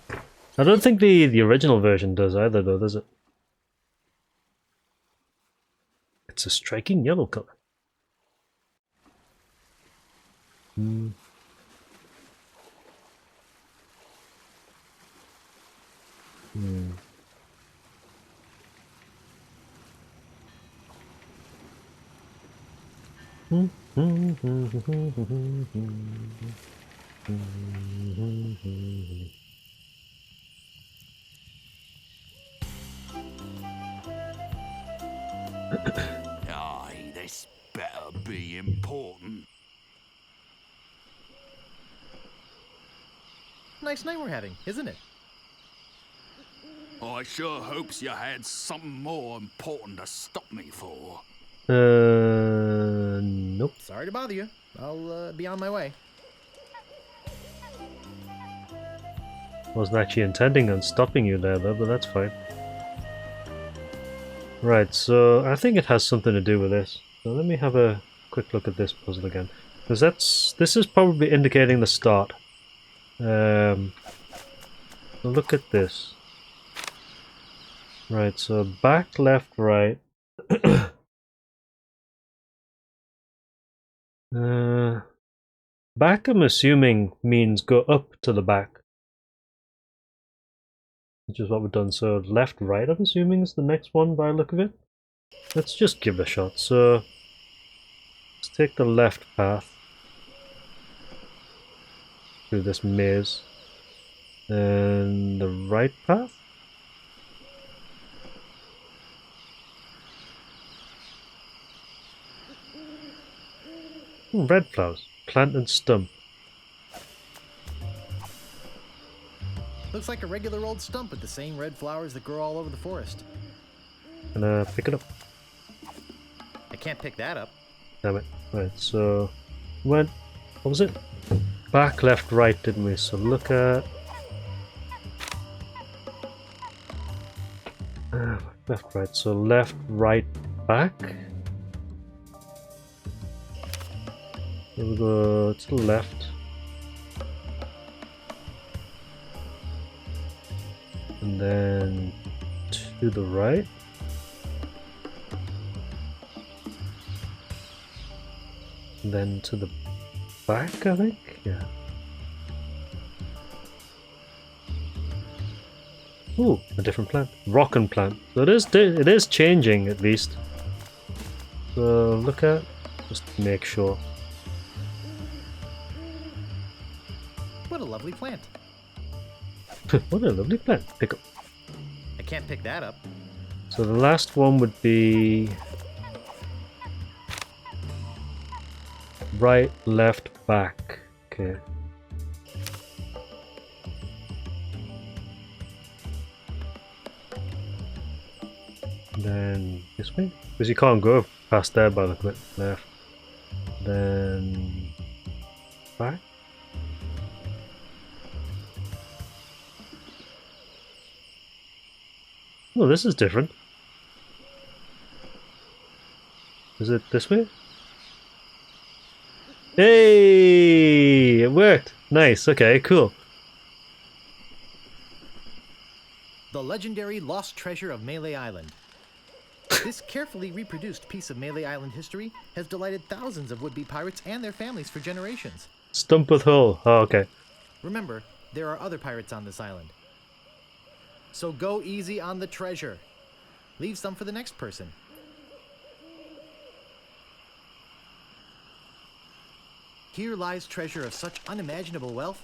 I don't think the original version does either, though, does it? It's a striking yellow color. Hmm. Hmm. Aye, this better be important. Nice night we're having, isn't it? I sure hopes you had something more important to stop me for. Nope. Sorry to bother you. I'll be on my way. Wasn't actually intending on stopping you there, though, but that's fine. Right, so I think it has something to do with this. So let me have a quick look at this puzzle again, because this is probably indicating the start. So look at this. Right, so back, left, right. Back, I'm assuming, means go up to the back, which is what we've done. So left, right, I'm assuming, is the next one by the look of it. Let's just give it a shot. So let's take the left path through this maze, and the right path. Red flowers. Plant and stump. Looks like a regular old stump with the same red flowers that grow all over the forest. Gonna pick it up. I can't pick that up. Damn it. Right, so what was it? Back, left, right, didn't we? So look at left, right. So left, right, back. Here we go to the left. And then to the right. And then to the back, I think? Yeah. Ooh, a different plant. Rockin' plant. So it is changing at least. So look at, just make sure. What a lovely plant. What a lovely plant. Pick up. I can't pick that up. So the last one would be right, left, back. Okay. Then this way? Because you can't go past there by the clip. Left. Then back. Oh, this is different. Is it this way? Hey! It worked! Nice, okay, cool. The legendary lost treasure of Melee Island. This carefully reproduced piece of Melee Island history has delighted thousands of would-be pirates and their families for generations. Stump with hole. Oh, okay. Remember, there are other pirates on this island. So go easy on the treasure. Leave some for the next person. Here lies treasure of such unimaginable wealth.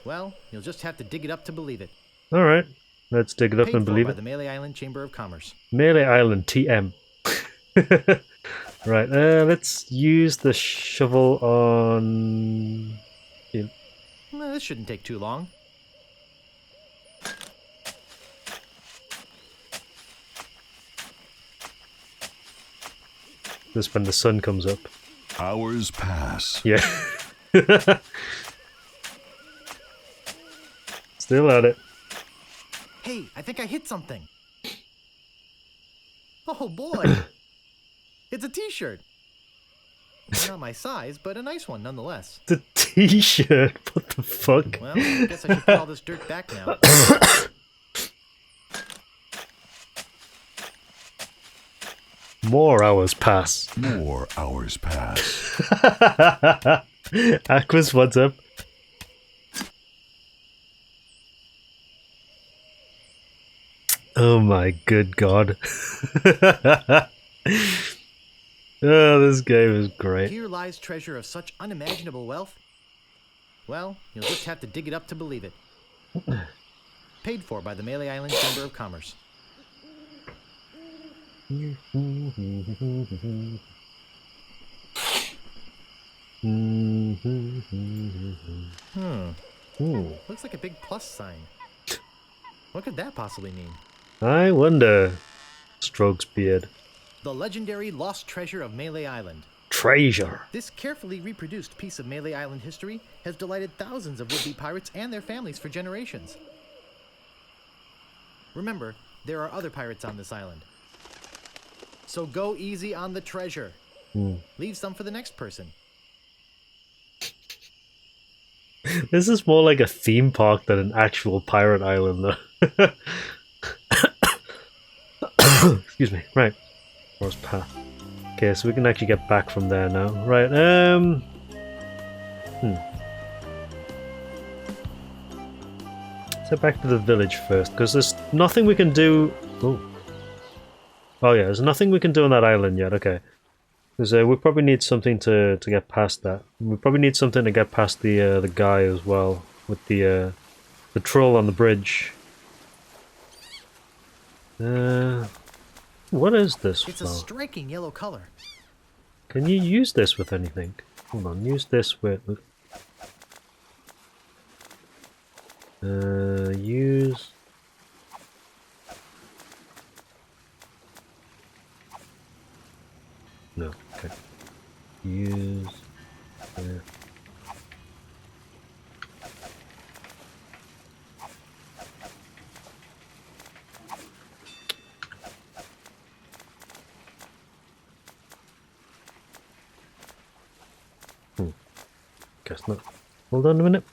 Well, you'll just have to dig it up to believe it. Alright, let's dig it up Paid and for believe by it. the Melee Island Chamber of Commerce. Melee Island TM. Right, let's use the shovel on... Well, this shouldn't take too long. This is when the sun comes up. Hours pass. Yeah. Still at it. Hey, I think I hit something. Oh boy! It's a t-shirt. Not my size, but a nice one nonetheless. The t-shirt? What the fuck? Well, I guess I should put all this dirt back now. More hours pass. More hours pass. Aquas, what's up? Oh my good god. Oh, this game is great. Here lies treasure of such unimaginable wealth. Well, you'll just have to dig it up to believe it. Paid for by the Melee Island Chamber of Commerce. Looks like a big plus sign. What could that possibly mean? I wonder. Strokes beard. The legendary lost treasure of Melee Island. Treasure. This carefully reproduced piece of Melee Island history has delighted thousands of would-be pirates and their families for generations. Remember, there are other pirates on this island. So go easy on the treasure. Leave some for the next person. This is more like a theme park than an actual pirate island, though. Excuse me. Right. Forest path. Okay, so we can actually get back from there now. Right, Let's head back to the village first, because there's nothing we can do... Oh yeah, there's nothing we can do on that island yet, okay. Because we probably need something to get past that. We probably need something to get past the guy as well, with the troll on the bridge. What is this It's flower? a striking yellow color. Can you use this with anything? Hold on, use this with... use... No, okay. Use... Guess not. Hold on a minute.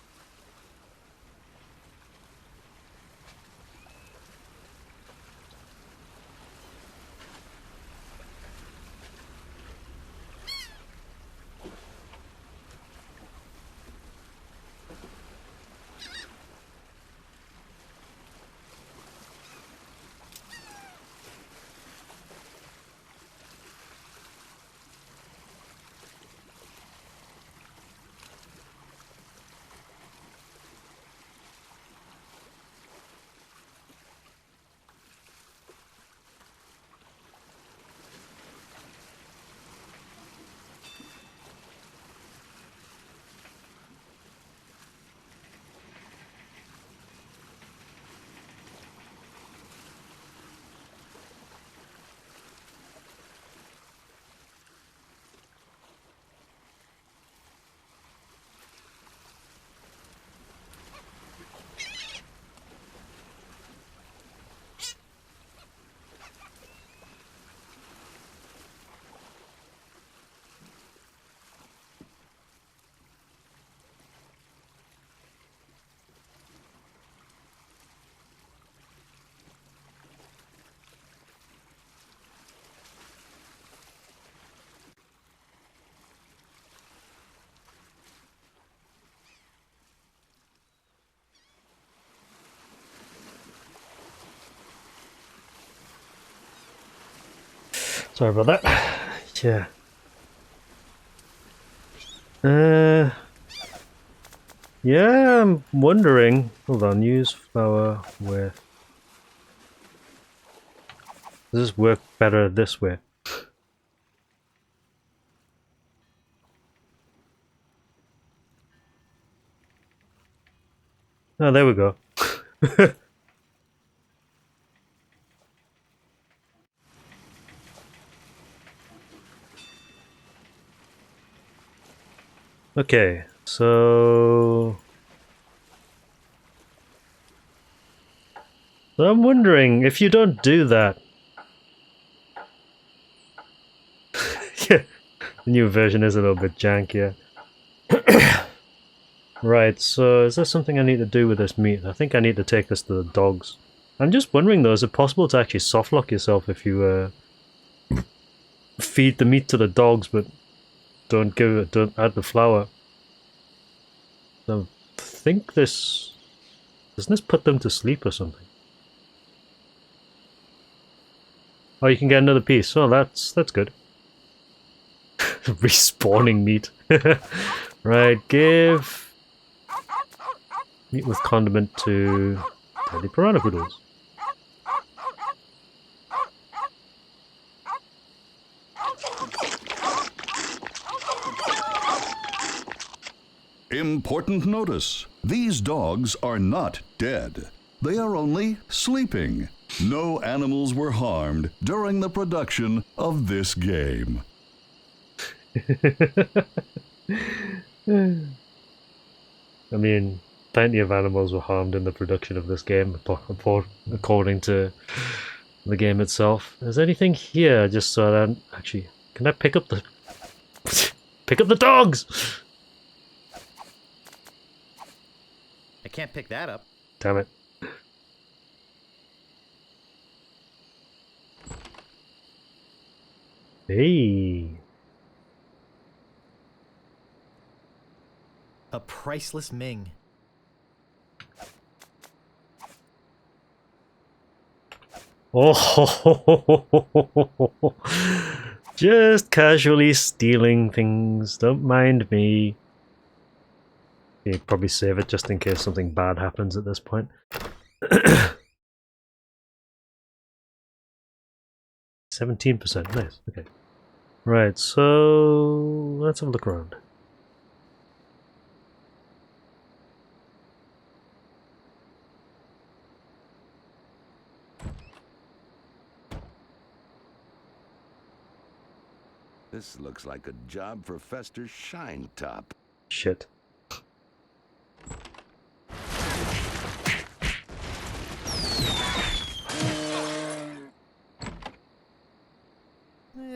Sorry about that. Yeah. Yeah, I'm wondering. Hold on, use flower with... Does this work better this way? Oh, there we go. Okay, so... So I'm wondering if you don't do that. Yeah, the new version is a little bit jankier. Right, so is there something I need to do with this meat? I think I need to take this to the dogs. I'm just wondering though, is it possible to actually softlock yourself if you feed the meat to the dogs but don't add the flour? I think doesn't this put them to sleep or something? Oh, you can get another piece. Oh, that's good. Respawning meat. Right, give meat with condiment to Teddy Piranha Poodles. Important notice. These dogs are not dead. They are only sleeping. No animals were harmed during the production of this game. I mean, plenty of animals were harmed in the production of this game, according to the game itself. Is there anything here? Just so that actually, can I pick up the pick up the dogs? I can't pick that up. Damn it. Hey. A priceless Ming. Oh, just casually stealing things. Don't mind me. You probably save it just in case something bad happens at this point. 17%, nice, okay. Right, so let's have a look around. This looks like a job for Fester Shinetop. Shit.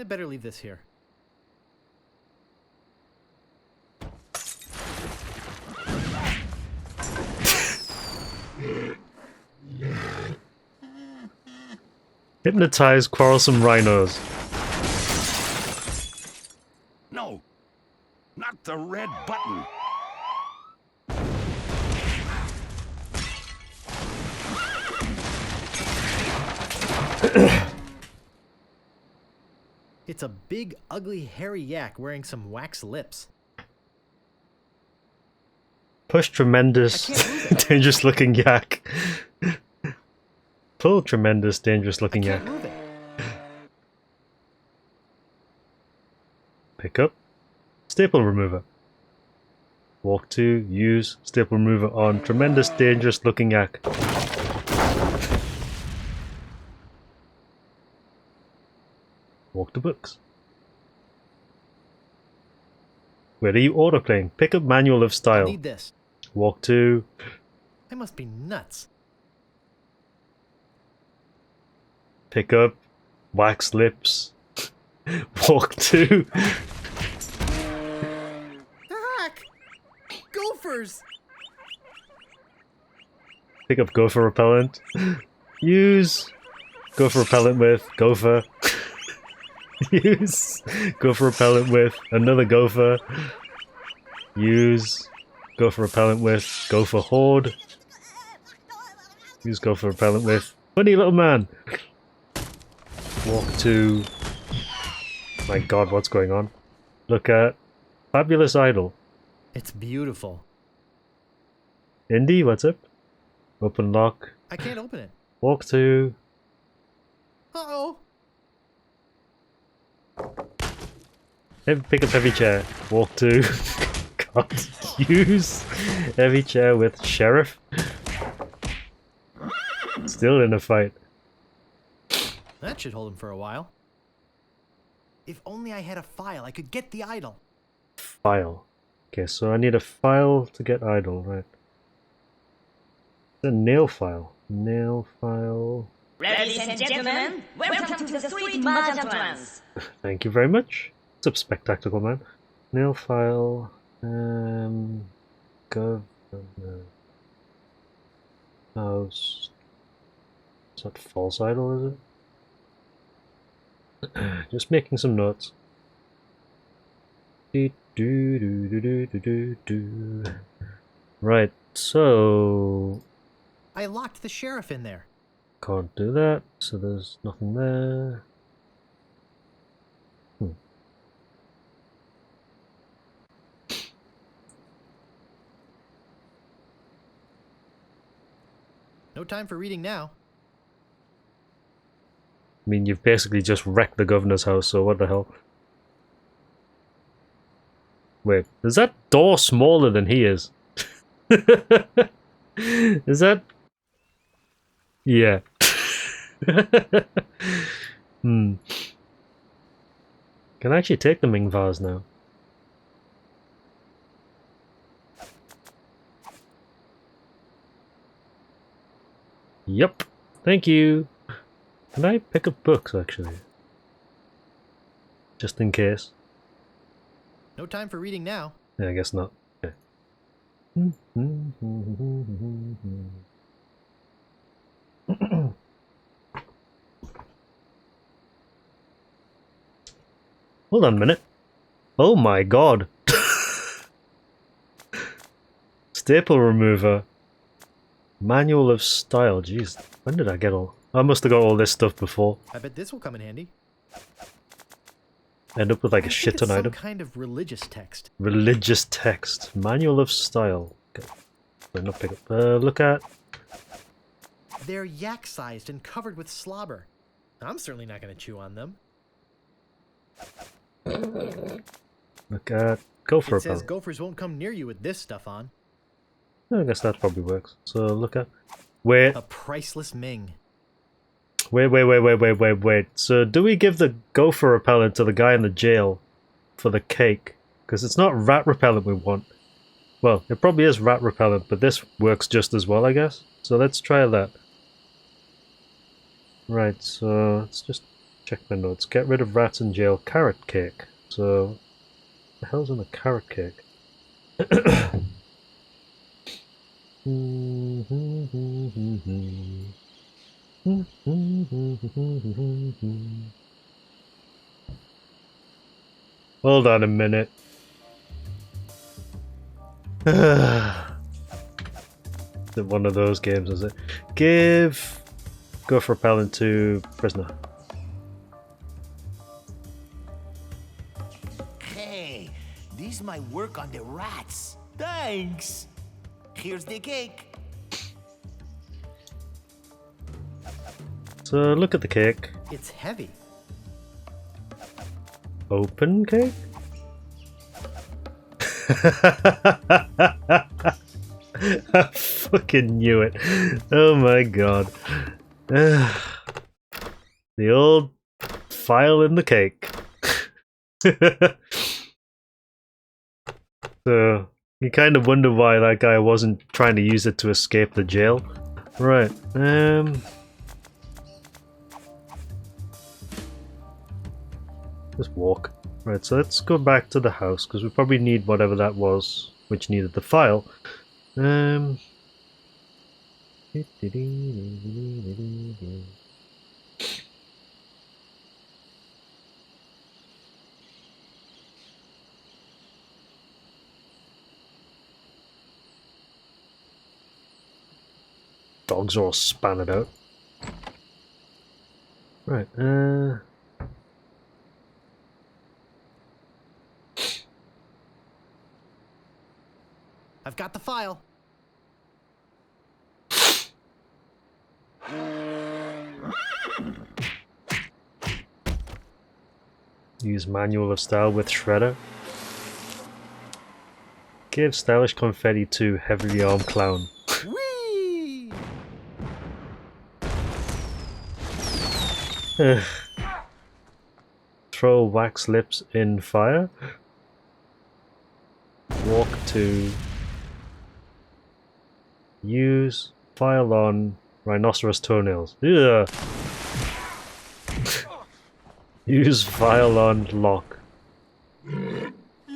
Better leave this here. Hypnotize quarrelsome rhinos. No, not the red button. It's a big, ugly, hairy yak wearing some wax lips. Push tremendous, dangerous looking yak. Pull tremendous, dangerous looking yak. Pick up. Staple remover. Walk to, use, staple remover on tremendous, dangerous looking yak. Walk to books. Where are you autoplaying? Pick up manual of style. I need this. Walk to. I must be nuts. Pick up wax lips. Walk to. Heck! Gophers! Pick up gopher repellent. Use gopher repellent with gopher. Use gopher repellent with another gopher. Use gopher repellent with gopher horde. Use gopher repellent with funny little man. Walk to. My god, what's going on? Look at Fabulous Idol. It's beautiful. Indy, what's up? Open lock. I can't open it. Walk to. Uh-oh. Pick up heavy chair. Walk to. God. Use heavy chair with sheriff. Still in a fight. That should hold him for a while. If only I had a file, I could get the idol. File. Okay, so I need a file to get idol, right? The nail file. Nail file. Ladies and gentlemen, welcome to the sweet Mahjong trance. Thank you very much. What's up, Spectacular Man? Nail file. Governor. House. Is that false idol, is it? Just making some notes. Right, so I locked the sheriff in there. can't do that, so there's nothing there. No time for reading now. I mean, you've basically just wrecked the governor's house, so what the hell? Wait, is that door smaller than he is? Is that... Yeah. Can I actually take the Ming vase now? Yup. Thank you. Can I pick up books, actually? Just in case. No time for reading now. Yeah, I guess not. Okay. Hold on a minute. Oh my god. Staple remover. Manual of style. Jeez, when did I get all... I must have got all this stuff before. I bet this will come in handy. End up with like a shit ton some item. kind of religious text. Religious text. Manual of style. Okay. Not pick up. Look at... They're yak-sized and covered with slobber. I'm certainly not going to chew on them. Look at... Gopher It says repellent. gophers won't come near you with this stuff on. I guess that probably works. So look at... Wait. A priceless Ming. Wait. So do we give the gopher repellent to the guy in the jail for the cake? Because it's not rat repellent we want. Well, it probably is rat repellent, but this works just as well, I guess. So let's try that. Right, so let's just check my notes. Get rid of rats in jail. Carrot cake. So, what the hell's in a carrot cake? Hold on a minute. Is it one of those games, is it? Give gopher repellent to prisoner. Hey, this might work on the rats. Thanks. Here's the cake. So look at the cake. It's heavy. Open cake? I fucking knew it. Oh my god. The old file in the cake. So, you kind of wonder why that guy wasn't trying to use it to escape the jail. Right, just walk. Right, so let's go back to the house, because we probably need whatever that was, which needed the file. Dogs are all spanned out. Right, I've got the file. Use manual of style with shredder. Give stylish confetti to heavily armed clown. Whee! Throw wax lips in fire. Walk to use file on rhinoceros toenails. Yeah. Use file on lock.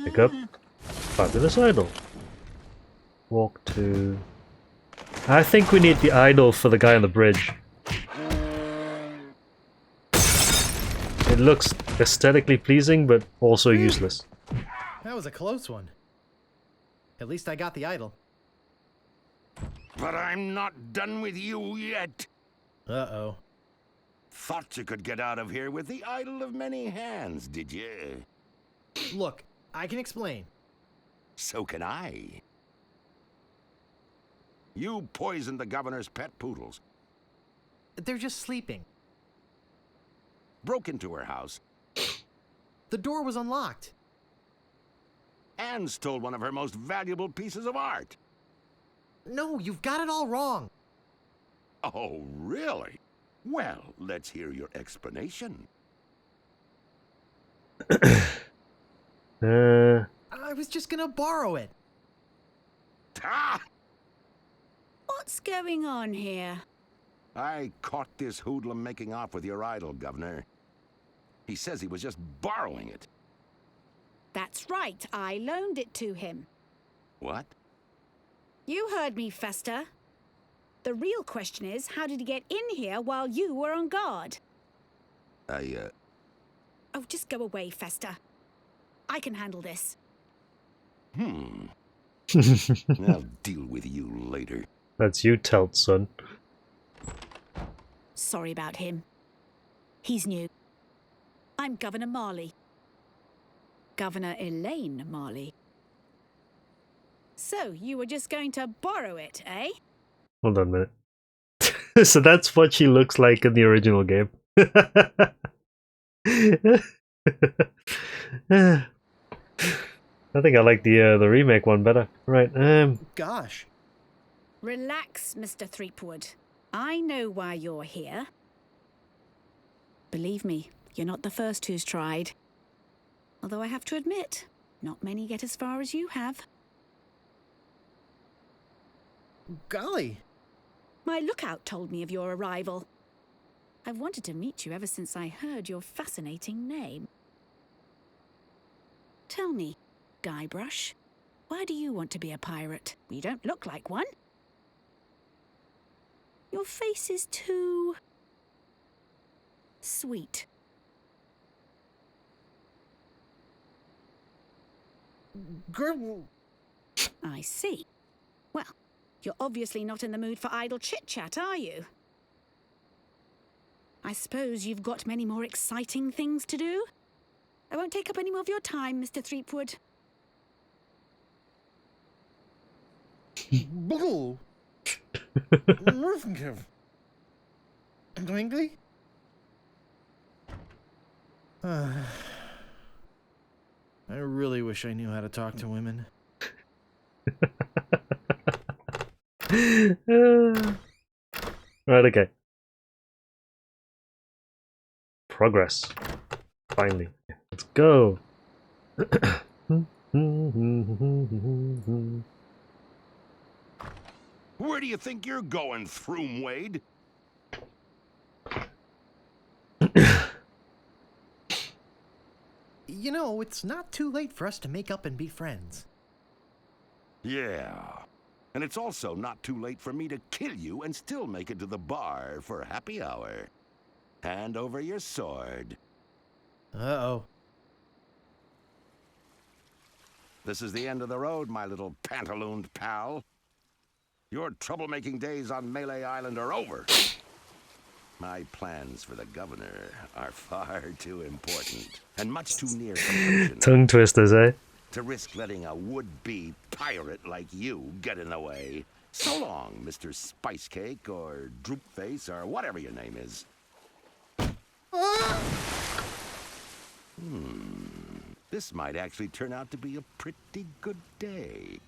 Pick up fabulous idol. Walk to... I think we need the idol for the guy on the bridge. It looks aesthetically pleasing, but also useless. That was a close one. At least I got the idol. But I'm not done with you yet. Uh-oh. Thought you could get out of here with the idol of many hands, did you? Look, I can explain. So can I. You poisoned the governor's pet poodles. They're just sleeping. Broke into her house. The door was unlocked. And stole one of her most valuable pieces of art. No, you've got it all wrong. Oh, really? Well, let's hear your explanation. I was just gonna borrow it. Ah! What's going on here? I caught this hoodlum making off with your idol, Governor. He says he was just borrowing it. That's right, I loaned it to him. What? You heard me, Fester. The real question is, how did he get in here while you were on guard? Oh, just go away, Fester. I can handle this. I'll deal with you later. That's you, Telt, son. Sorry about him. He's new. I'm Governor Marley. Governor Elaine Marley. So, you were just going to borrow it, eh? Hold on a minute. So that's what she looks like in the original game. I think I like the remake one better. Right. Gosh. Relax, Mr. Threepwood. I know why you're here. Believe me, you're not the first who's tried. Although I have to admit, not many get as far as you have. Golly. My lookout told me of your arrival. I've wanted to meet you ever since I heard your fascinating name. Tell me, Guybrush, why do you want to be a pirate? You don't look like one. Your face is too... sweet. Girl... I see. Well, you're obviously not in the mood for idle chit-chat, are you? I suppose you've got many more exciting things to do? I won't take up any more of your time, Mr. Threepwood. Bull. Twinkley? I really wish I knew how to talk to women. Right, okay. Progress. Finally. Let's go. Where do you think you're going, Throom Wade? You know, it's not too late for us to make up and be friends. Yeah. And it's also not too late for me to kill you and still make it to the bar for happy hour. Hand over your sword. Uh-oh. This is the end of the road, my little pantalooned pal. Your troublemaking days on Melee Island are over. My plans for the governor are far too important and much too near completion. Tongue twisters, eh? To risk letting a would-be pirate like you get in the way. So long, Mr. Spicecake or Droopface or whatever your name is. This might actually turn out to be a pretty good day.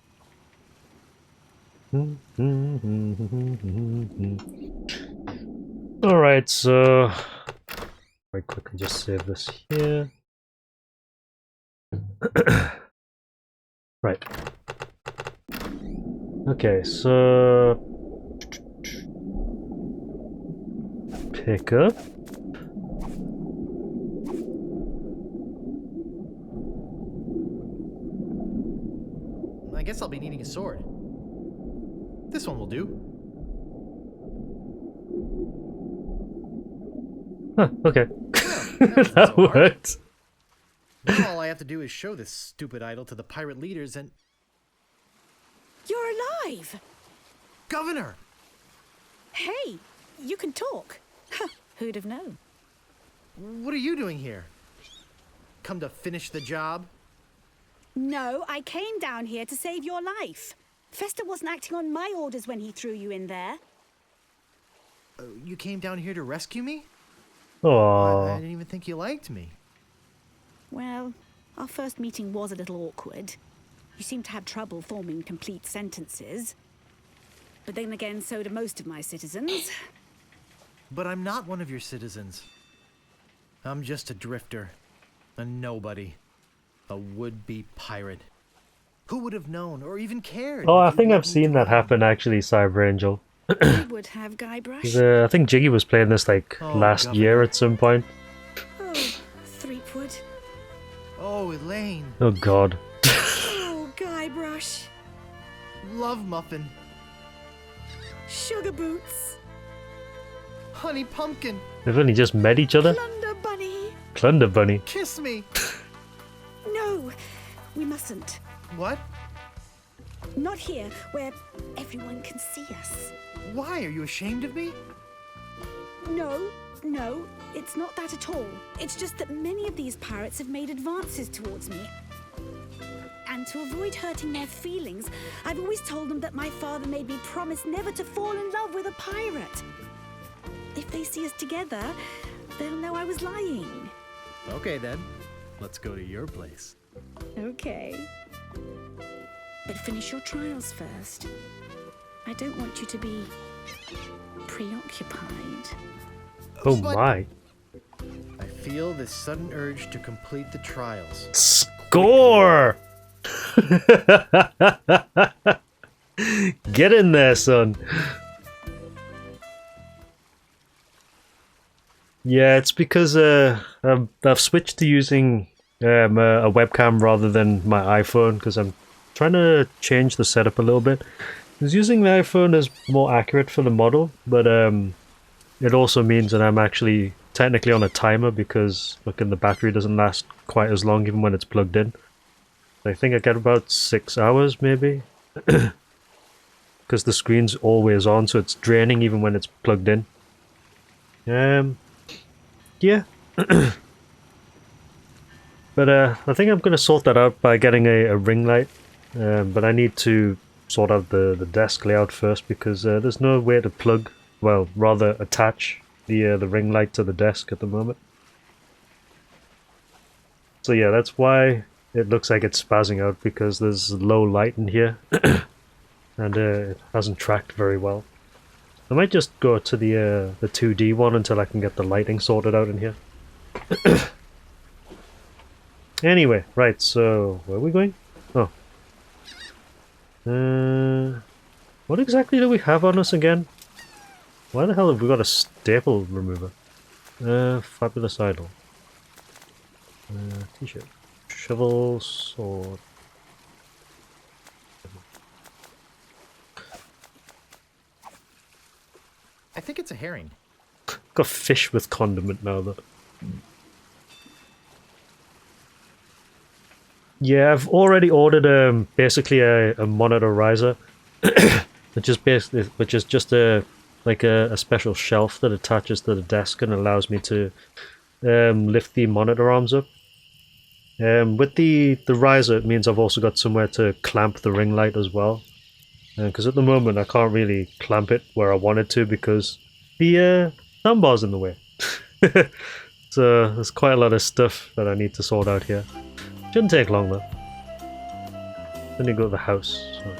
Alright, so... Very quickly just save this here. Right. Okay, so... pick up. I guess I'll be needing a sword. This one will do. Huh, okay. That That worked. Now all I have to do is show this stupid idol to the pirate leaders and... You're alive! Governor! Hey, you can talk. Huh, who'd have known? What are you doing here? Come to finish the job? No, I came down here to save your life. Fester wasn't acting on my orders when he threw you in there. You came down here to rescue me? I Aww. didn't even think you liked me. Well, our first meeting was a little awkward. You seemed to have trouble forming complete sentences. But then again, so do most of my citizens. But I'm not one of your citizens. I'm just a drifter. A nobody. A would-be pirate. Who would have known or even cared? Oh, if I think you I've seen that happen actually, Cyber Angel. I would have, Guybrush. I think Jiggy was playing this like Oh, last Governor. year at some point. Oh, Threepwood. Oh, Elaine. Oh god. Oh, Guybrush. Love Muffin. Sugar Boots. Honey Pumpkin. They've only just met each other. Plunder Bunny. Plunder Bunny. Kiss me. No, we mustn't. What? Not here, where everyone can see us. Why? Are you ashamed of me? No, it's not that at all. It's just that many of these pirates have made advances towards me. And to avoid hurting their feelings, I've always told them that my father made me promise never to fall in love with a pirate. If they see us together, they'll know I was lying. Okay then. Let's go to your place. Okay. But finish your trials first. I don't want you to be preoccupied. Oh But- my. I feel this sudden urge to complete the trials. Score! Get in there, son. Yeah, it's because I've switched to using a webcam rather than my iPhone because I'm trying to change the setup a little bit. Because using the iPhone is more accurate for the model, but it also means that I'm actually technically on a timer because the battery doesn't last quite as long even when it's plugged in. I think I get about 6 hours maybe. Because the screen's always on, so it's draining even when it's plugged in. Yeah. But I think I'm going to sort that out by getting a ring light. But I need to sort out the desk layout first because there's no way to plug, well, rather attach the ring light to the desk at the moment. So yeah, that's why it looks like it's spazzing out, because there's low light in here. And it hasn't tracked very well. I might just go to the 2D one until I can get the lighting sorted out in here. Anyway, right, so where are we going? Oh. What exactly do we have on us again? Why the hell have we got a staple remover? Fabulous idol. T-shirt. Shovel, sword. I think it's a herring. Got fish with condiment now though. Yeah, I've already ordered basically a monitor riser, which is just a special shelf that attaches to the desk and allows me to lift the monitor arms up. With the riser, it means I've also got somewhere to clamp the ring light as well. Because at the moment I can't really clamp it where I wanted to because the soundbar's in the way. So there's quite a lot of stuff that I need to sort out here. Shouldn't take long though. Then you go to the house. So,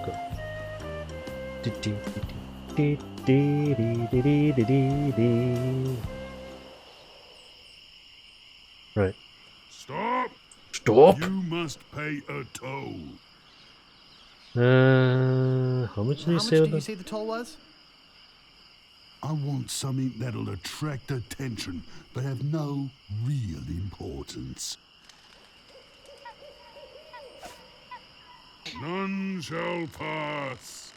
go. Right. Stop! Stop! You must pay a toll. How much did you say? How much did you say the toll was? I want something that'll attract attention, but have no real importance. None shall pass.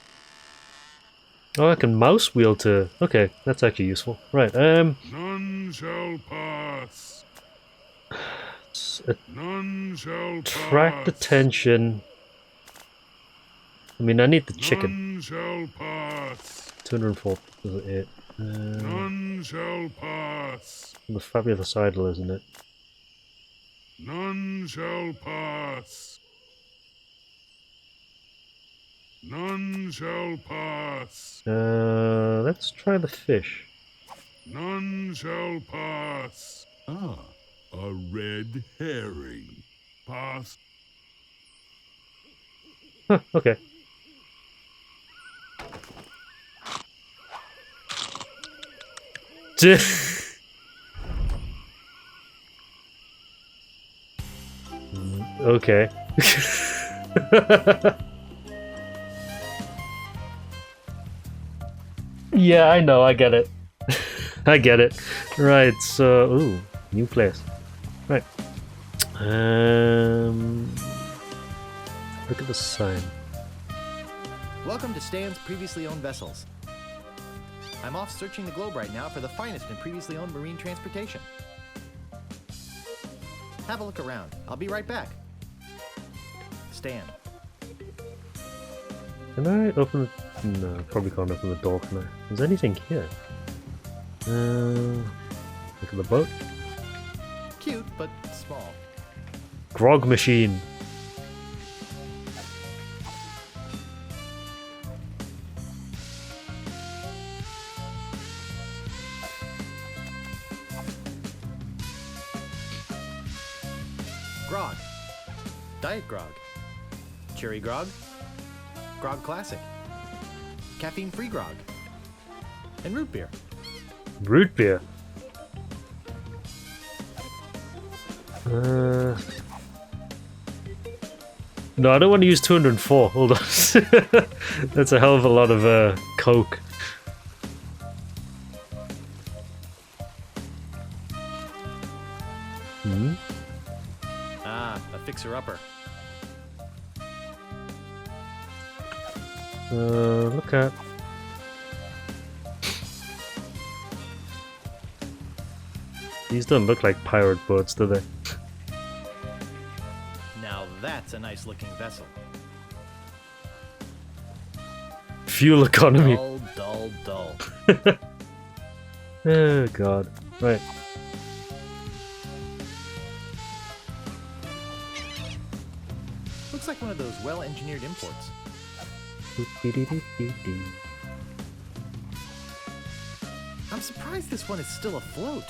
Oh, I can mouse wheel to... Okay, that's actually useful. Right, None shall pass. None shall attract pass. attention. I mean, I need the chicken. None shall pass. 204 is it? None shall pass. The fabulous idol, isn't it? None shall pass. None shall pass. Let's try the fish. None shall pass. Ah, a red herring. Pass. Huh, okay. Okay. Yeah, I know, I get it. I get it. Right, so... Ooh, new place. Right. Look at the sign. Welcome to Stan's previously owned vessels. I'm off searching the globe right now for the finest in previously owned marine transportation. Have a look around. I'll be right back. Stan. Can I open it? No, probably can't open the door, can I? Is there anything here? Look at the boat. Cute, but small. Grog machine. Grog. Diet Grog. Cherry Grog. Grog Classic. Caffeine-free Grog. And root beer. Root beer. No, I don't want to use 204. Hold on. That's a hell of a lot of Coke. Hmm? Ah, a fixer-upper. Look at... These don't look like pirate boats, do they? Now that's a nice-looking vessel. Fuel economy. Dull, dull, dull. Oh god. Right. Looks like one of those well-engineered imports. I'm surprised this one is still afloat.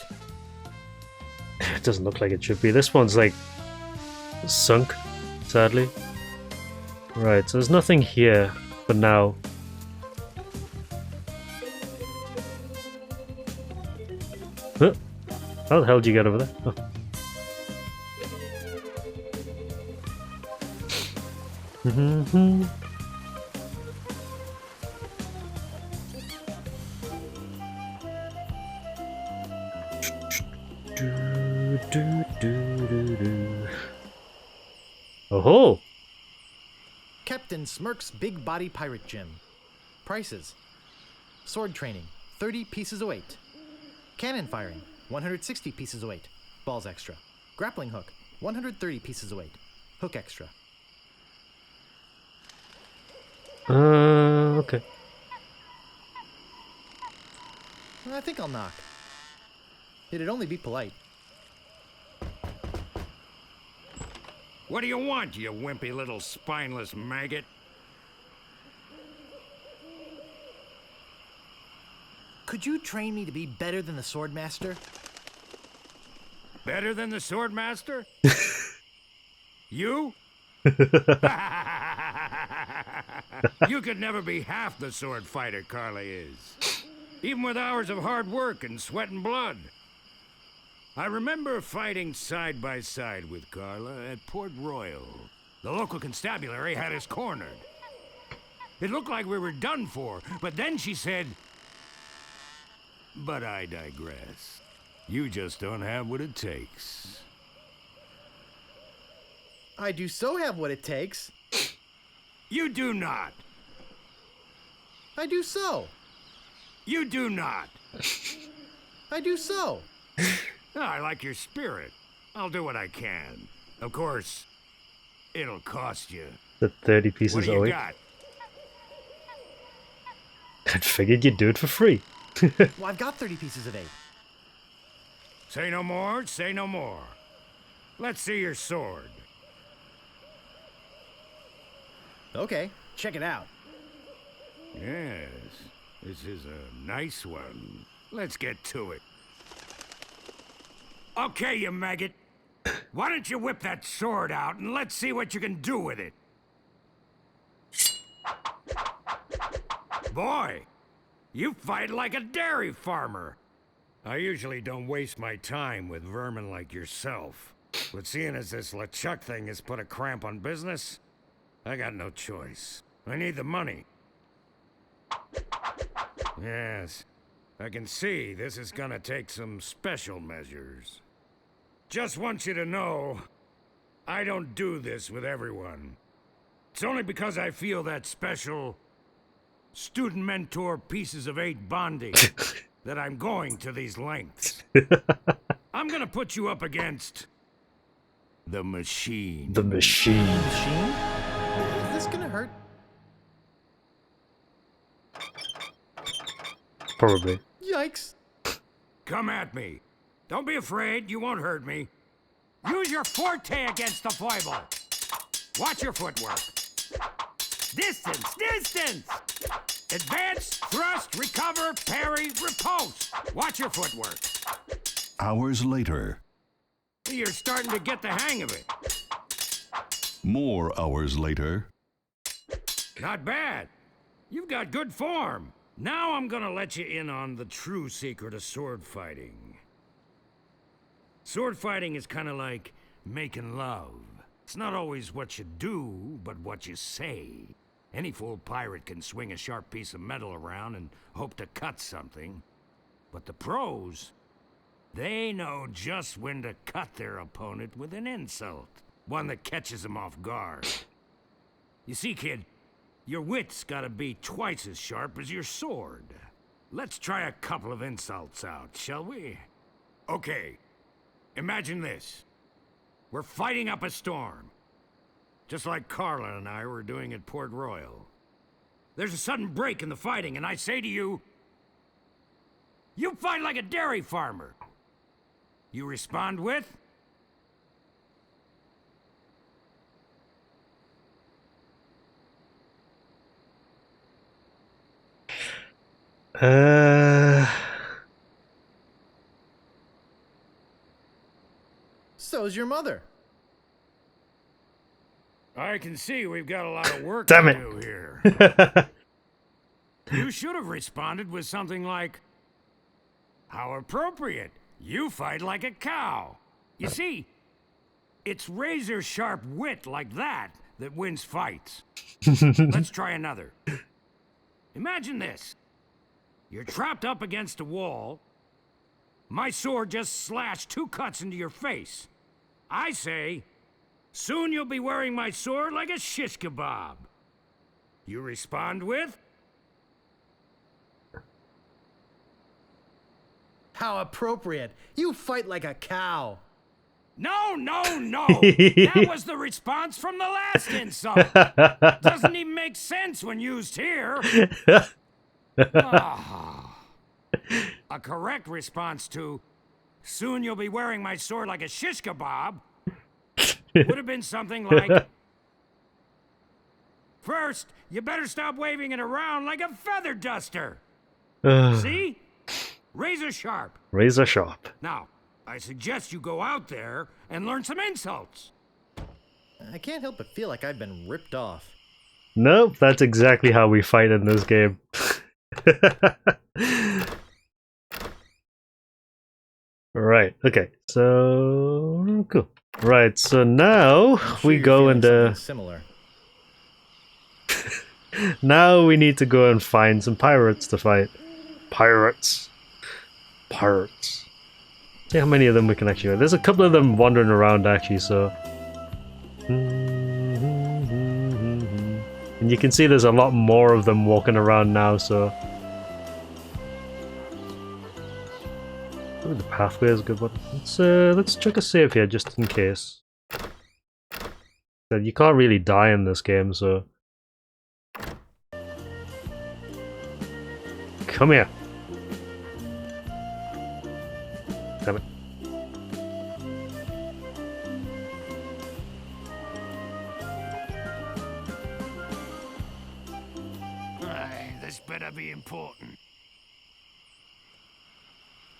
It doesn't look like it should be. This one's like sunk, sadly. Right, so there's nothing here for now. Huh? How the hell did you get over there? Oh. Oh-ho! Captain Smirk's Big Body Pirate Gym. Prices. Sword training, 30 pieces of weight. Cannon firing, 160 pieces of weight. Balls extra. Grappling hook, 130 pieces of weight. Hook extra. Okay. I think I'll knock. It'd only be polite. What do you want, you wimpy little spineless maggot? Could you train me to be better than the Swordmaster? Better than the Swordmaster? You? You could never be half the sword fighter Carla is. Even with hours of hard work and sweat and blood. I remember fighting side by side with Carla at Port Royal. The local constabulary had us cornered. It looked like we were done for, but then she said, But I digress. You just don't have what it takes. I do so have what it takes. You do not. I do so. You do not. I do so. I like your spirit. I'll do what I can. Of course, it'll cost you. The 30 What pieces do a you week. got? I figured you'd do it for free. Well, I've got 30 pieces of 8. Say no more, say no more. Let's see your sword. Okay, check it out. Yes, this is a nice one. Let's get to it. Okay, you maggot. Why don't you whip that sword out and let's see what you can do with it? Boy, you fight like a dairy farmer. I usually don't waste my time with vermin like yourself. But seeing as this LeChuck thing has put a cramp on business, I got no choice. I need the money. Yes, I can see this is gonna take some special measures. Just want you to know, I don't do this with everyone. It's only because I feel that special student mentor pieces of 8 bonding that I'm going to these lengths. I'm gonna put you up against the machine. The machine. Machine? Is this gonna hurt? Probably. Yikes. Come at me. Don't be afraid, you won't hurt me. Use your forte against the foible. Watch your footwork. Distance, distance! Advance, thrust, recover, parry, riposte. Watch your footwork. Hours later. You're starting to get the hang of it. More hours later. Not bad. You've got good form. Now I'm gonna let you in on the true secret of sword fighting. Sword fighting is kind of like making love. It's not always what you do, but what you say. Any fool pirate can swing a sharp piece of metal around and hope to cut something. But the pros, they know just when to cut their opponent with an insult. One that catches them off guard. You see, kid, your wit's gotta be twice as sharp as your sword. Let's try a couple of insults out, shall we? Okay, imagine this. We're fighting up a storm. Just like Carla and I were doing at Port Royal. There's a sudden break in the fighting, and I say to you, you fight like a dairy farmer. You respond with, So's your mother. I can see we've got a lot of work Damn to it. do here. You should have responded with something like, how appropriate. You fight like a cow. You see, it's razor-sharp wit like that that wins fights. Let's try another. Imagine this. You're trapped up against a wall. My sword just slashed 2 cuts into your face. I say, soon you'll be wearing my sword like a shish kebab. You respond with, How appropriate. You fight like a cow. no, no, no. That was the response from the last insult. Doesn't even make sense when used here. Ah. A correct response to, soon you'll be wearing my sword like a shish kebab, would have been something like, first, you better stop waving it around like a feather duster. See? Razor sharp. Razor sharp. Now, I suggest you go out there and learn some insults. I can't help but feel like I've been ripped off. Nope, that's exactly how we fight in this game. Right, okay, so cool. Right, so now we go and similar. now we need to go and find some pirates to fight. Pirates. pirates. See how many of them we can actually. There's a couple of them wandering around actually, so. And you can see there's a lot more of them walking around now, so. Ooh, the pathway is a good one. Let's check a save here just in case. You can't really die in this game, so. Come here. Damn it. This better be important.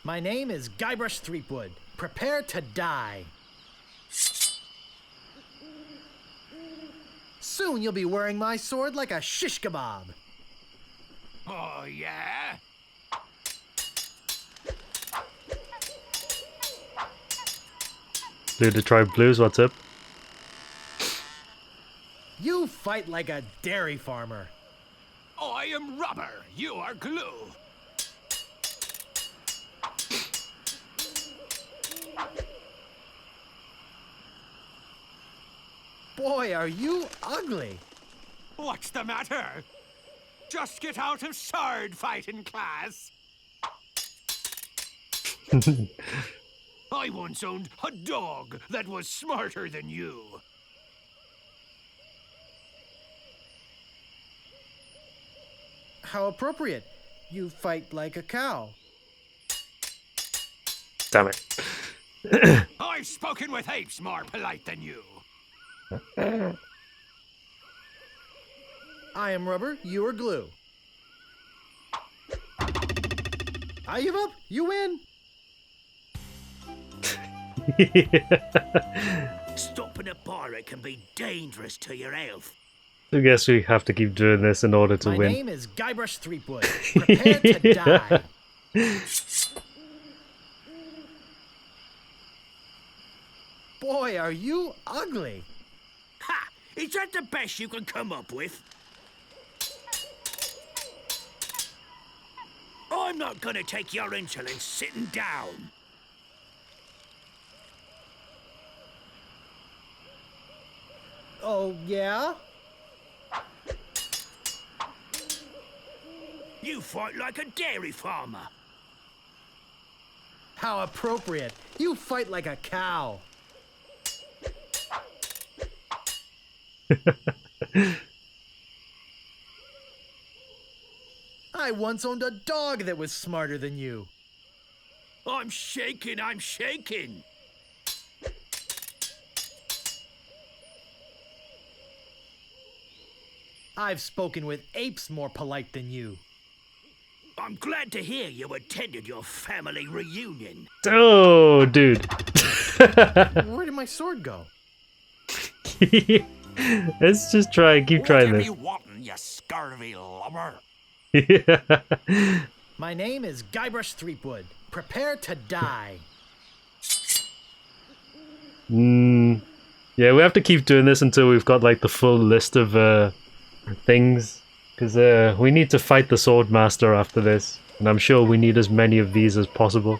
My name is Guybrush Threepwood. Prepare to die. Soon you'll be wearing my sword like a shish kebab. Oh, yeah? Blue Detroit Blues, what's up? You fight like a dairy farmer. I am rubber, you are glue. Boy, are you ugly. What's the matter? Just get out of sword fighting class. I once owned a dog that was smarter than you. How appropriate. You fight like a cow. Damn it. I've spoken with apes more polite than you. I am rubber, you are glue. I give up, you win. Stopping a pirate can be dangerous to your health. I guess we have to keep doing this in order to My win. name is Guybrush Threepwood. Prepare to die. Boy, are you ugly. Ha! Is that the best you can come up with? I'm not gonna take your insolence sitting down. Oh, yeah? You fight like a dairy farmer. How appropriate. You fight like a cow. I once owned a dog that was smarter than you. I'm shaking, I'm shaking. I've spoken with apes more polite than you. I'm glad to hear you attended your family reunion. Oh, dude. Where did my sword go? Let's just try, keep trying this. What are you wanting, you scurvy lubber? My name is Guybrush Threepwood. Prepare to die. Yeah, we have to keep doing this until we've got like the full list of things, because we need to fight the Swordmaster after this, and I'm sure we need as many of these as possible.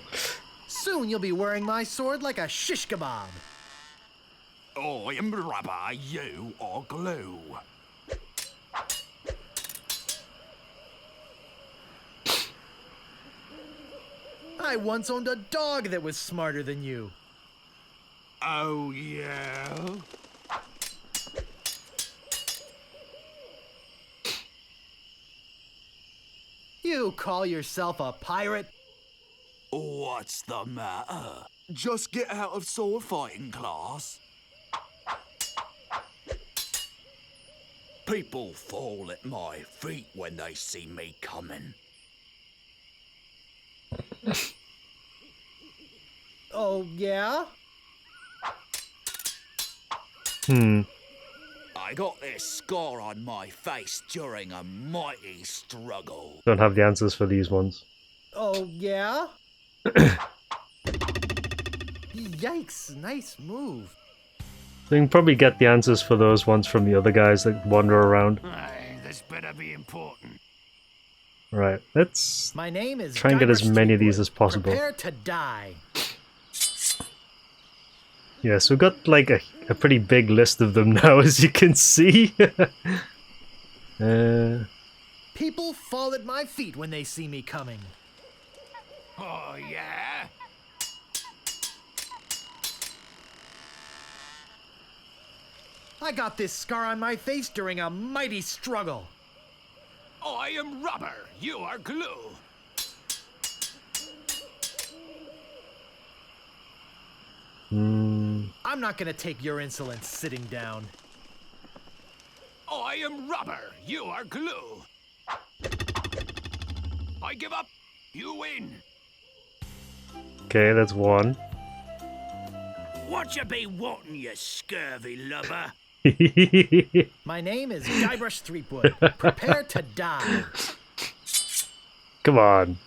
Soon you'll be wearing my sword like a shish kebab. I am rubber, you are glue. I once owned a dog that was smarter than you. Oh, yeah? You call yourself a pirate? What's the matter? Just get out of sword fighting class. People fall at my feet when they see me coming. Oh, yeah? I got this scar on my face during a mighty struggle. Don't have the answers for these ones. Oh, yeah? Yikes, nice move. We can probably get the answers for those ones from the other guys that wander around. This better be important. Right, let's My name is try and get as Guybrush many of these Threepwood. as possible. Prepare to die. Yeah, so we've got like a pretty big list of them now, as you can see. People fall at my feet when they see me coming. Oh, yeah? I got this scar on my face during a mighty struggle. I am rubber, you are glue. I'm not gonna take your insolence sitting down. I am rubber, you are glue. I give up, you win. Okay, that's one. What you be wanting, you scurvy lubber? My name is Guybrush Threepwood. Prepare to die. Come on.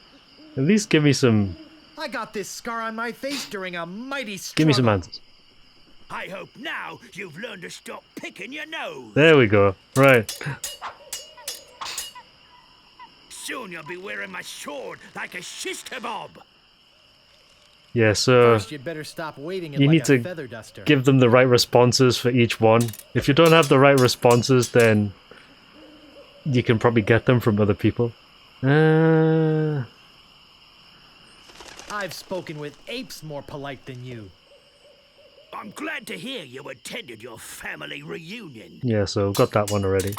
At least give me some... I got this scar on my face during a mighty struggle. Give me some answers. I hope now you've learned to stop picking your nose. There we go. Right. Soon you'll be wearing my sword like a shish-kebab. Yeah, so First, you'd better stop waving it you like need a to feather duster. give them the right responses for each one. If you don't have the right responses, then you can probably get them from other people. I've spoken with apes more polite than you. I'm glad to hear you attended your family reunion. Yeah, so got that one already.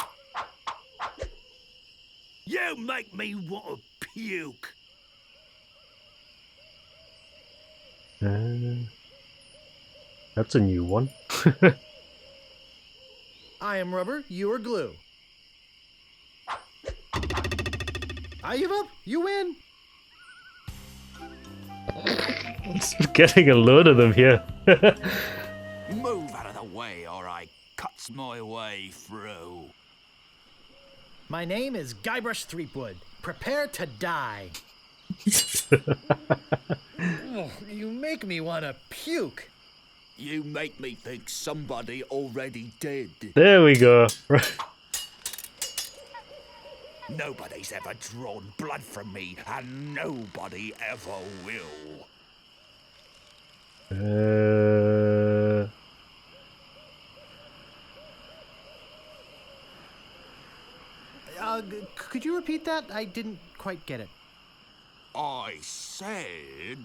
You make me want to puke. That's a new one. I am rubber, you are glue. I give up, you win. Getting a load of them here. Move out of the way or I cuts my way through. My name is Guybrush Threepwood. Prepare to die. Oh, you make me want to puke. You make me think somebody already did. There we go. Nobody's ever drawn blood from me, and nobody ever will. Could you repeat that? I didn't quite get it. I said...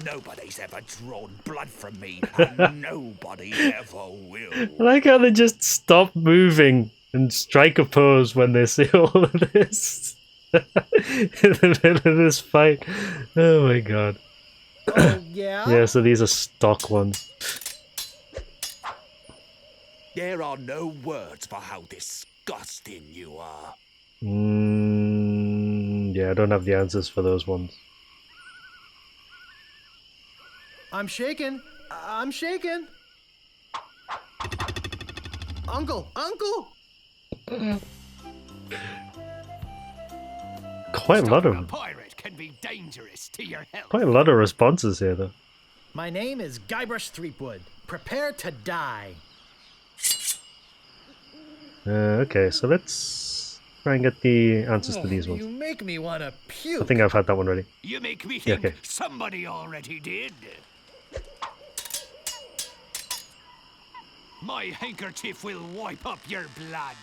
Nobody's ever drawn blood from me, and nobody ever will. I like how they just stop moving and strike a pose when they see all of this. In the middle of this fight. Oh my god. Oh, yeah? Yeah, so these are stock ones. There are no words for how disgusting you are. Yeah, I don't have the answers for those ones. I'm shaking. I'm shaking. Uncle! Uncle! Quite a lot of Pirate can be dangerous to your health. quite a lot of responses here though. My name is Guybrush Threepwood. Prepare to die. Okay, so let's try and get the answers to these ones. You make me want to puke. I think I've had that one already. You make me Yeah, think okay. somebody already did. My handkerchief will wipe up your blood.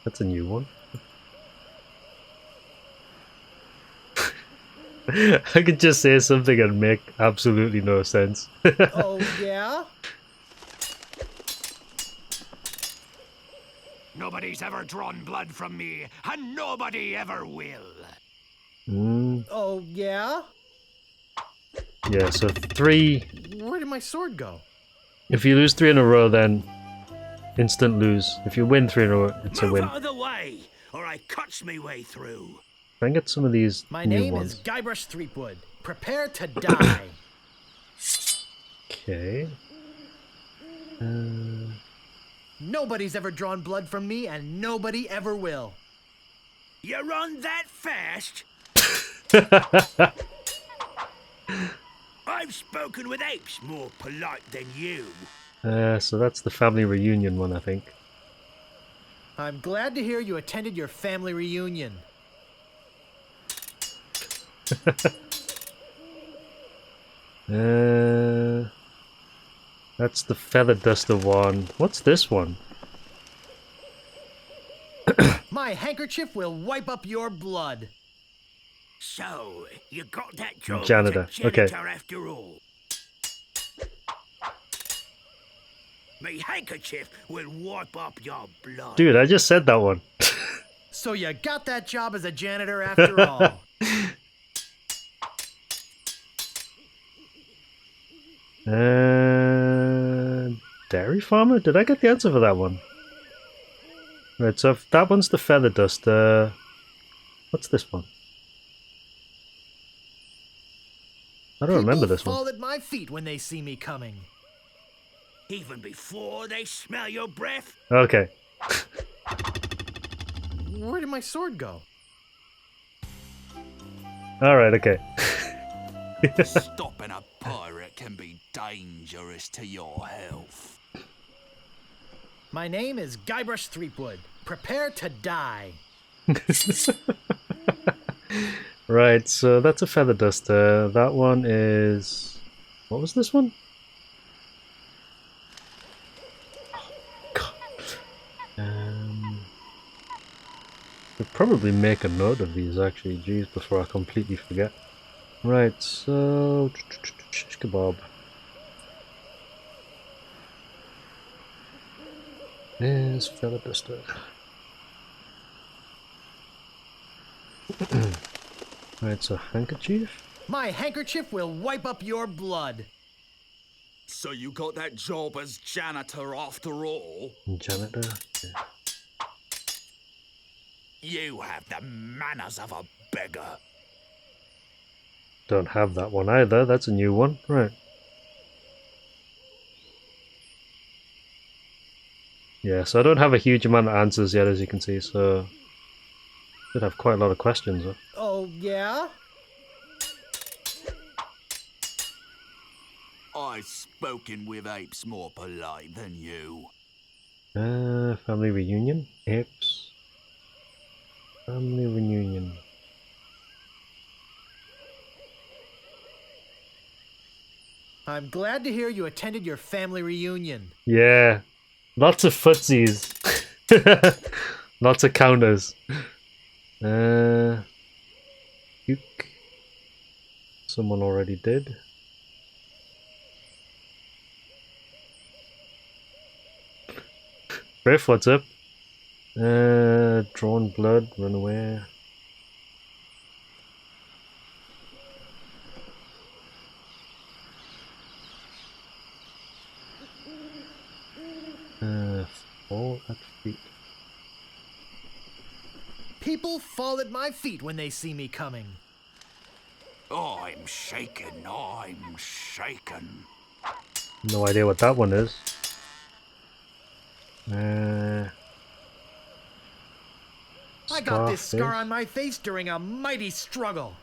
That's a new one. I could just say something and make absolutely no sense. Oh, yeah? Nobody's ever drawn blood from me, and nobody ever will. Oh, yeah? Yeah, so 3. Where did my sword go? If you lose 3 in a row, then instant lose. If you win 3 in a row, it's a Move win. out of the way, or I cuts me way through. Try and get some of these My new name ones. is Guybrush Threepwood. Prepare to die. Okay. Nobody's ever drawn blood from me, and nobody ever will. You run that fast? I've spoken with apes more polite than you. So that's the family reunion one, I think. I'm glad to hear you attended your family reunion. That's the feather duster one. What's this one? My handkerchief will wipe up your blood. So, you got that job Janitor. as a Okay. janitor after all. Me handkerchief will wipe up your blood. Dude, I just said that one. So you got that job as a janitor after all. Dairy farmer? Did I get the answer for that one? Right, so if that one's the feather duster. What's this one? I don't remember this People one. fall at my feet when they see me coming. Even before they smell your breath? Okay. Where did my sword go? Alright, okay. Stopping a pirate can be dangerous to your health. My name is Guybrush Threepwood. Prepare to die. Right, so that's a feather duster. That one is... What was this one? Could probably make a note of these actually, geez, before I completely forget. Right, so... Shish kebab. There's feather duster. Right, so handkerchief? My handkerchief will wipe up your blood. So you got that job as janitor after all? Janitor? Yeah. You have the manners of a beggar. Don't have that one either, that's a new one. Right. Yeah, so I don't have a huge amount of answers yet, as you can see, so... Should have quite a lot of questions, though. Oh, yeah? I've spoken with apes more polite than you. Family reunion? Apes. Family reunion. I'm glad to hear you attended your family reunion. Yeah. Lots of footsies. Lots of counters. Duke. Someone already did. Griff, what's up? Drawn blood, run away. Fall at feet. People fall at my feet when they see me coming. I'm shaken, I'm shaken. No idea what that one is. I got this Starfish. scar on my face during a mighty struggle.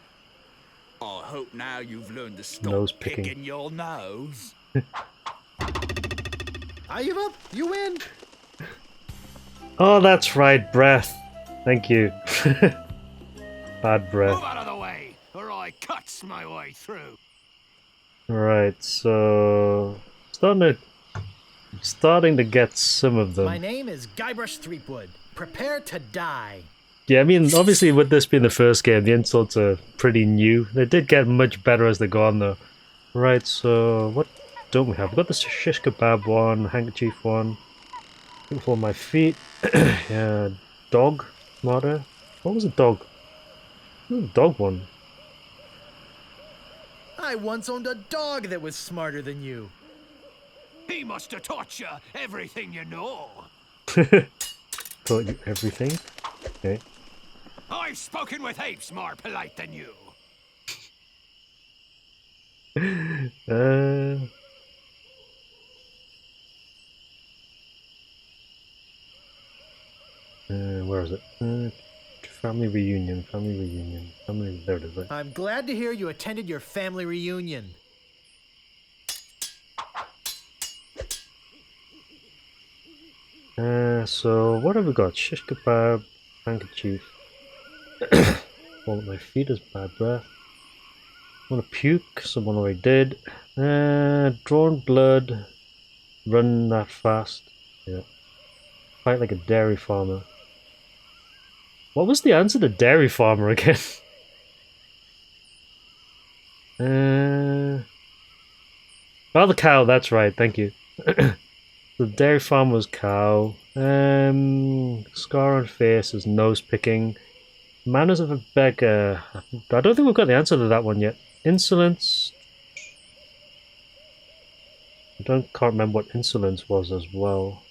I hope now you've learned to stop Nose picking. picking your nose. I give up. You win. Oh, that's right, breath. Thank you. Bad breath. Move out of the way, or I cuts my way through. Right, so starting to get some of them. My name is Guybrush Threepwood. Prepare to die. Yeah, I mean, obviously with this being the first game, the insults are pretty new. They did get much better as they go on, though. Right, so what don't we have? We've got the shish kebab one, handkerchief one. For my feet. Yeah, dog motto. What was a dog? What was a dog one? I once owned a dog that was smarter than you. He must have taught you everything you know. Taught you everything? Okay. I've spoken with apes more polite than you. Where is it? Family reunion, there it is, right? I'm glad to hear you attended your family reunion. So what have we got? Shish kebab, handkerchief. Fall at my feet is bad breath. Want to puke? Someone already did. Drawn blood. Run that fast. Yeah. Fight like a dairy farmer. What was the answer to dairy farmer again? Oh, the cow. That's right. Thank you. The dairy farmer was cow. Scar on face is nose picking. Manners of a beggar. I don't think we've got the answer to that one yet. Insolence. Can't remember what insolence was as well.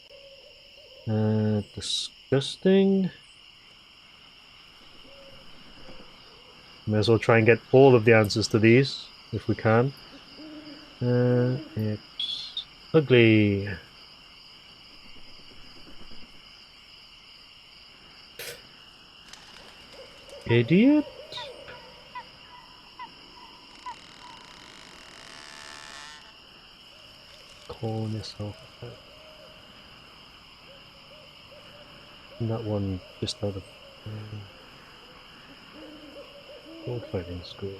Disgusting. May as well try and get all of the answers to these if we can. It's ugly. Idiot. Call yourself. And that one just out of sword fighting school.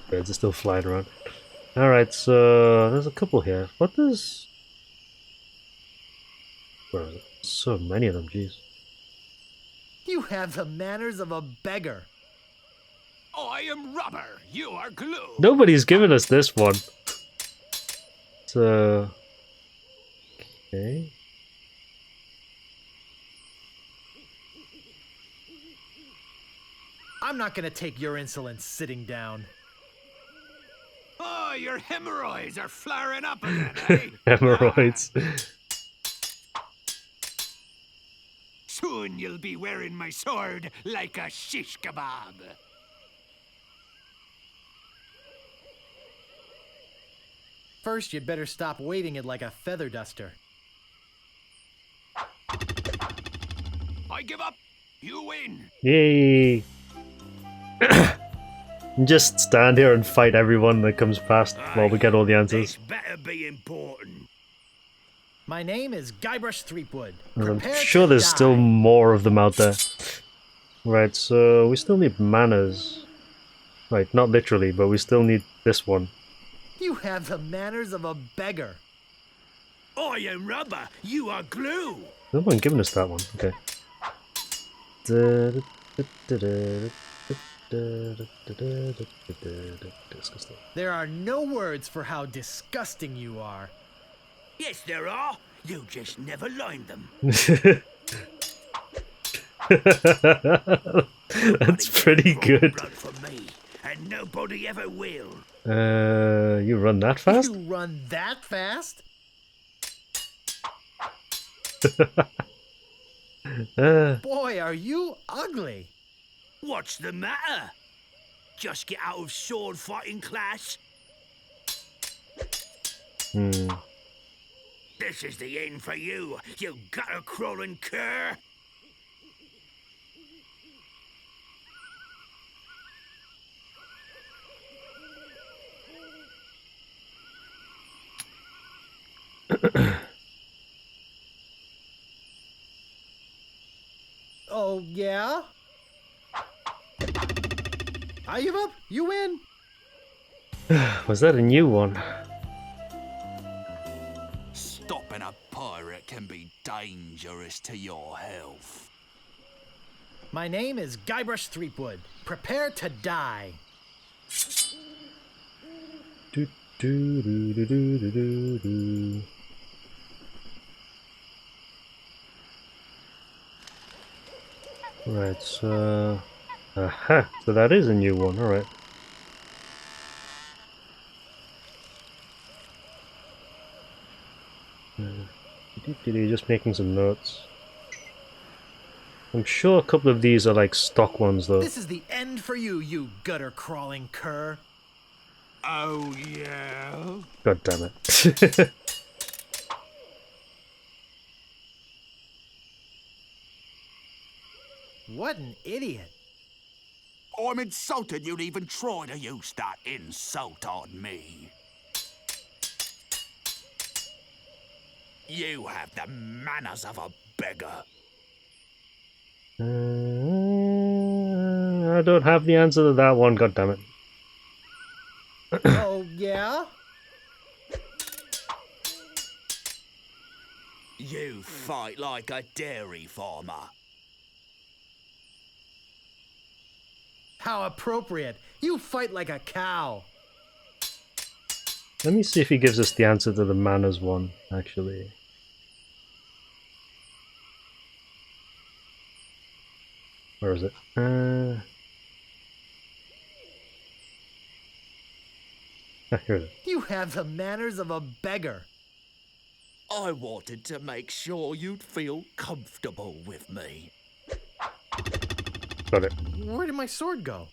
Birds are still flying around. Alright, so there's a couple here. What does... Where is it? So many of them, jeez. You have the manners of a beggar. I am rubber, you are glue. Nobody's given us this one. So... Okay. I'm not gonna take your insolence sitting down. Oh, your hemorrhoids are flaring up again, eh? Hemorrhoids. Soon you'll be wearing my sword like a shish kebab. First, you'd better stop waving it like a feather duster. I give up. You win. Yay! Just stand here and fight everyone that comes past while we get all the answers. Better be important. My name is Guybrush Threepwood. I'm Prepare sure to there's die. still more of them out there. Right, so we still need manners. Right, not literally, but we still need this one. You have the manners of a beggar. I am rubber, you are glue. No one giving us that one. Okay. Disgusting. There are no words for how disgusting you are. Yes, there are. You just never learned them. That's pretty good. Run for me, and nobody ever will. You run that fast? You run that fast? Boy, are you ugly. What's the matter? Just get out of sword fighting class? This is the end for you, you gutter crawling cur. Oh, yeah? I give up. You win. Was that a new one? Stopping a pirate can be dangerous to your health. My name is Guybrush Threepwood. Prepare to die. Do, do, do, do, do, do, do. Right, so... Aha! So that is a new one, alright. Just making some notes. I'm sure a couple of these are like stock ones though. This is the end for you, you gutter-crawling cur. Oh, yeah? God damn it. What an idiot. I'm insulted you'd even try to use that insult on me. You have the manners of a beggar. I don't have the answer to that one, goddammit. Oh, yeah? You fight like a dairy farmer. How appropriate. You fight like a cow. Let me see if he gives us the answer to the manners one, actually. Where is it? Here it is. You have the manners of a beggar. I wanted to make sure you'd feel comfortable with me. Got it. Where did my sword go?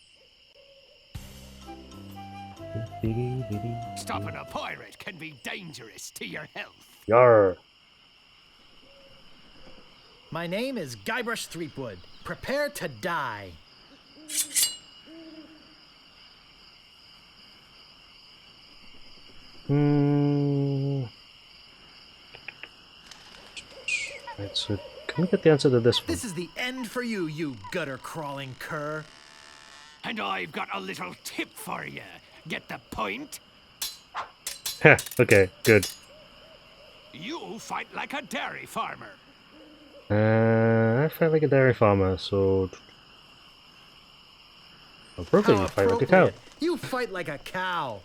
Stopping a pirate can be dangerous to your health. Yarr. My name is Guybrush Threepwood. Prepare to die. Right, so can we get the answer to this one? This is the end for you, you gutter-crawling cur. And I've got a little tip for you. Get the point? Heh, okay, good. You fight like a dairy farmer. I fight like a dairy farmer, so... Appropriately, How you fight like a cow. appropriate. You fight like a cow.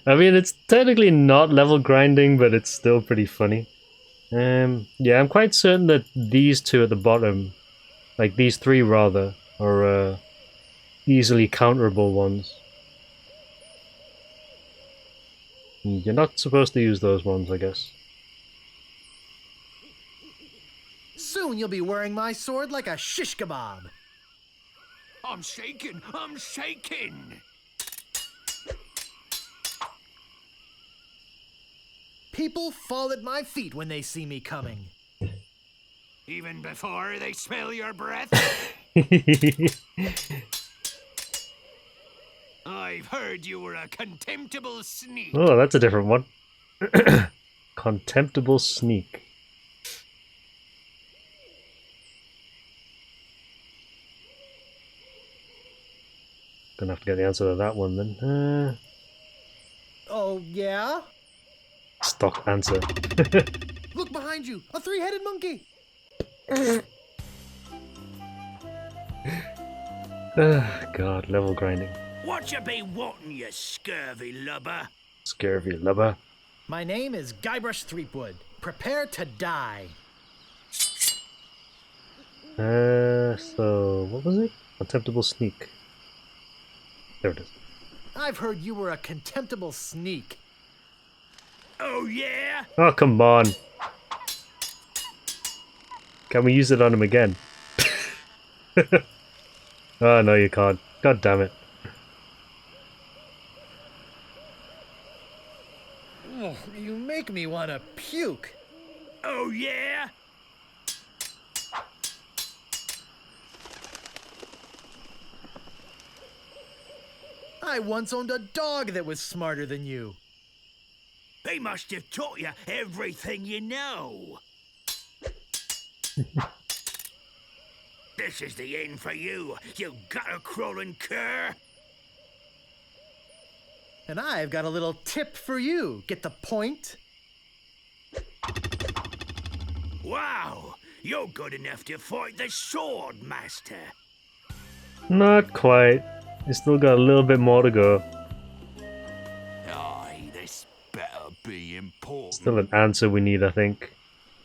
I mean, it's technically not level grinding, but it's still pretty funny. Yeah, I'm quite certain that these two at the bottom, like these three rather, are easily counterable ones. You're not supposed to use those ones, I guess. Soon you'll be wearing my sword like a shish kebab. I'm shaking! I'm shaking! People fall at my feet when they see me coming. Even before they smell your breath? I've heard you were a contemptible sneak. Oh, that's a different one. Contemptible sneak. Gonna have to get the answer to that one then. Oh, yeah? Stock answer. Look behind you! A three-headed monkey! God, level grinding. What you be wanting, you scurvy lubber? Scurvy lubber. My name is Guybrush Threepwood. Prepare to die. So, what was it? Contemptible sneak. There it is. I've heard you were a contemptible sneak. Oh, yeah? Oh, come on. Can we use it on him again? Oh, no, you can't. God damn it. Oh, you make me want to puke. Oh, yeah? I once owned a dog that was smarter than you. They must have taught you everything you know. This is the end for you, you gutter-crawling cur. And I've got a little tip for you. Get the point? Wow, you're good enough to fight the sword master. Not quite. You still got a little bit more to go. Aye, this better be important. Still an answer we need, I think.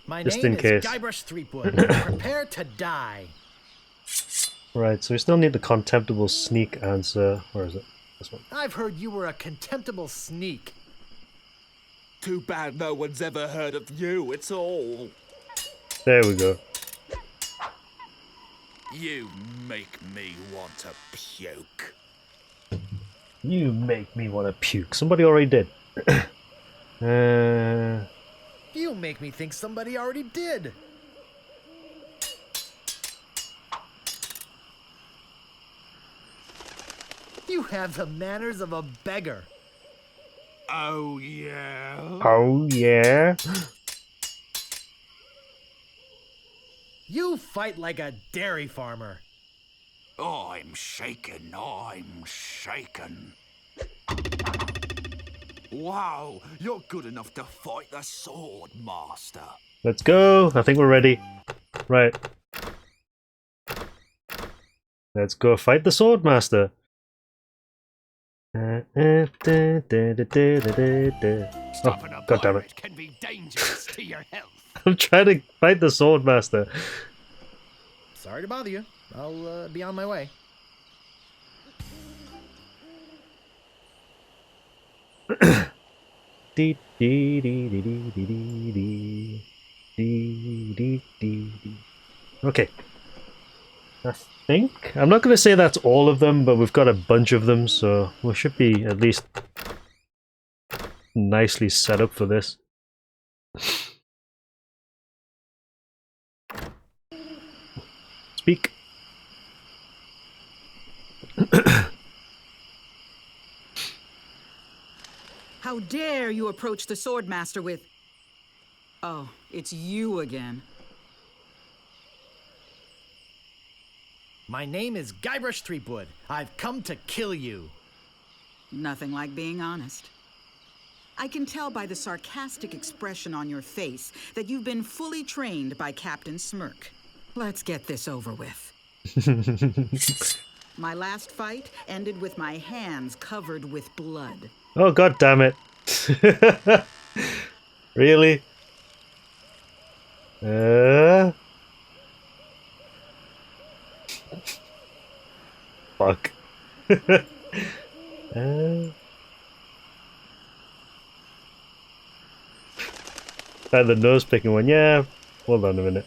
My Just name in is case. Guybrush Threepwood. Prepare to die. Right, so we still need the contemptible sneak answer. Where is it? This one. I've heard you were a contemptible sneak. Too bad no one's ever heard of you at all. There we go. You make me want to puke. You make me want to puke. Somebody already did. You make me think somebody already did. You have the manners of a beggar. Oh, yeah. Oh, yeah. You fight like a dairy farmer. I'm shaken. I'm shaken. Wow, you're good enough to fight the sword master. Let's go. I think we're ready. Right. Let's go fight the Swordmaster. Oh, God damn it. Can be dangerous to your health. I'm trying to fight the Swordmaster. Sorry to bother you. I'll be on my way. Dee dee dee dee dee dee dee dee dee dee dee. Okay. I think I'm not going to say that's all of them, but we've got a bunch of them, so we should be at least nicely set up for this. Speak. How dare you approach the Swordmaster with... Oh, it's you again. My name is Guybrush Threepwood. I've come to kill you. Nothing like being honest. I can tell by the sarcastic expression on your face that you've been fully trained by Captain Smirk. Let's get this over with. My last fight ended with my hands covered with blood. Oh, God damn it. Really? Fuck. The nose picking one, yeah. Hold on a minute.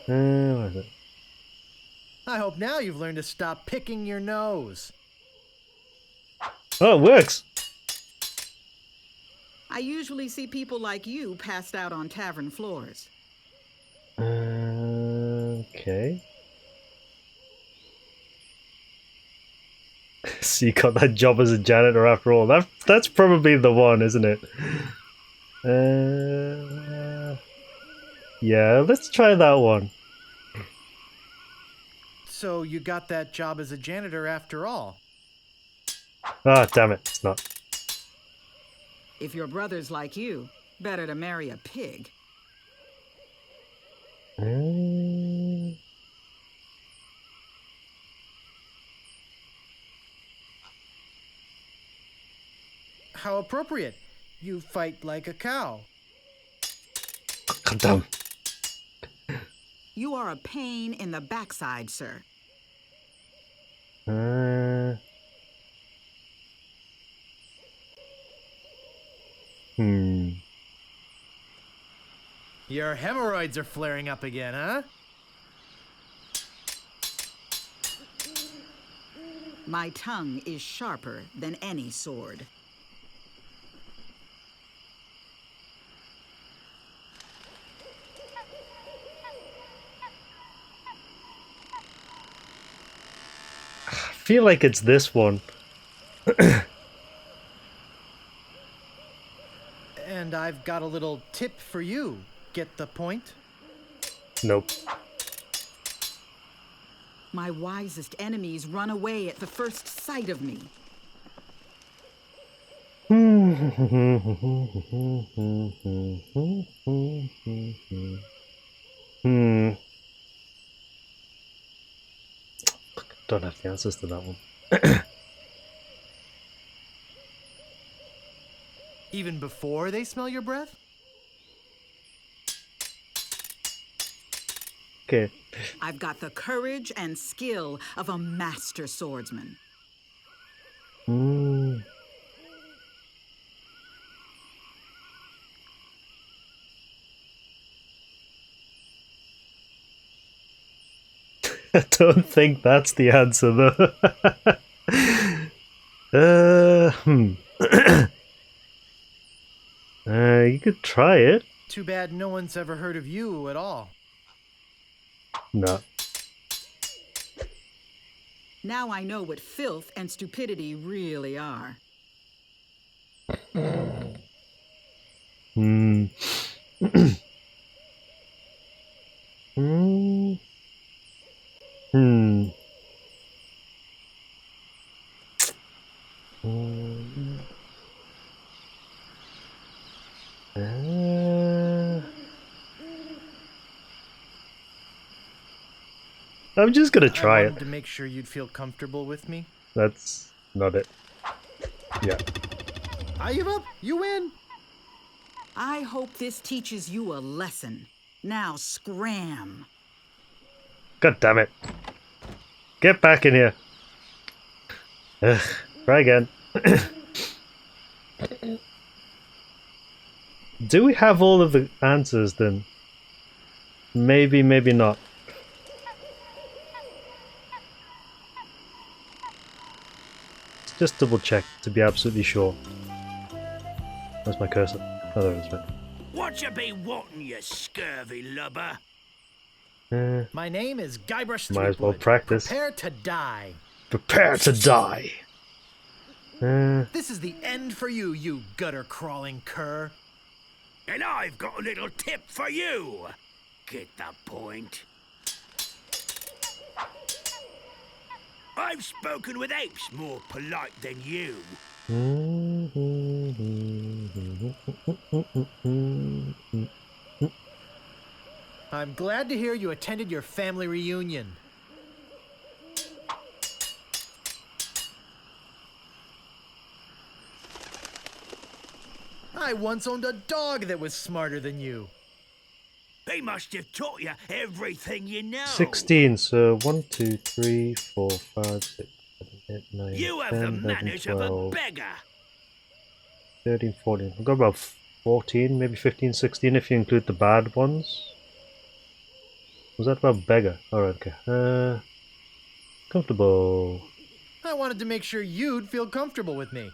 Where is it? I hope now you've learned to stop picking your nose. Oh, it works. I usually see people like you passed out on tavern floors. Okay. So you got that job as a janitor after all. That's probably the one, isn't it? Yeah, let's try that one. So you got that job as a janitor after all? Ah, damn it, it's not. If your brother's like you, better to marry a pig. How appropriate. You fight like a cow. Calm down. You are a pain in the backside, sir. Your hemorrhoids are flaring up again, huh? My tongue is sharper than any sword. I feel like it's this one. And I've got a little tip for you. Get the point? Nope. My wisest enemies run away at the first sight of me. Don't have the answers to that one. Even before they smell your breath? Okay. I've got the courage and skill of a master swordsman. I don't think that's the answer, though. You could try it. Too bad no one's ever heard of you at all. No. Now I know what filth and stupidity really are. Hmm. Hmm. Hmm. I'm just gonna try I it. wanted to make sure you'd feel comfortable with me. That's not it. Yeah. I give up. You win. I hope this teaches you a lesson. Now scram. God damn it. Get back in here. Ugh. Try again. Do we have all of the answers then? Maybe, maybe not. Let's just double check to be absolutely sure. Where's my cursor? Oh, there it is. Right. What you be wanting, you scurvy lubber? My name is Guybrush Might as well Threepwood. practice. Prepare to die. Prepare to die. This is the end for you, you gutter-crawling cur. And I've got a little tip for you. Get the point? I've spoken with apes more polite than you. I'm glad to hear you attended your family reunion. I once owned a dog that was smarter than you. They must have taught you everything you know. 16, so 1, 2, 3, 4, 5, 6, 7, 8, 9, You have 10, the 11, manners 12, of a beggar. 13, 14. I've got about 14, maybe 15, 16 if you include the bad ones. Was that about beggar? Alright, okay. Comfortable. I wanted to make sure you'd feel comfortable with me.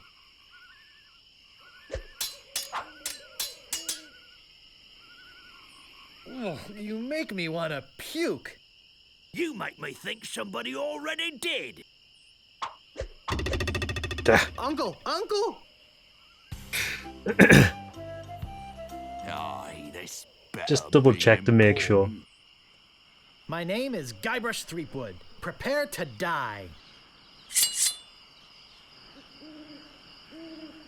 Ugh, you make me want to puke. You make me think somebody already did. Uncle! Uncle! Aye, this Just double check to make sure. My name is Guybrush Threepwood. Prepare to die.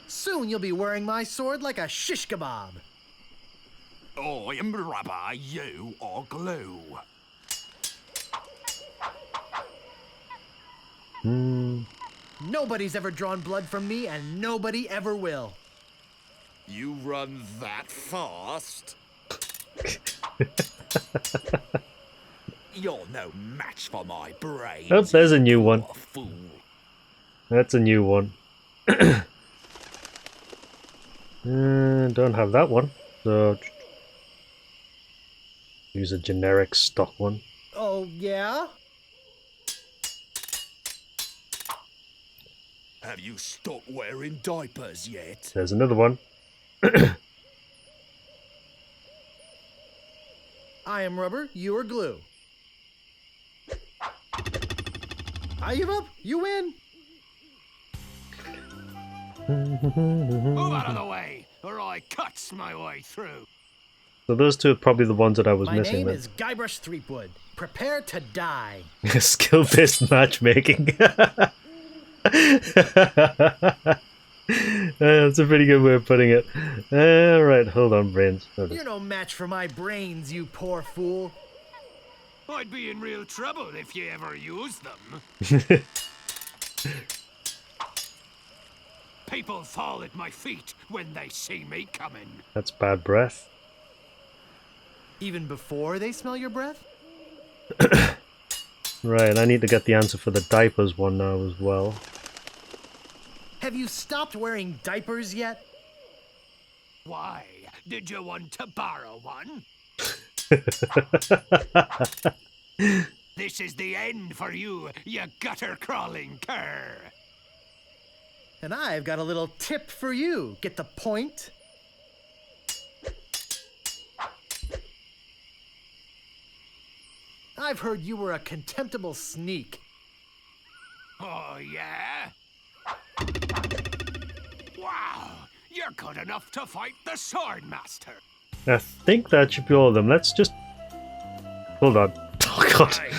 Soon you'll be wearing my sword like a shish kebab. I am rubber, you are glue. Nobody's ever drawn blood from me, and nobody ever will. You run that fast? You're no match for my brains. Oh, there's a new one. you fool. That's a new one. Don't have that one, so use a generic stock one. Oh, yeah? Have you stopped wearing diapers yet? There's another one. I am rubber, you are glue. I give up, you win. Move out of the way, or I cuts my way through. So those two are probably the ones that I was My missing name then. is Guybrush Threepwood. Prepare to die. Skill-based matchmaking. That's a pretty good way of putting it. Alright, hold on, brains. Hold on. You're no match for my brains, you poor fool. I'd be in real trouble if you ever used them. People fall at my feet when they see me coming. That's bad breath. Even before they smell your breath? Right, I need to get the answer for the diapers one now as well. Have you stopped wearing diapers yet? Why? Did you want to borrow one? This is the end for you, you gutter-crawling cur. And I've got a little tip for you. Get the point? I've heard you were a contemptible sneak. Oh, yeah? Wow, you're You're good enough to fight the Swordmaster. I think that should be all of them. Let's just... Hold on. Oh god. Hey,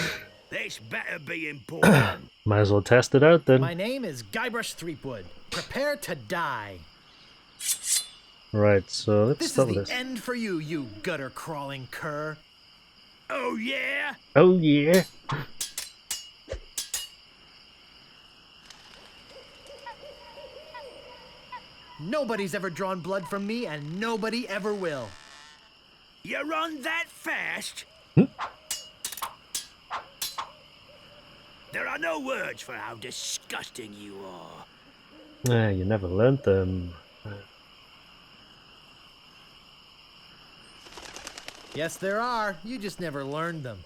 this better be important. Might as well test it out then. My name is Guybrush Threepwood. Prepare to die. Right, so let's This start is with the this. end for you, you gutter-crawling cur. Oh, yeah? Oh yeah. Nobody's ever drawn blood from me, and nobody ever will. You run that fast? There are no words for how disgusting you are. You never learned them. Yes, there are. You just never learned them.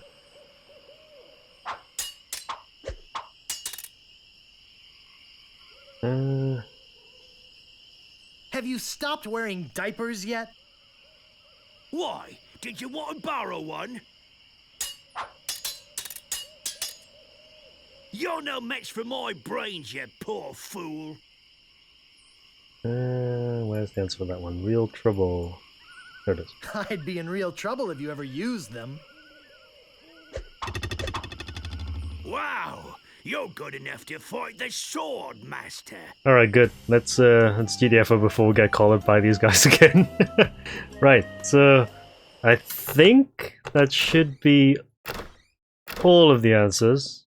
Have you stopped wearing diapers yet? Why? Did you want to borrow one? You're no match for my brains, you poor fool. Where's the answer for that one? Real trouble. There it is. I'd be in real trouble if you ever used them. Wow, you're good enough to fight the Swordmaster. Alright, good. Let's do the effort before we get collared by these guys again. Right, so I think that should be all of the answers.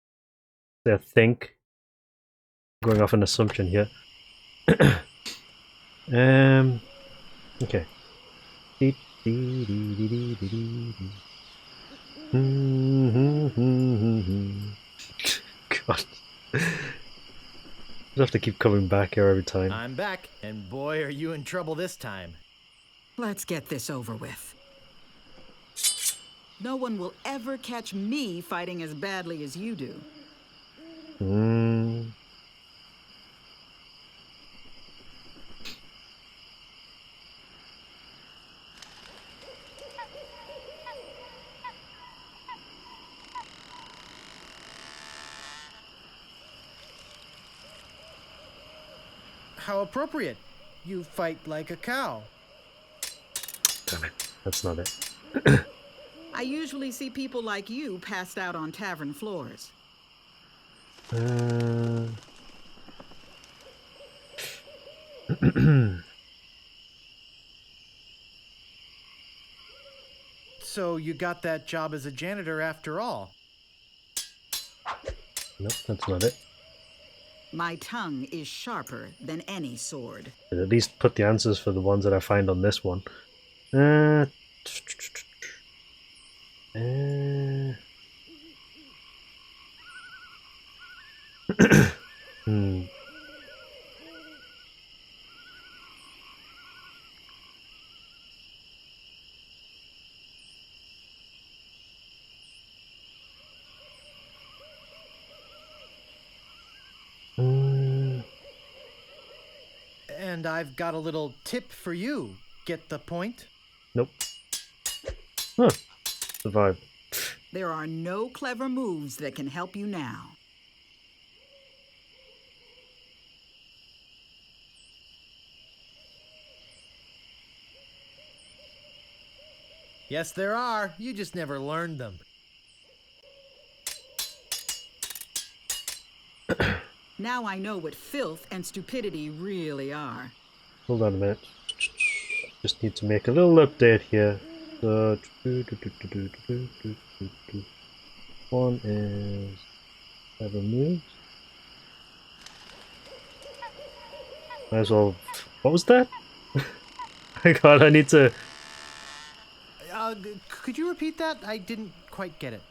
I think. Going off an assumption here. Okay. God. I have to keep coming back here every time. I'm back, and boy, are you in trouble this time. Let's get this over with. No one will ever catch me fighting as badly as you do. How appropriate. You fight like a cow. Damn it. That's not it. I usually see people like you passed out on tavern floors. So you got that job as a janitor after all. Nope, that's not it. My tongue is sharper than any sword. But at least put the answers for the ones that I find on this one. And I've got a little tip for you. Get the point? Nope. Huh. Survive. There are no clever moves that can help you now. Yes, there are. You just never learned them. Now I know what filth and stupidity really are. Hold on a minute. Just need to make a little update here. So, one is 7 moves. Might as well. What was that? My God, I need to. Could you repeat that? I didn't quite get it.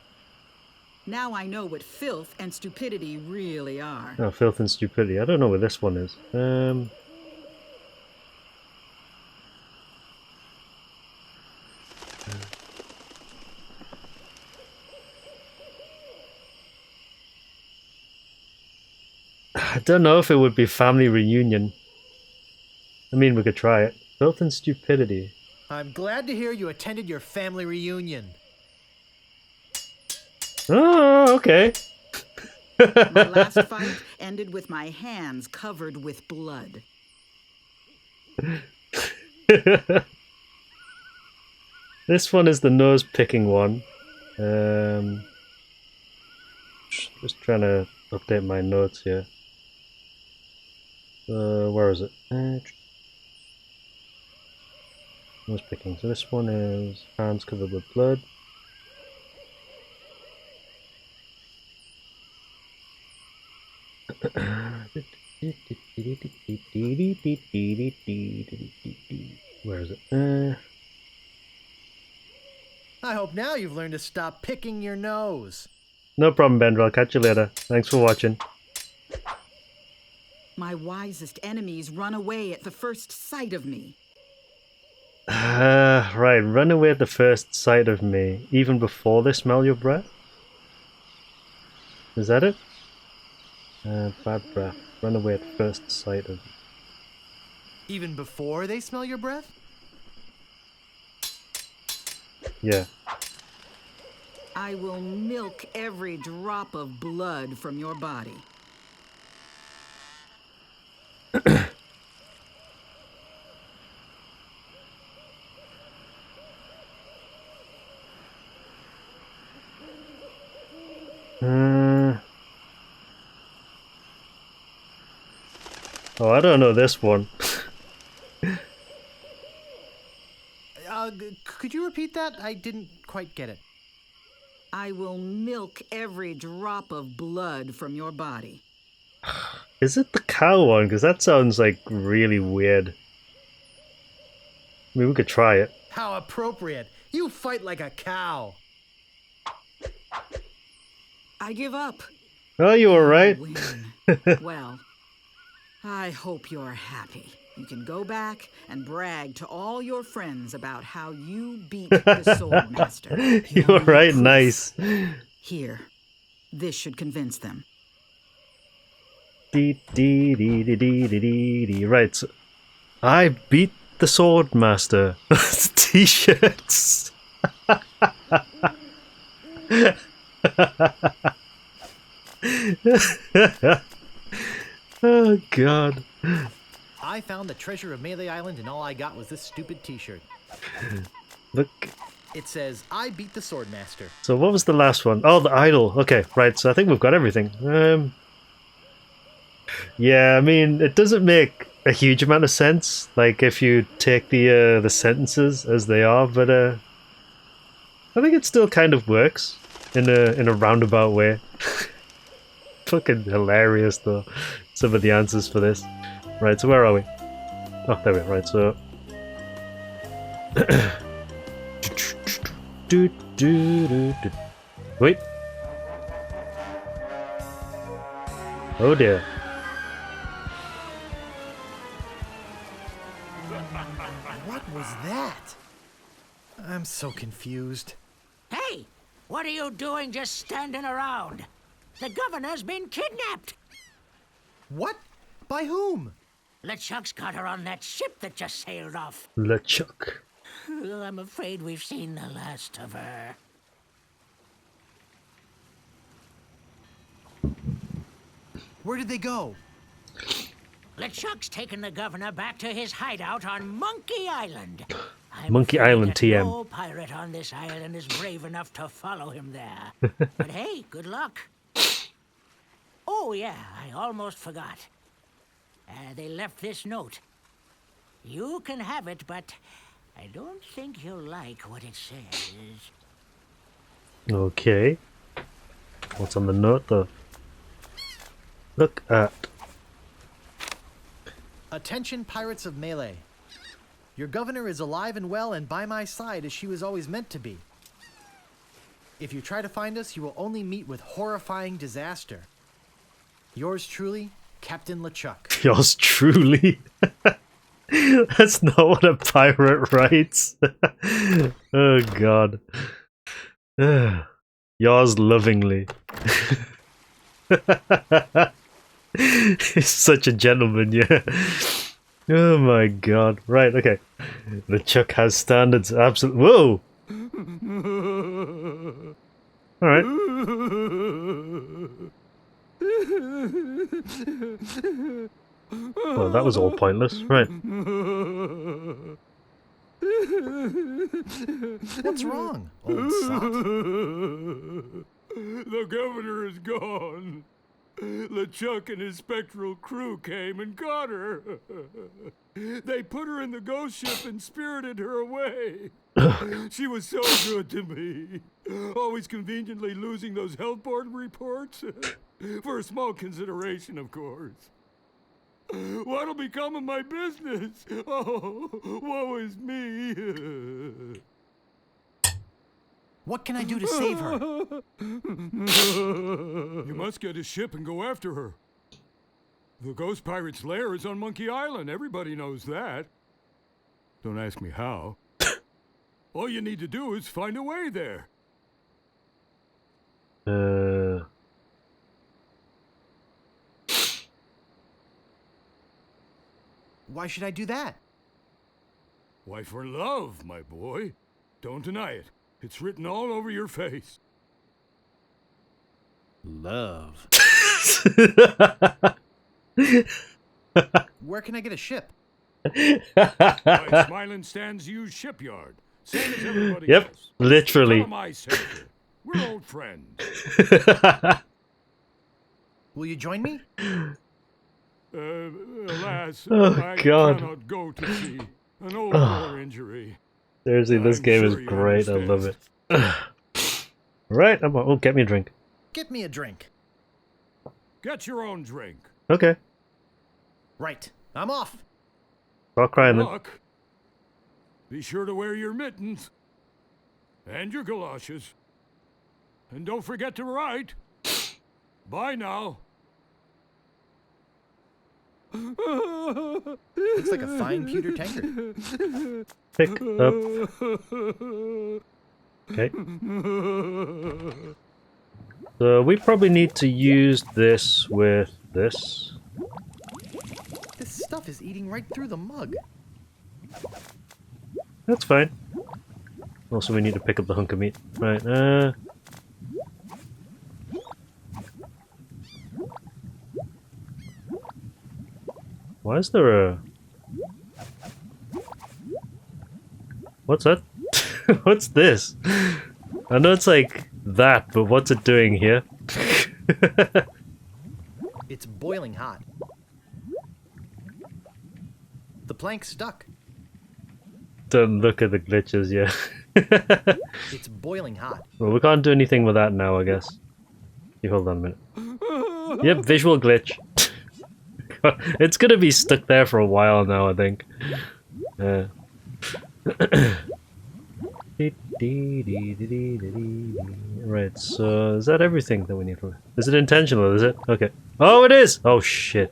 Now I know what filth and stupidity really are. Oh, filth and stupidity. I don't know where this one is. I don't know if it would be family reunion. I mean, we could try it. Filth and stupidity. I'm glad to hear you attended your family reunion. Oh, okay. My last fight ended with my hands covered with blood. This one is the nose picking one. Just trying to update my notes here. Where is it? Nose picking. So this one is hands covered with blood. Where is it? I hope now you've learned to stop picking your nose. No problem, Bender. I'll catch you later. Thanks for watching. My wisest enemies run away at the first sight of me. Right. Run away at the first sight of me. Even before they smell your breath? Is that it? Bad breath. Run away at first sight of me. Even before they smell your breath? Yeah. I will milk every drop of blood from your body. Oh, I don't know this one. Could you repeat that? I didn't quite get it. I will milk every drop of blood from your body. Is it the cow one? Because that sounds like really weird. I mean, we could try it. How appropriate. You fight like a cow. I give up. Oh, you alright? Well, I hope you're happy. You can go back and brag to all your friends about how you beat the Sword Master. You alright? Nice. Here, this should convince them. Right, so I beat the Sword Master. T-shirts. Oh god. I found the treasure of Melee Island and all I got was this stupid t-shirt. Look. It says, I beat the Sword Master. So what was the last one? Oh, the idol. Okay, right, so I think we've got everything. Yeah, I mean, it doesn't make a huge amount of sense, like if you take the sentences as they are, but I think it still kind of works in a roundabout way. Fucking hilarious though, some of the answers for this. Right, so where are we? Oh, there we are. Right, so wait. Oh dear. What was that? I'm so confused. Hey, what are you doing just standing around? The governor's been kidnapped. What? By whom? LeChuck's got her on that ship that just sailed off. LeChuck. I'm afraid we've seen the last of her. Where did they go? LeChuck's taken the governor back to his hideout on Monkey Island. Monkey Island TM. No pirate on this island is brave enough to follow him there. But hey, good luck. Oh yeah, I almost forgot. They left this note. You can have it, but I don't think you'll like what it says. Okay. What's on the note though? Look at. Attention, pirates of Melee. Your governor is alive and well and by my side as she was always meant to be. If you try to find us, you will only meet with horrifying disaster. Yours truly, Captain LeChuck. Yours truly? That's not what a pirate writes. Oh god. Yours lovingly. He's such a gentleman, yeah. Oh my god. Right, okay. LeChuck has standards. Absolutely. Whoa! Alright. Well, that was all pointless. Right. What's wrong, old sot? The governor is gone. LeChuck and his spectral crew came and got her. They put her in the ghost ship and spirited her away. She was so good to me. Always conveniently losing those health board reports. For a small consideration, of course. What'll become of my business? Oh, woe is me. What can I do to save her? You must get a ship and go after her. The ghost pirate's lair is on Monkey Island. Everybody knows that. Don't ask me how. All you need to do is find a way there. Why should I do that? Why, for love, my boy. Don't deny it. It's written all over your face. Love. Where can I get a ship? Why, Smiling Stands used shipyard. Same as everybody Yep, else. literally. Tell 'em I sent you. We're old friends. Will you join me? Alas, Oh, I God. cannot go to sea. An old war injury. Seriously, this I'm game sure is you great. I love understand. it. Right, oh, get me a drink. Get me a drink. Get your own drink. Okay. Right. I'm off. Stop crying then. Luck. Be sure to wear your mittens. And your galoshes. And don't forget to write. Bye now. Looks like a fine pewter tankard. Pick up. Okay. So we probably need to use this with this. This stuff is eating right through the mug. That's fine. Also, we need to pick up the hunk of meat. Right, why is there a... What's that? What's this? I know it's like that, but what's it doing here? It's boiling hot. The plank's stuck. Don't look at the glitches, yeah. It's boiling hot. Well, we can't do anything with that now, I guess. You hold on a minute. Yep, visual glitch. It's gonna be stuck there for a while now, I think. Right, so is that everything that we need for... Is it intentional, is it? Okay. Oh, it is! Oh, shit.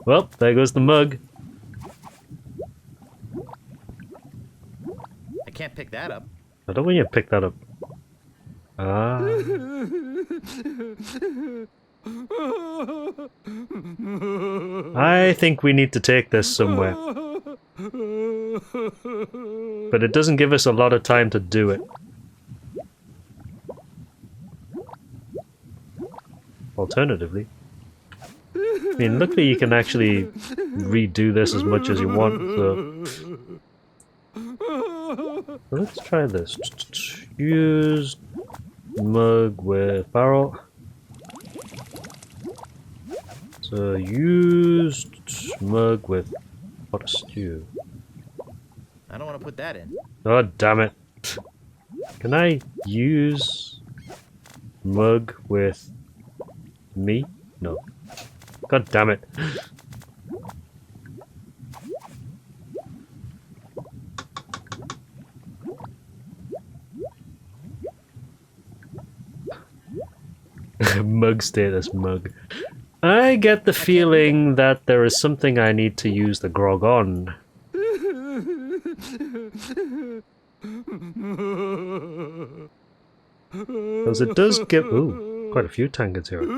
Well, there goes the mug. I can't pick that up. I don't want you to pick that up. Ah. I think we need to take this somewhere. But it doesn't give us a lot of time to do it. Alternatively, I mean, luckily you can actually redo this as much as you want, so... Let's try this. Use mug with barrel. So use mug with pot of stew. I don't want to put that in. Oh, damn it. Can I use mug with me? No. God damn it. Mug status mug. I get the feeling that there is something I need to use the grog on. Because it does give... Ooh, quite a few tankards here. Hold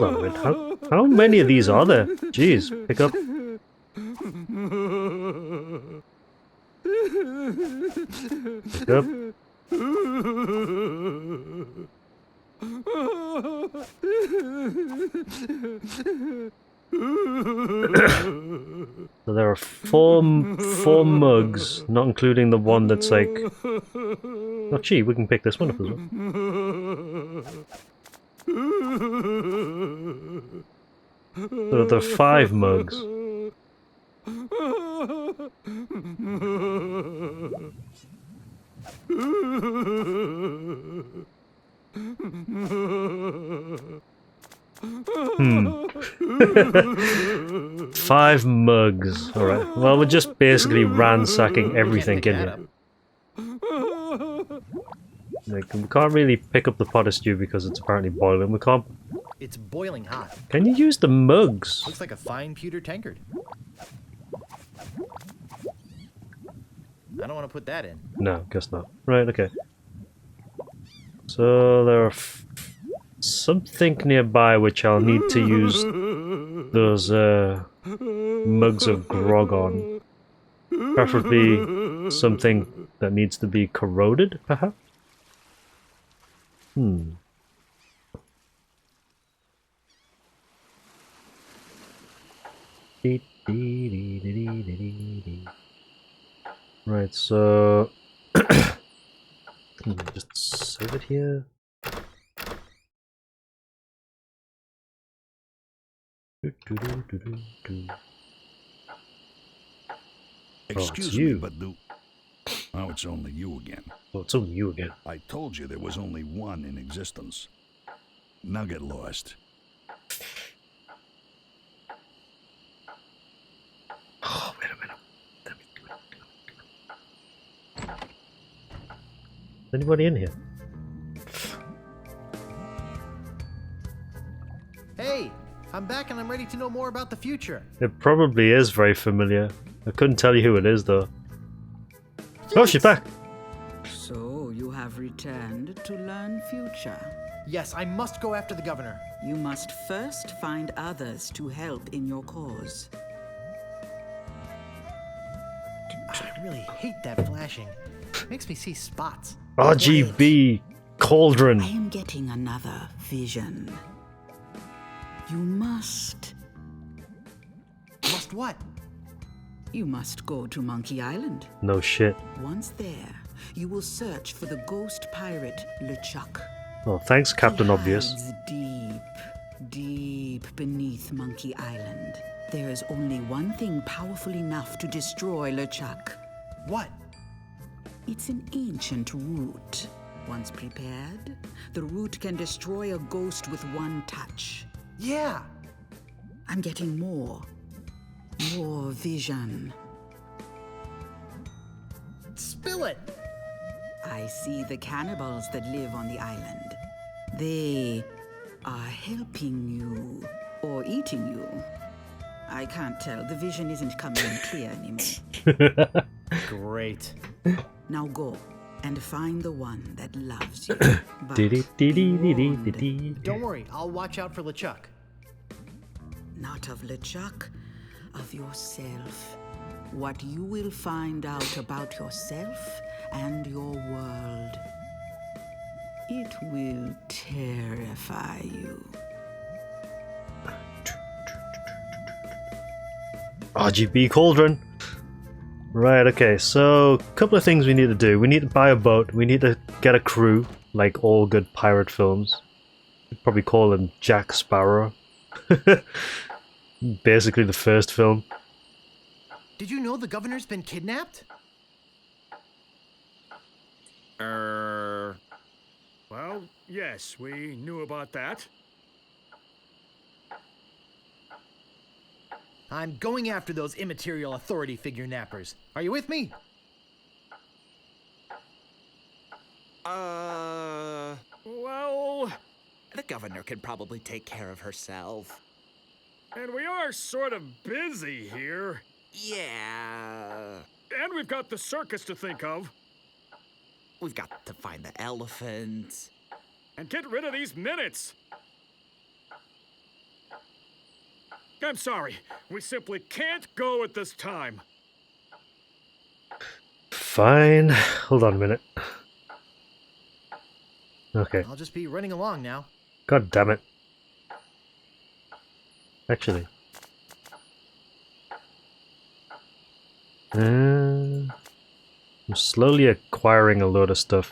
on a minute. How many of these are there? Jeez, pick up. Yep. So there are four mugs, not including the one that's like... Oh gee, we can pick this one up as well. So there are 5 mugs. Hmm. 5 mugs. Alright. Well, we're just basically ransacking everything in here. Like, we can't really pick up the pot of stew because it's apparently boiling. We can't... It's boiling hot. Can you use the mugs? Looks like a fine pewter tankard. I don't want to put that in. No, guess not. Right, okay. So there are something nearby which I'll need to use those mugs of grog on. Preferably something that needs to be corroded, perhaps? Hmm. Right, so... Can you just save it here? Excuse me, but oh, it's only you again. Oh, it's only you again. I told you there was only one in existence. Now get lost. Oh, wait a minute. Is anybody in here? Hey, I'm back and I'm ready to know more about the future. It probably is very familiar. I couldn't tell you who it is, though. Oh, she's back! So, you have returned to learn future. Yes, I must go after the governor. You must first find others to help in your cause. I really hate that flashing. It makes me see spots. RGB cauldron. I am getting another vision. You must... Must what? You must go to Monkey Island. No shit. Once there, you will search for the ghost pirate LeChuck. Oh, thanks, Captain He Obvious. hides deep, deep beneath Monkey Island. There is only one thing powerful enough to destroy LeChuck. What? It's an ancient root. Once prepared, the root can destroy a ghost with one touch. Yeah! I'm getting more vision. Spill it! I see the cannibals that live on the island. They are helping you or eating you. I can't tell. The vision isn't coming in clear anymore. Great. Now go and find the one that loves you. But don't worry, I'll watch out for LeChuck. not of LeChuck, of yourself. What you will find out about yourself and your world. It will terrify you. RGB cauldron. Right, okay, so a couple of things we need to do. We need to buy a boat, we need to get a crew, like all good pirate films. You'd probably call him Jack Sparrow. Basically the first film. Did you know the governor's been kidnapped? Well, yes, we knew about that. I'm going after those immaterial authority figure nappers. Are you with me? Well, the governor can probably take care of herself. And we are sort of busy here. Yeah. And we've got the circus to think of. We've got to find the elephant. And get rid of these minutes. I'm sorry. We simply can't go at this time. fine. Hold on a minute. Okay. I'll just be running along now. God damn it. Actually. I'm slowly acquiring a load of stuff.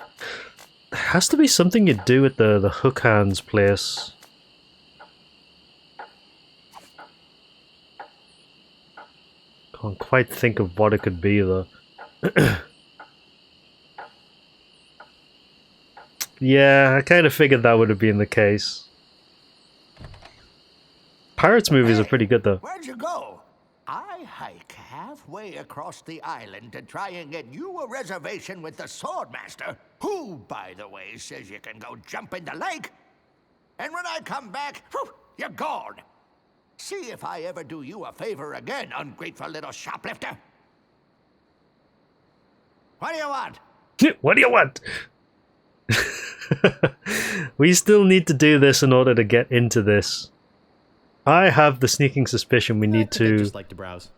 There has to be something you do at the hook hands place. Can't quite think of what it could be though. Yeah, I kind of figured that would have been the case. Pirates movies are pretty good though. Where'd you go? I hike halfway across the island to try and get you a reservation with the Swordmaster, who, by the way, says you can go jump in the lake. And when I come back, whew, you're gone. See if I ever do you a favor again, ungrateful little shoplifter. What do you want? What do you want? We still need to do this in order to get into this. I have the sneaking suspicion we need I to... just like to browse.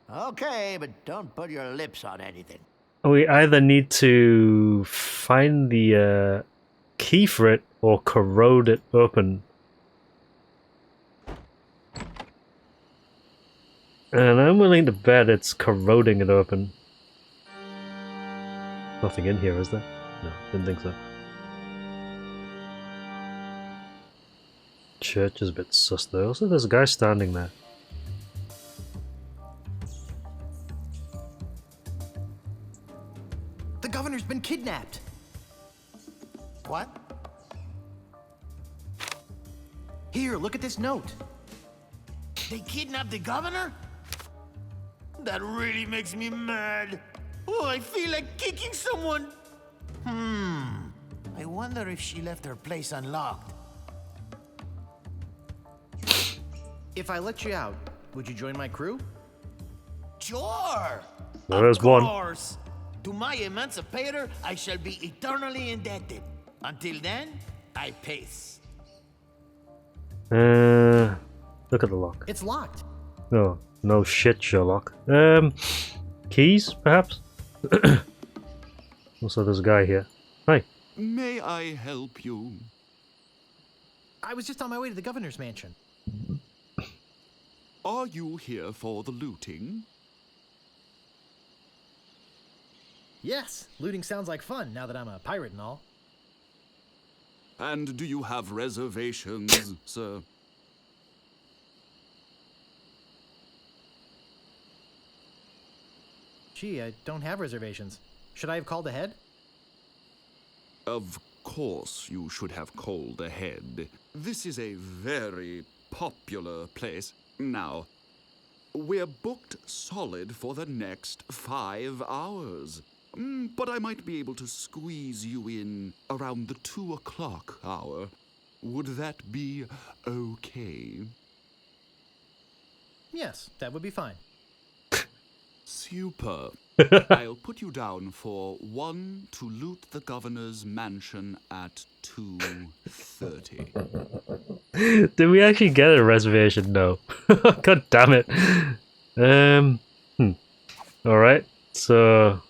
Okay, but don't put your lips on anything. We either need to find the key for it or corrode it open. And I'm willing to bet it's corroding it open. Nothing in here, is there? No, didn't think so. Church is a bit sus though. Also, there's a guy standing there. The governor's been kidnapped. What? Here, look at this note. They kidnapped the governor? That really makes me mad. Oh, I feel like kicking someone. I wonder if she left her place unlocked. If I let you out, would you join my crew? Sure. Well, there's one. Of course. To my emancipator, I shall be eternally indebted. Until then, I pace. Look at the lock. It's locked. Oh, no shit, Sherlock. Keys, perhaps? Also, there's a guy here. Hi. May I help you? I was just on my way to the governor's mansion. Are you here for the looting? Yes, looting sounds like fun now that I'm a pirate and all. And do you have reservations, sir? Gee, I don't have reservations. Should I have called ahead? Of course you should have called ahead. This is a very popular place. Now, we're booked solid for the next 5 hours. But I might be able to squeeze you in around the 2 o'clock hour. Would that be okay? Yes, that would be fine. Super. I'll put you down for 1 to loot the governor's mansion at 2:30. Did we actually get a reservation? No. God damn it. Alright, so...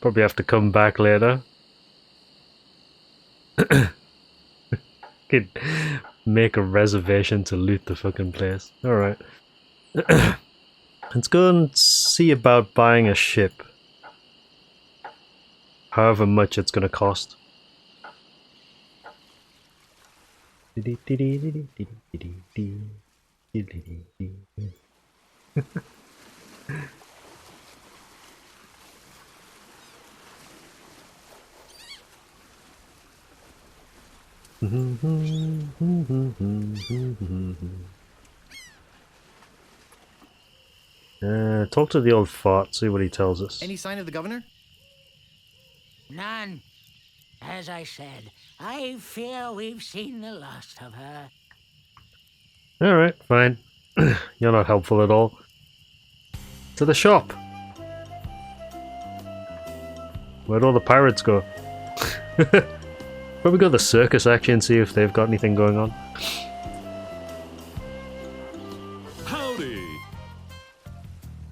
probably have to come back later. Could make a reservation to loot the fucking place. Alright. Let's go and see about buying a ship. However much it's gonna cost. Talk to the old fart, see what he tells us. Any sign of the governor? None. As I said, I fear we've seen the last of her. Alright, fine. You're not helpful at all. To the shop! Where'd all the pirates go? Probably go to the circus actually and see if they've got anything going on.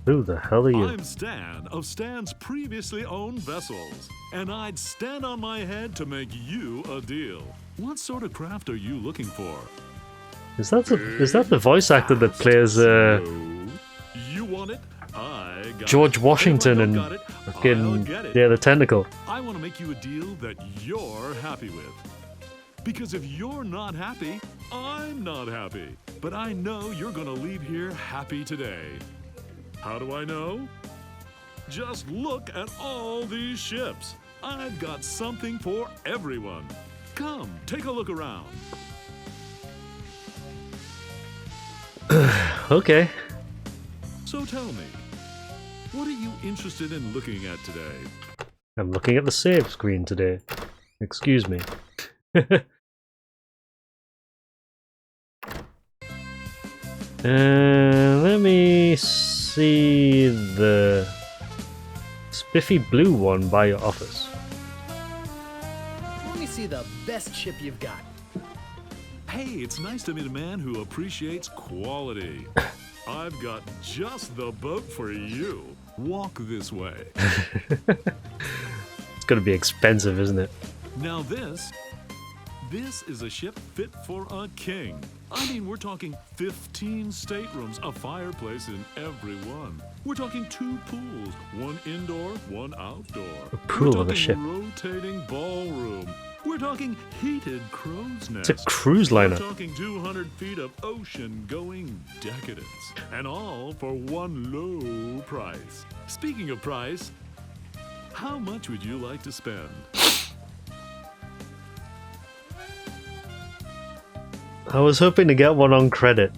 Who the hell are you? I'm Stan of Stan's previously owned vessels, and I'd stand on my head to make you a deal. What sort of craft are you looking for? Is that the voice actor that plays You want it? I got George it. Washington If I and don't got it, fucking I'll get it. the Tentacle? I want to make you a deal that you're happy with. Because if you're not happy, I'm not happy. But I know you're gonna leave here happy today. How do I know? Just look at all these ships. I've got something for everyone. Come, take a look around. Okay. So tell me, what are you interested in looking at today? I'm looking at the save screen today. Excuse me. Let me see the spiffy blue one by your office. Let me see the best ship you've got. Hey, it's nice to meet a man who appreciates quality. I've got just the boat for you. Walk this way. It's gonna be expensive, isn't it? Now this is a ship fit for a king. I mean, we're talking 15 staterooms, a fireplace in every one. We're talking 2 pools, one indoor, one outdoor. A pool of a We're ship. talking rotating ballroom. We're talking heated crow's nest. It's a cruise liner. We're talking 200 feet of ocean-going decadence. And all for one low price. Speaking of price, how much would you like to spend? I was hoping to get one on credit.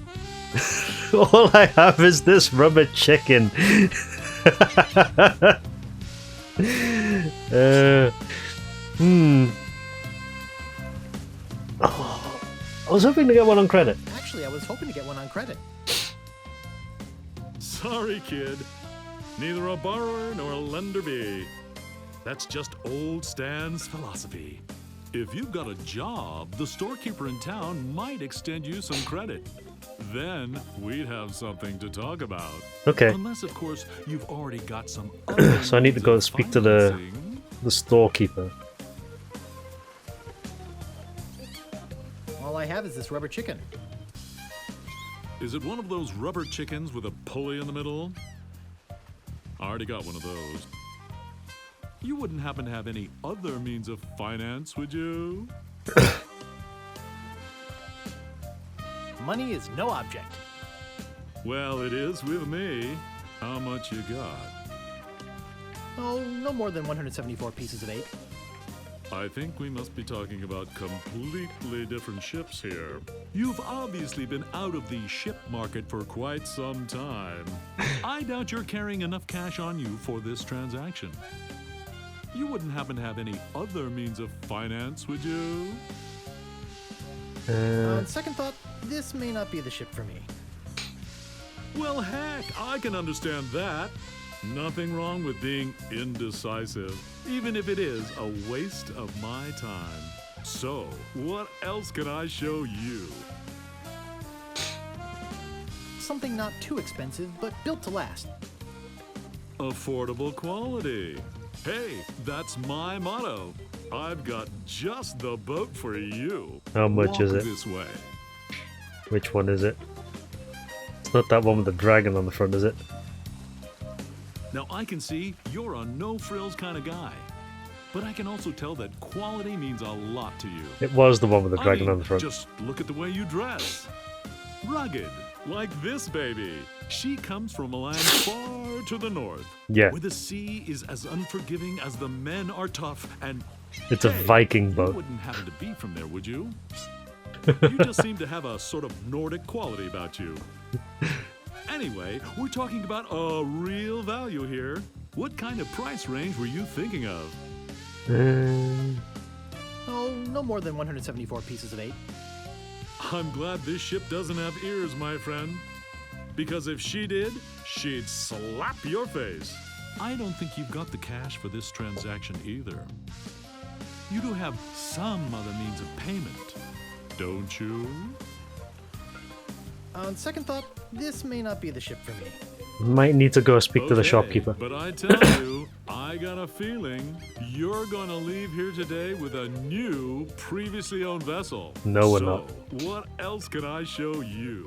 All I have is this rubber chicken. Oh, I was hoping to get one on credit. Actually, I was hoping to get one on credit. Sorry, kid. Neither a borrower nor a lender be. That's just old Stan's philosophy. If you've got a job, the storekeeper in town might extend you some credit. Then we'd have something to talk about. Okay. Unless, of course, you've already got some So I need to go speak to the storekeeper. All I have is this rubber chicken. Is it one of those rubber chickens with a pulley in the middle? I already got one of those. You wouldn't happen to have any other means of finance, would you? Money is no object. Well, it is with me. How much you got? Oh, no more than 174 pieces of 8. I think we must be talking about completely different ships here. You've obviously been out of the ship market for quite some time. I doubt you're carrying enough cash on you for this transaction. You wouldn't happen to have any other means of finance, would you? On second thought, this may not be the ship for me. Well, heck, I can understand that. Nothing wrong with being indecisive, even if it is a waste of my time. So, what else can I show you? Something not too expensive, but built to last. Affordable quality. Hey, that's my motto. I've got just the boat for you. How much Walk is it? This way. Which one is it? It's not that one with the dragon on the front, is it? Now, I can see you're a no-frills kind of guy. But I can also tell that quality means a lot to you. It was the one with the dragon on the front. Just look at the way you dress. Rugged, like this baby. She comes from a land far to the north. Yeah. Where the sea is as unforgiving as the men are tough and... It's a Viking boat. You wouldn't happen to be from there, would you? You just seem to have a sort of Nordic quality about you. Anyway, we're talking about a real value here. What kind of price range were you thinking of? Oh, no more than 174 pieces of 8. I'm glad this ship doesn't have ears, my friend. Because if she did, she'd slap your face. I don't think you've got the cash for this transaction either. You do have some other means of payment, don't you? On second thought, this may not be the ship for me. Might need to go speak to the Okay, shopkeeper. But I tell you, I got a feeling you're gonna leave here today with a new, previously owned vessel. No, we're So, not. What else can I show you?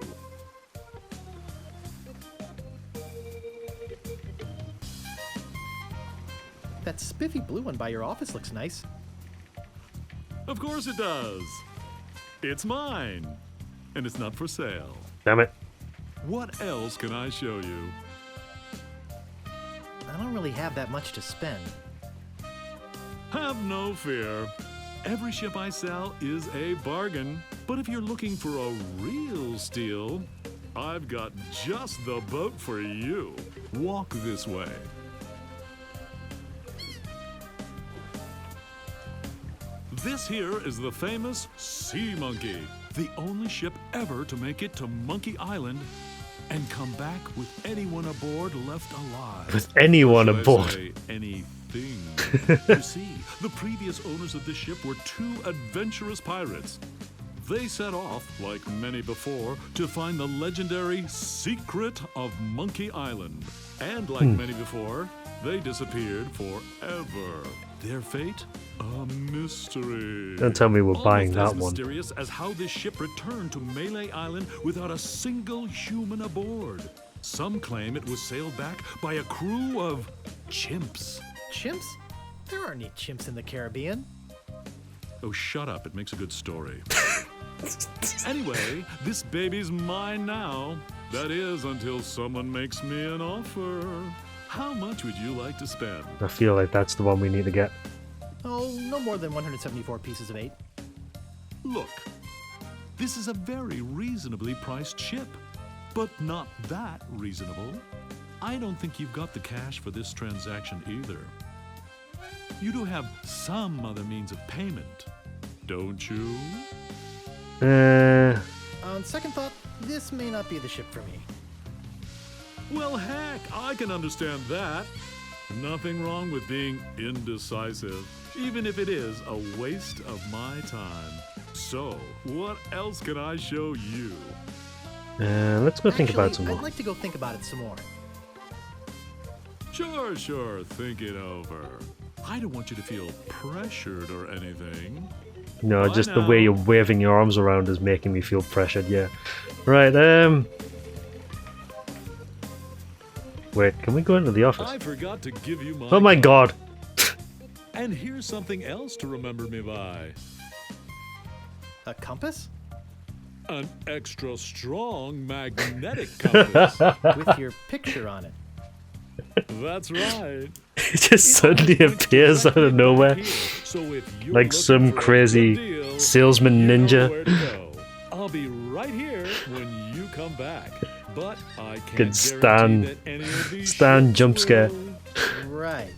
That spiffy blue one by your office looks nice. Of course it does. It's mine, and it's not for sale. Damn it. What else can I show you? I don't really have that much to spend. Have no fear. Every ship I sell is a bargain. But if you're looking for a real steal, I've got just the boat for you. Walk this way. This here is the famous Sea Monkey, the only ship ever to make it to Monkey Island and come back with anyone aboard left alive. With anyone Should I aboard. say anything. You see, the previous owners of this ship were two adventurous pirates. They set off, like many before, to find the legendary secret of Monkey Island. And like many before, they disappeared forever. Their fate? A mystery. Don't tell me we're buying Almost that as one. mysterious as how this ship returned to Melee Island without a single human aboard. Some claim it was sailed back by a crew of chimps. Chimps? There aren't any chimps in the Caribbean. Oh, shut up. It makes a good story. Anyway, this baby's mine now. That is, until someone makes me an offer. How much would you like to spend? I feel like that's the one we need to get. Oh, no more than 174 pieces of 8. Look, this is a very reasonably priced ship, but not that reasonable. I don't think you've got the cash for this transaction either. You do have some other means of payment, don't you? On second thought, this may not be the ship for me. Well, heck, I can understand that. Nothing wrong with being indecisive, even if it is a waste of my time. So, what else can I show you? Let's go think about it some I'd more. like to go think about it some more. Sure, think it over. I don't want you to feel pressured or anything. No, Bye just the now. way you're waving your arms around is making me feel pressured, yeah. Right, wait, can we go into the office? I forgot to give you my Oh my god! And here's something else to remember me by. A compass? An extra strong magnetic compass. With your picture on it. That's right. It just suddenly appears out of nowhere. So if you're Like looking some for a crazy good deal, salesman you know ninja. where to go. I'll be right here when you come back. But I can't Could guarantee stand, that any of these stand ships jump scare. will. Right.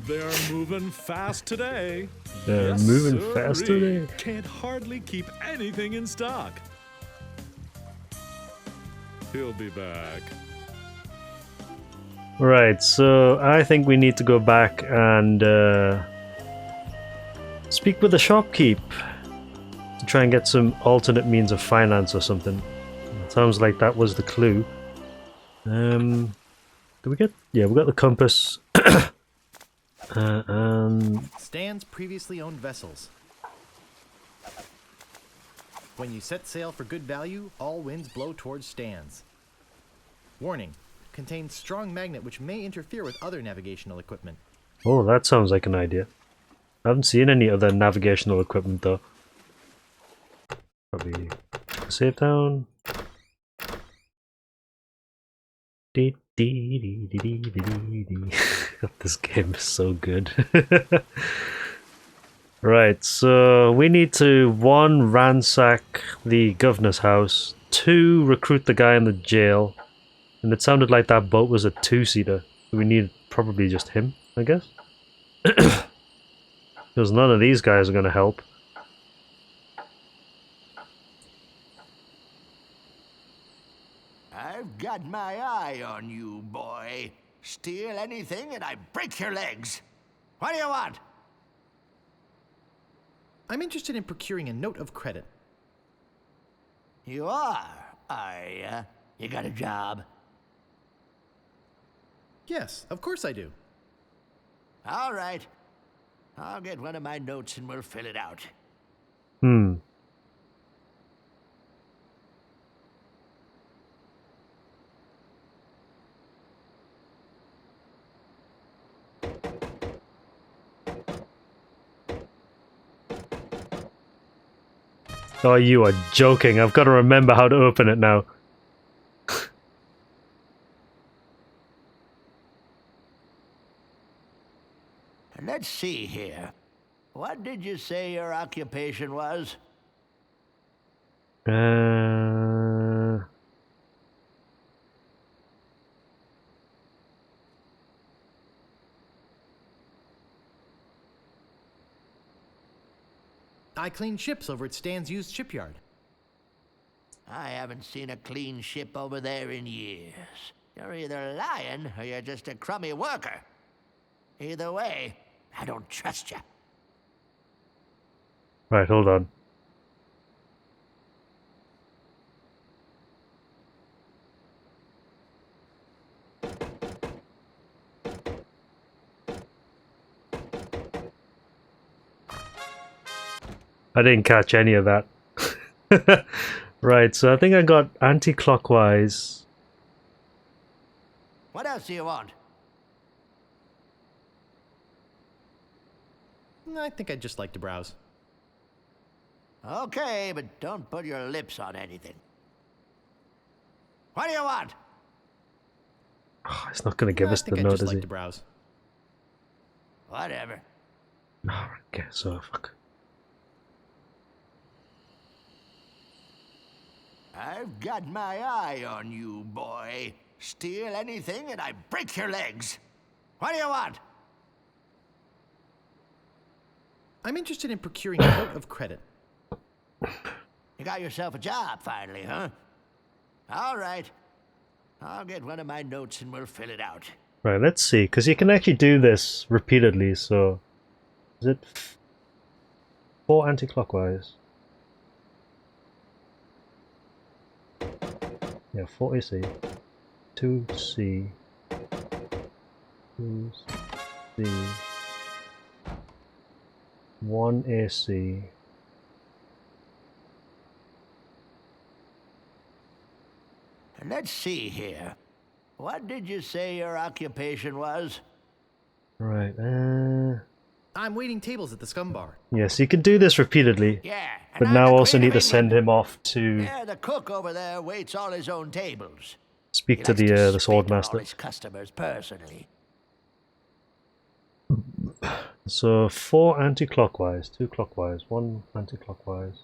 They're moving fast today. They're Yes, moving sirree. fast today. Can't hardly keep anything in stock. He'll be back. Right, so I think we need to go back and speak with the shopkeep to try and get some alternate means of finance or something. It sounds like that was the clue. Did we get? Yeah, we got the compass. And Stan's previously owned vessels. When you set sail for good value, all winds blow towards Stan's. Warning. Contains strong magnet which may interfere with other navigational equipment. oh, that sounds like an idea. I haven't seen any other navigational equipment though. Probably save down. Dee, dee, dee, dee, dee, dee, dee. This game is so good. Right, so we need to 1. Ransack the governor's house, 2. Recruit the guy in the jail, and it sounded like that boat was a 2-seater. So we need probably just him, I guess. Because none of these guys are going to help. I've got my eye on you, boy. Steal anything and I break your legs. What do you want? I'm interested in procuring a note of credit. You are you? You got a job? Yes, of course I do. All right. I'll get one of my notes and we'll fill it out. Hmm. Oh, you are joking. I've got to remember how to open it now. Let's see here. What did you say your occupation was? I clean ships over at Stan's used shipyard. I haven't seen a clean ship over there in years. You're either lying or you're just a crummy worker. Either way, I don't trust you. Right, hold on. I didn't catch any of that. Right, so I think I got anti-clockwise. What else do you want? I think I'd just like to browse. Okay, but don't put your lips on anything. What do you want? Oh, it's not going to give us the I think I'd note, just is like he? to browse. Whatever. Oh, okay, so fuck. I've got my eye on you, boy. Steal anything and I break your legs. What do you want? I'm interested in procuring a note of credit. You got yourself a job finally, huh? All right. I'll get one of my notes and we'll fill it out. Right, let's see, because you can actually do this repeatedly, so... Is it 4 anti-clockwise? Yeah, 4 AC, 2C, 2C, 1 AC. Let's see here. What did you say your occupation was? Right, I'm waiting tables at the Scum Bar. yes, you can do this repeatedly, Yeah, and but I'm now the also Queen need of to send England. him off to Yeah, the cook over there waits all his own tables. speak He to likes the spit on Swordmaster. all his customers personally. So 4 anti-clockwise, 2 clockwise, 1 anti-clockwise.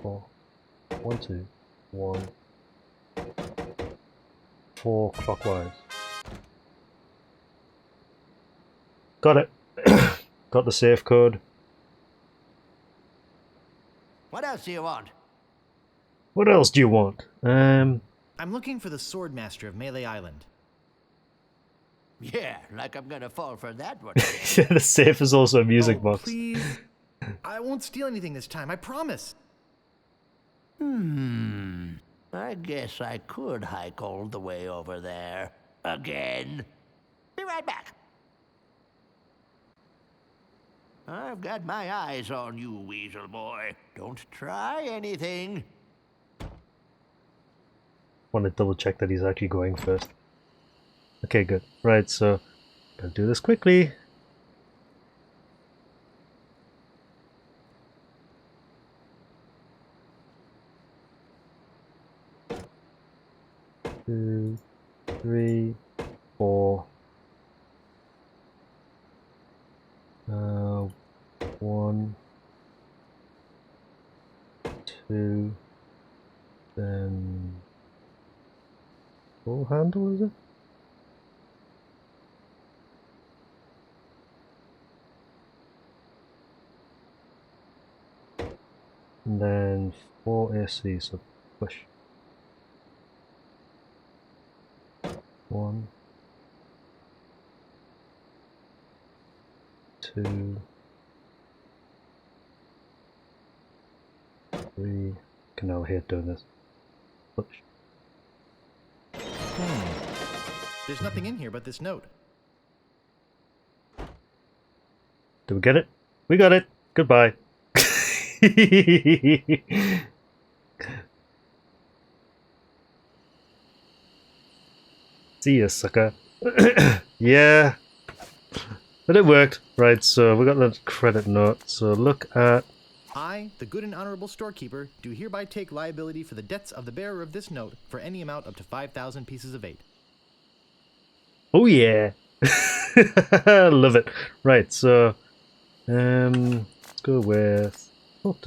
4, 1, 2, 1, 4 clockwise. Got it. Got the safe code. What else do you want? What else do you want? I'm looking for the Swordmaster of Melee Island. Yeah, like I'm gonna fall for that one. The safe is also a music box. Please. I won't steal anything this time, I promise. I guess I could hike all the way over there. Again. Be right back. I've got my eyes on you, Weasel Boy. Don't try anything. Want to double check that he's actually going first. Okay, good. Right, so gotta do this quickly. Two, 3, 4. 1, 2, then full handle, is it? And then 4 AC, so push. 1, 2, 3. Can now hate doing this. Push. There's nothing in here but this note. Did we get it? We got it. Goodbye. See ya, sucker. Yeah. But it worked. Right, so we got the credit note. So look at... I, the good and honorable storekeeper, do hereby take liability for the debts of the bearer of this note for any amount up to 5,000 pieces of 8. Oh yeah. Love it. Right, so... let's go with... Not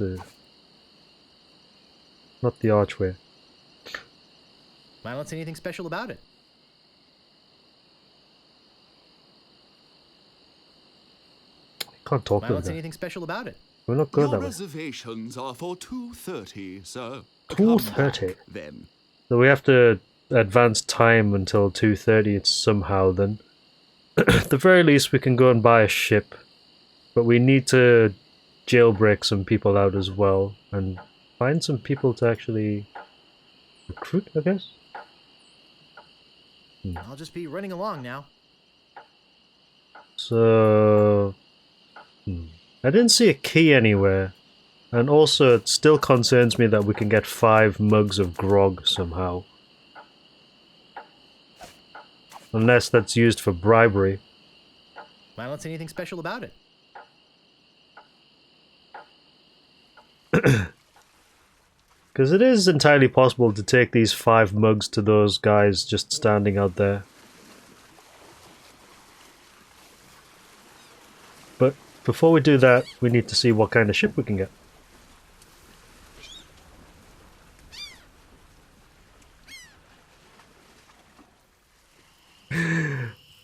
the archway. I don't see anything special about it. Can't talk I to don't see them. anything special about it. We're not good Your that way. reservations are for 2:30, sir. 2:30. Then. So we have to advance time until 2:30 somehow then. At the very least we can go and buy a ship. But we need to jailbreak some people out as well. And find some people to actually recruit, I guess? I'll just be running along now. So... I didn't see a key anywhere. And also it still concerns me that we can get 5 mugs of grog somehow. Unless that's used for bribery. I don't see anything special about it. Because it is entirely possible to take these 5 mugs to those guys just standing out there. But before we do that, we need to see what kind of ship we can get.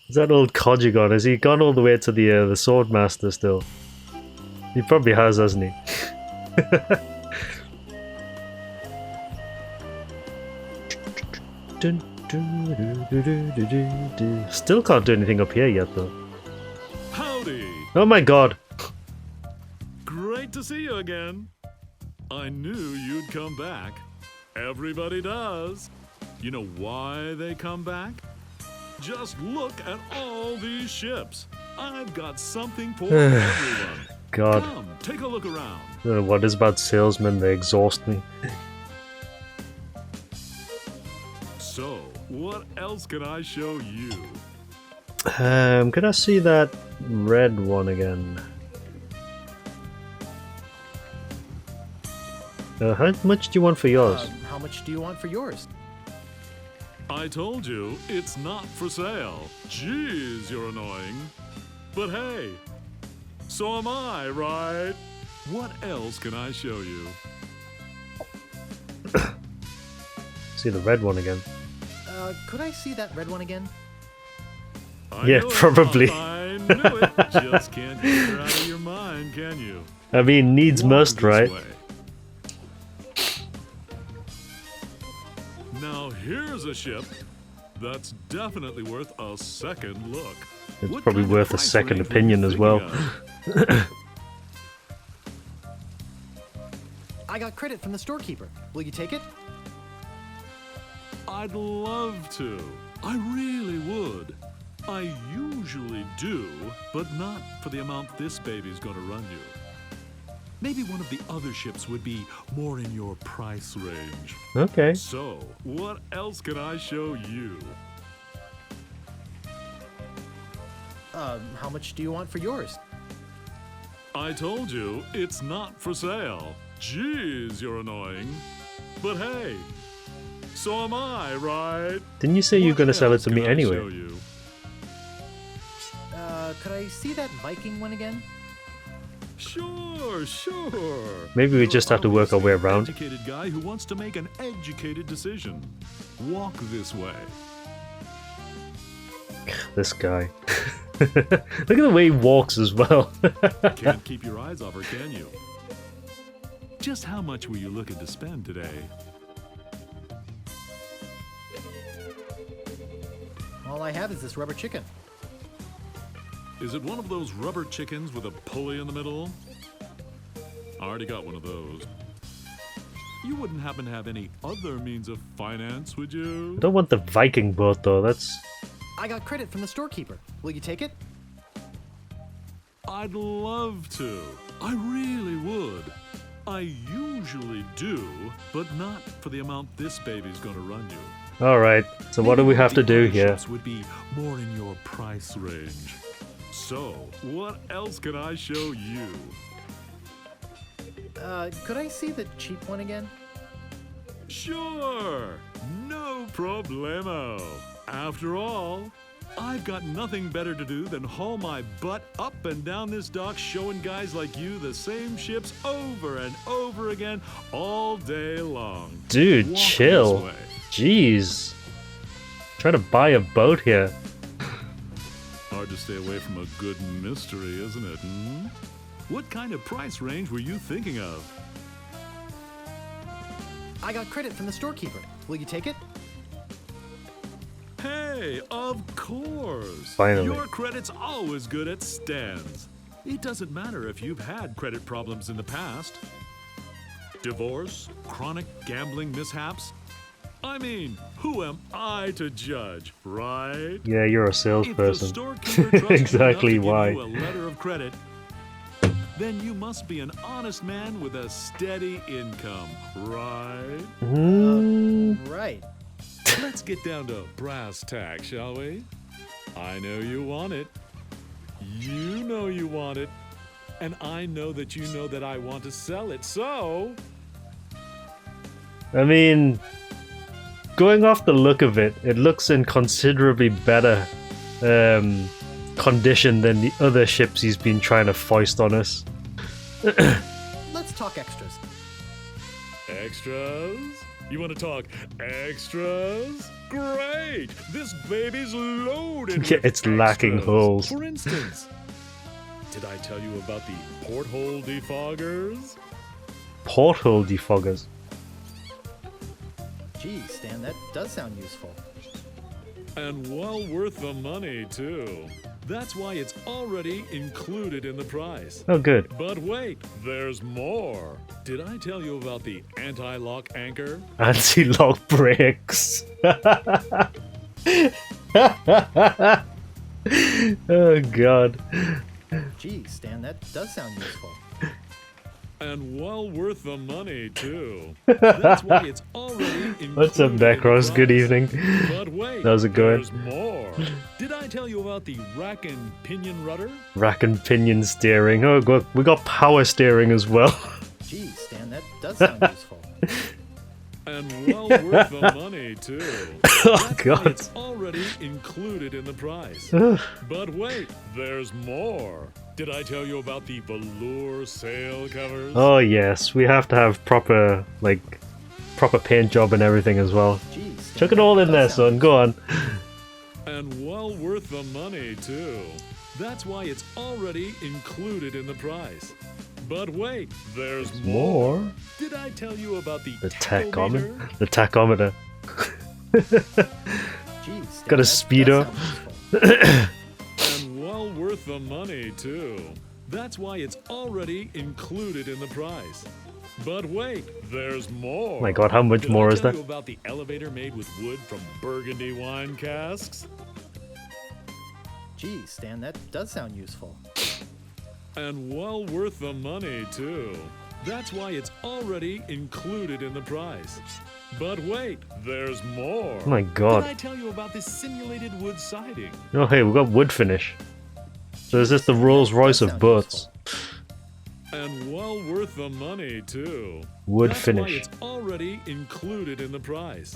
Is that old Kodji gone? Has he gone all the way to the Swordmaster still? He probably has, hasn't he? Still can't do anything up here yet, though. Howdy! Oh my god! Great to see you again. I knew you'd come back. Everybody does. You know why they come back? Just look at all these ships. I've got something for everyone. God. Come, take a look around. What is about salesmen? They exhaust me. So, what else can I show you? Can I see that red one again? How much do you want for yours? How much do you want for yours? I told you, it's not for sale. Jeez, you're annoying. But hey, so am I, right? What else can I show you? See the red one again. Could I see that red one again? Yeah, probably. I knew it. Just can't get her out of your mind, can you? I mean, needs must, right? Way. Now here's a ship that's definitely worth a second look. It's probably worth a second opinion as well. I got credit from the storekeeper. Will you take it? I'd love to. I really would. I usually do, but not for the amount this baby's gonna run you. Maybe one of the other ships would be more in your price range. Okay. So, what else can I show you? How much do you want for yours? I told you, it's not for sale. Jeez, you're annoying. But hey, so am I, right? Didn't you say you were going to sell it to me anyway? Could I see that Viking one again? Sure, sure. Maybe we just have to work our way around. Educated guy who wants to make an educated decision. Walk this way. This guy. Look at the way he walks as well. Can't keep your eyes off her, can you? Just how much were you looking to spend today? All I have is this rubber chicken. Is it one of those rubber chickens with a pulley in the middle? I already got one of those. You wouldn't happen to have any other means of finance, would you? I don't want the Viking boat though, that's I got credit from the storekeeper. Will you take it? I'd love to. I really would. I usually do, but not for the amount this baby's gonna run you. Alright, so what do we have to do The other here? shops would be more in your price range. So, what else can I show you? Could I see the cheap one again? Sure, no problemo. After all, I've got nothing better to do than haul my butt up and down this dock showing guys like you the same ships over and over again all day long. Dude, Walk chill. this way. Jeez. Try to buy a boat here. Hard to stay away from a good mystery, isn't it? Hmm? What kind of price range were you thinking of? I got credit from the storekeeper. Will you take it? Hey, of course. Finally. Your credit's always good at stands. It doesn't matter if you've had credit problems in the past. Divorce, chronic gambling mishaps. I mean, who am I to judge, right? Yeah, you're a If the salesperson. storekeeper trusts you Exactly enough to why. give you a letter of credit, then you must be an honest man with a steady income, right? Right. Let's get down to brass tacks, shall we? I know you want it. You know you want it. And I know that you know that I want to sell it, so... I mean, going off the look of it, it looks in considerably better condition than the other ships he's been trying to foist on us. Let's talk extras. Extras? You want to talk extras? Great! This baby's loaded Yeah, with it's lacking extras. holes. For instance, did I tell you about the porthole defoggers? Porthole defoggers. Geez, Stan, that does sound useful. And well worth the money, too. That's why it's already included in the price. Oh, good. But wait, there's more. Did I tell you about the anti-lock anchor? Anti-lock brakes. Oh, God. Geez, Stan, that does sound useful. And well worth the money, too. That's why it's already included. What's up, Necros? Good evening. But wait, How's it going? there's more. Did I tell you about the rack and pinion rudder? Rack and pinion steering. Oh, God. We got power steering as well. Geez, Stan, that does sound useful. And well worth the money, too. Oh, That's God. why it's already included in the price. Ugh. But wait, there's more. Did I tell you about the velour sail covers? Oh, yes. We have to have proper, proper paint job and everything as well. Jeez, Chuck it all in there, son. Go on. And well worth the money, too. That's why it's already included in the price. But wait, there's more. More? Did I tell you about the The tachometer? tachometer? The tachometer. Jeez, Stan, Got a that speedo. does sound useful. And well worth the money, too. That's why it's already included in the price. But wait, there's more. My God, how much Did more I is tell there? you about the elevator made with wood from Burgundy wine casks? Geez, Stan, that does sound useful. And well worth the money, too. That's why it's already included in the price. But wait, there's more. Oh my God. Did I tell you about this simulated wood siding? Oh, hey, we got wood finish. So is this the Rolls Royce of boats? And well worth the money, too. Wood That's finish. Why it's already included in the price.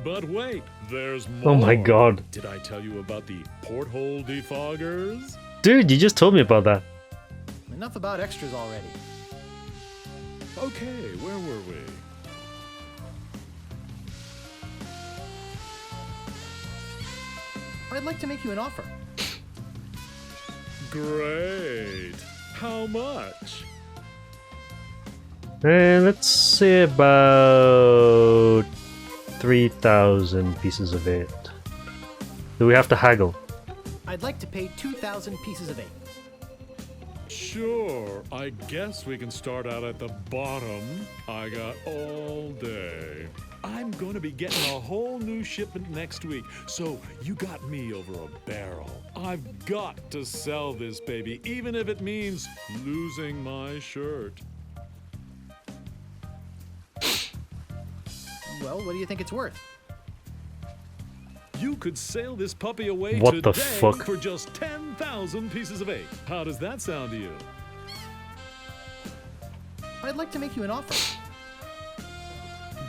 But wait, there's more. Oh my God. Did I tell you about the porthole defoggers? Dude, you just told me about that. Enough about extras already. Okay, where were we? I'd like to make you an offer. Great. How much? Let's say about 3,000 pieces of eight. Do we have to haggle? I'd like to pay 2,000 pieces of 8. Sure, I guess we can start out at the bottom. I got all day. I I'm going to be getting a whole new shipment next week, so you got me over a barrel. I've got to sell this baby, even if it means losing my shirt. Well, what do you think it's worth? You could sail this puppy away What today the fuck? for just 10,000 pieces of 8. How does that sound to you? I'd like to make you an offer.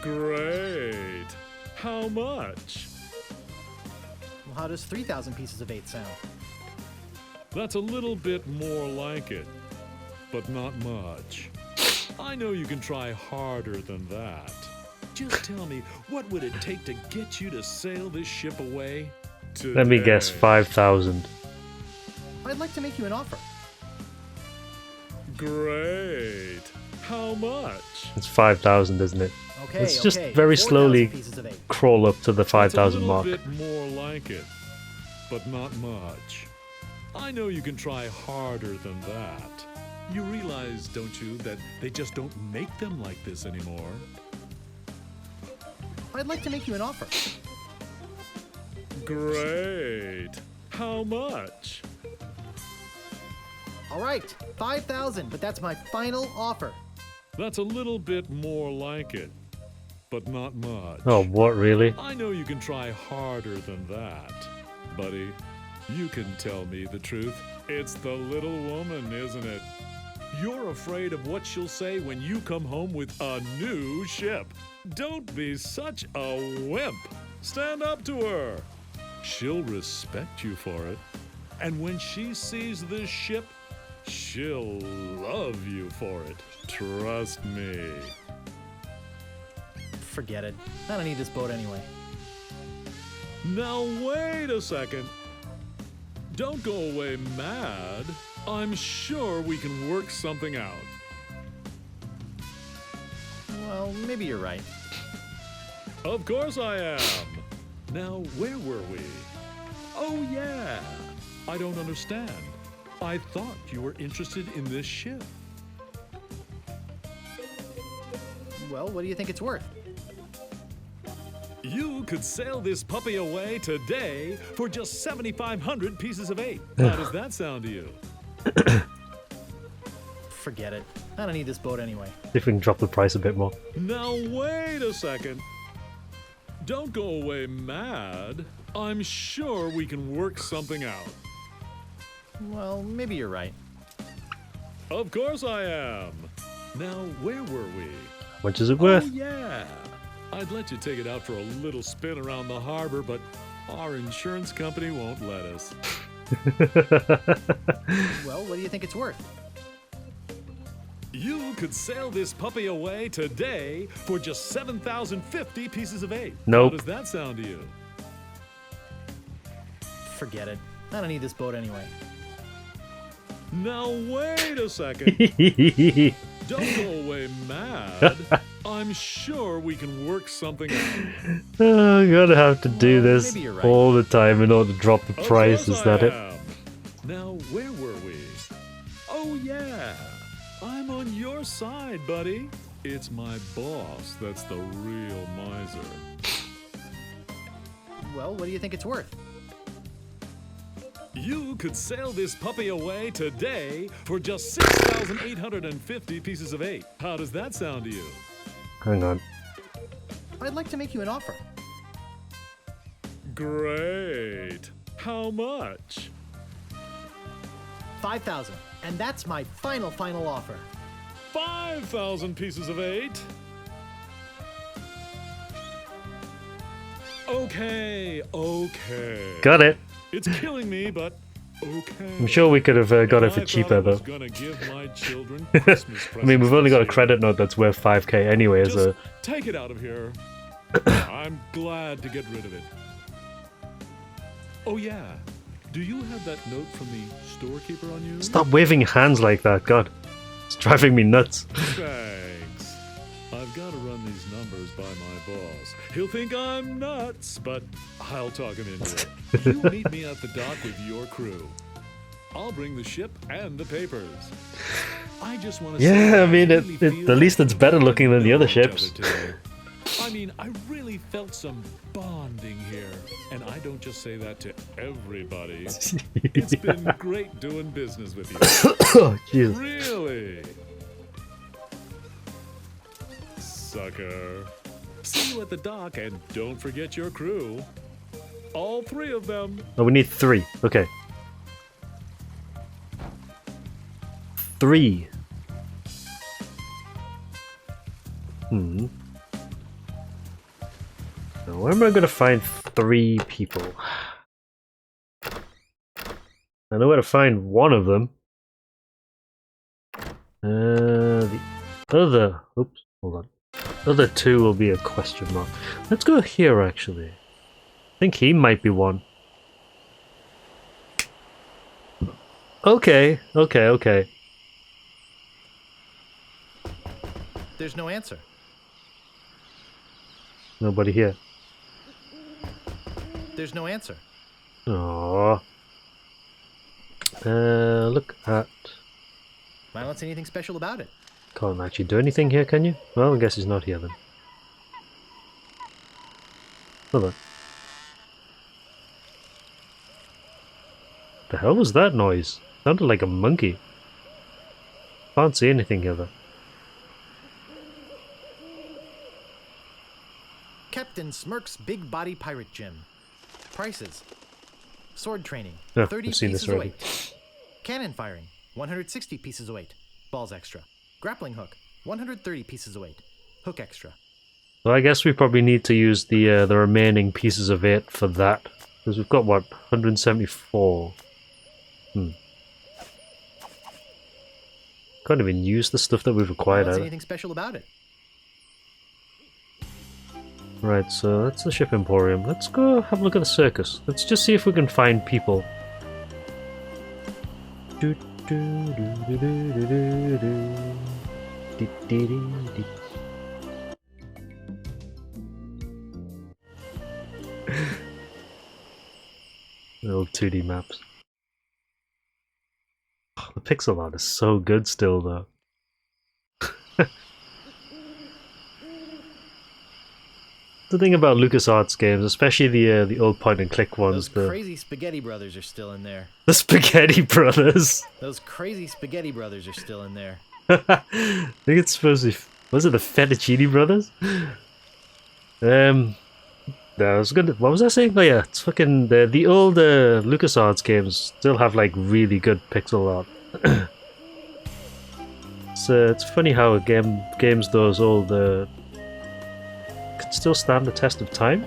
Great. How much? Well, how does 3,000 pieces of 8 sound? That's a little bit more like it, but not much. I know you can try harder than that. Just tell me, what would it take to get you to sail this ship away? Let me guess, Today. 5,000. I'd like to make you an offer. Great. How much? It's 5,000, isn't it? Okay, Let's just okay, very 4,000 slowly pieces of 8. crawl up to the 5,000 That's mark. a little bit more like it, but not much. I know you can try harder than that. You realize, don't you, that they just don't make them like this anymore? I'd like to make you an offer. Great. How much? All right, 5,000, but that's my final offer. That's a little bit more like it, but not much. Oh, what, really? I know you can try harder than that, buddy. You can tell me the truth. It's the little woman, isn't it? You're afraid of what she'll say when you come home with a new ship. Don't be such a wimp. Stand up to her. She'll respect you for it. And when she sees this ship, she'll love you for it. Trust me. Forget it. I don't need this boat anyway. Now wait a second. Don't go away mad. I'm sure we can work something out. Well, maybe you're right. Of course I am. Now, where were we? Oh, yeah. I don't understand. I thought you were interested in this ship. Well, what do you think it's worth? You could sail this puppy away today for just 7,500 pieces of 8. How does that sound to you? Forget it. I don't need this boat anyway. See if we can drop the price a bit more. Now, wait a second. Don't go away mad. I'm sure we can work something out. Well, maybe you're right. Of course I am. Now, where were we? How much is it worth? Oh, yeah. I'd let you take it out for a little spin around the harbor, but our insurance company won't let us. Well, what do you think it's worth? You could sail this puppy away today for just 7,050 pieces of 8. Nope. How does that sound to you? Forget it. I don't need this boat anyway. Now, wait a second. Don't go away mad. I'm sure we can work something out. Oh, I'm gonna have to do this maybe you're right. all the time in order to drop the Of price, course is that I it? am. Now, where were we? Oh, yeah. I'm on your side, buddy. It's my boss that's the real miser. Well, what do you think it's worth? You could sail this puppy away today for just 6,850 pieces of 8. How does that sound to you? Hang on. I'd like to make you an offer. Great. How much? 5,000, and that's my final offer. 5,000 pieces of 8. Okay. Got it. It's killing me, but okay. I'm sure we could have got it for cheaper, though. Gonna give my children Christmas I mean, we've only got a presents credit note that's worth 5k anyway, this year. so... Just take it out of here. I'm glad to get rid of it. Oh yeah. Do you have that note from the storekeeper on you? Stop waving your hands like that, God. It's driving me nuts. Thanks. I've got to run these numbers by my boss. He'll think I'm nuts, but I'll talk him into it. You meet me at the dock with your crew. I'll bring the ship and the papers. I just want to Yeah, say I mean, really feel at least it's better looking than the other each other ships. today. I mean, I really really felt some bonding here. And I don't just say that to everybody. It's been great doing business with you. Oh, Jesus. Really? Sucker. See you at the dock, and don't forget your crew. All 3 of them. Oh, we need 3. Okay. 3. Now, where am I going to find 3 people? I know where to find one of them. The other... Oops, hold on. The other 2 will be a question mark. Let's go here, actually. I think he might be one. Okay. There's no answer. Nobody here. There's no answer. Aww. Look at... I don't see anything special about it. Can't actually do anything here, can you? Well, I guess he's not here then. Hold on. The hell was that noise? Sounded like a monkey. Can't see anything here though. Captain Smirk's Big Body Pirate Gym. Prices. Sword training, Oh, 30 I've seen pieces this of already. weight. Cannon firing, 160 pieces of weight. Balls extra. Grappling hook, 130 pieces of weight. Hook extra. So I guess we probably need to use the remaining pieces of it for that. Because we've got, what, 174? Can't even use the stuff that we've I acquired don't see either. anything special about it. Right, so that's the ship emporium. Let's go have a look at the circus. Let's just see if we can find people. Do, do, do, do, do, do, do, do. Dee, dee, dee, dee. The old 2D maps. Oh, the pixel art is so good still though. The thing about LucasArts games, especially the old point-and-click ones, Those crazy Spaghetti Brothers are still in there. the Spaghetti Brothers. Those crazy Spaghetti Brothers are still in there. I think it's supposed to be... Was it the Fettuccine Brothers? No, I was gonna... What was I saying? Oh yeah, it's fucking... The old LucasArts games still have, like, really good pixel art. It's funny how games those old... can still stand the test of time.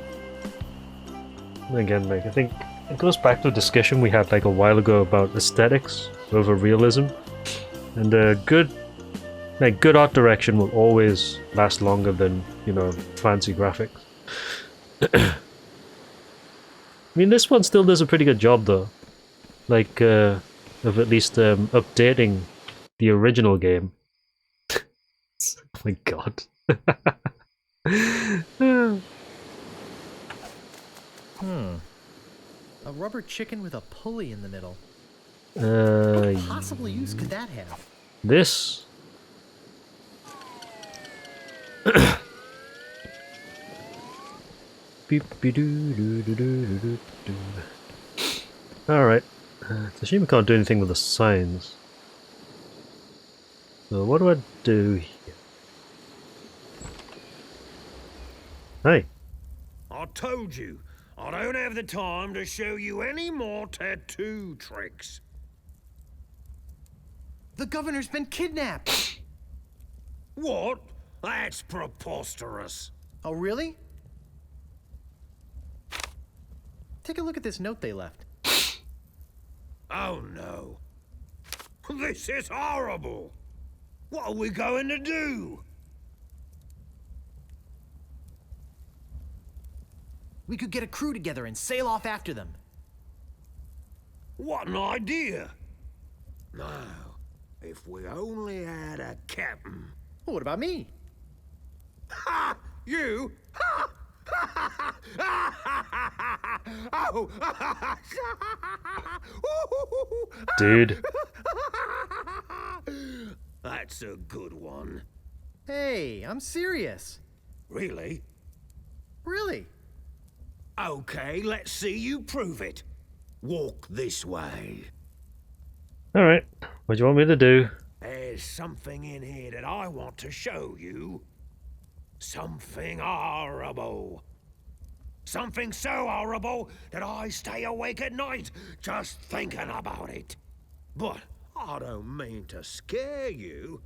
And again, like, I think it goes back to a discussion we had, like, a while ago about aesthetics over realism. And good art direction will always last longer than, you know, fancy graphics. I mean, this one still does a pretty good job, though. Like, of at least updating the original game. Oh my god. A rubber chicken with a pulley in the middle. Uh, What possible use could that have? This. Alright. It's a shame we can't do anything with the signs. So what do I do here? Hey. I told you, I don't have the time to show you any more tattoo tricks. The governor's been kidnapped! What? That's preposterous. Oh, really? Take a look at this note they left. Oh no. This is horrible. What are we going to do? We could get a crew together and sail off after them. What an idea. Now, if we only had a captain. Well, what about me? Ha! You? Ha! Oh! Dude. That's a good one. Hey, I'm serious. Really? Really? Okay, let's see you prove it. Walk this way. Alright, what do you want me to do? There's something in here that I want to show you. Something horrible. Something so horrible that I stay awake at night just thinking about it. But I don't mean to scare you.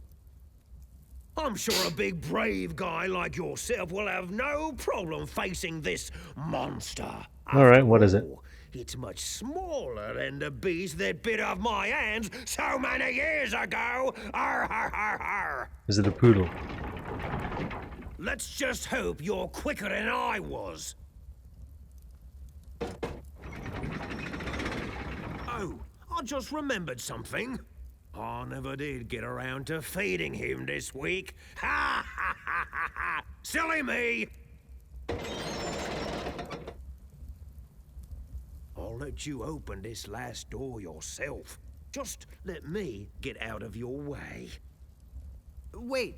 I'm sure a big brave guy like yourself will have no problem facing this monster. Alright, what is it? It's much smaller than the beast that bit off my hands so many years ago. Arr, arr, arr, arr. Is it a poodle? Let's just hope you're quicker than I was. Oh, I just remembered something. I never did get around to feeding him this week. Ha ha ha ha ha! Silly me! I'll let you open this last door yourself. Just let me get out of your way. Wait.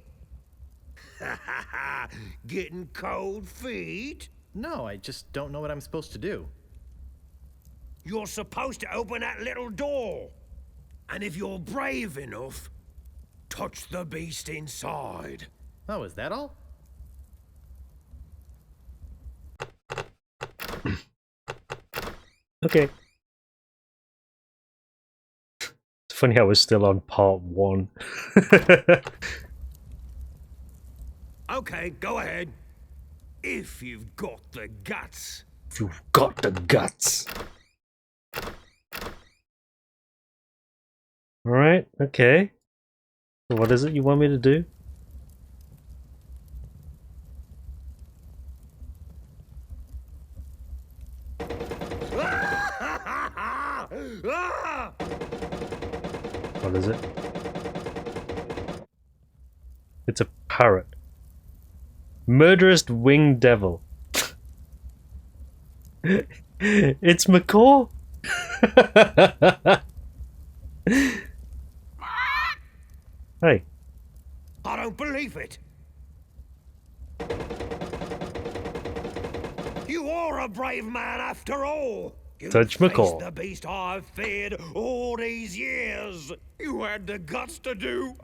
Ha ha ha! Getting cold feet? No, I just don't know what I'm supposed to do. You're supposed to open that little door. And if you're brave enough, touch the beast inside. Oh, is that all? Okay. It's funny how we're still on part 1. Okay, go ahead. If you've got the guts. If you've got the guts. Alright, okay. So what is it you want me to do? What is it? It's a parrot. Murderous winged devil. It's Macaw. Hey. I don't believe it. You are a brave man after all. You Touch McCall. faced the beast I've feared all these years. You had the guts to do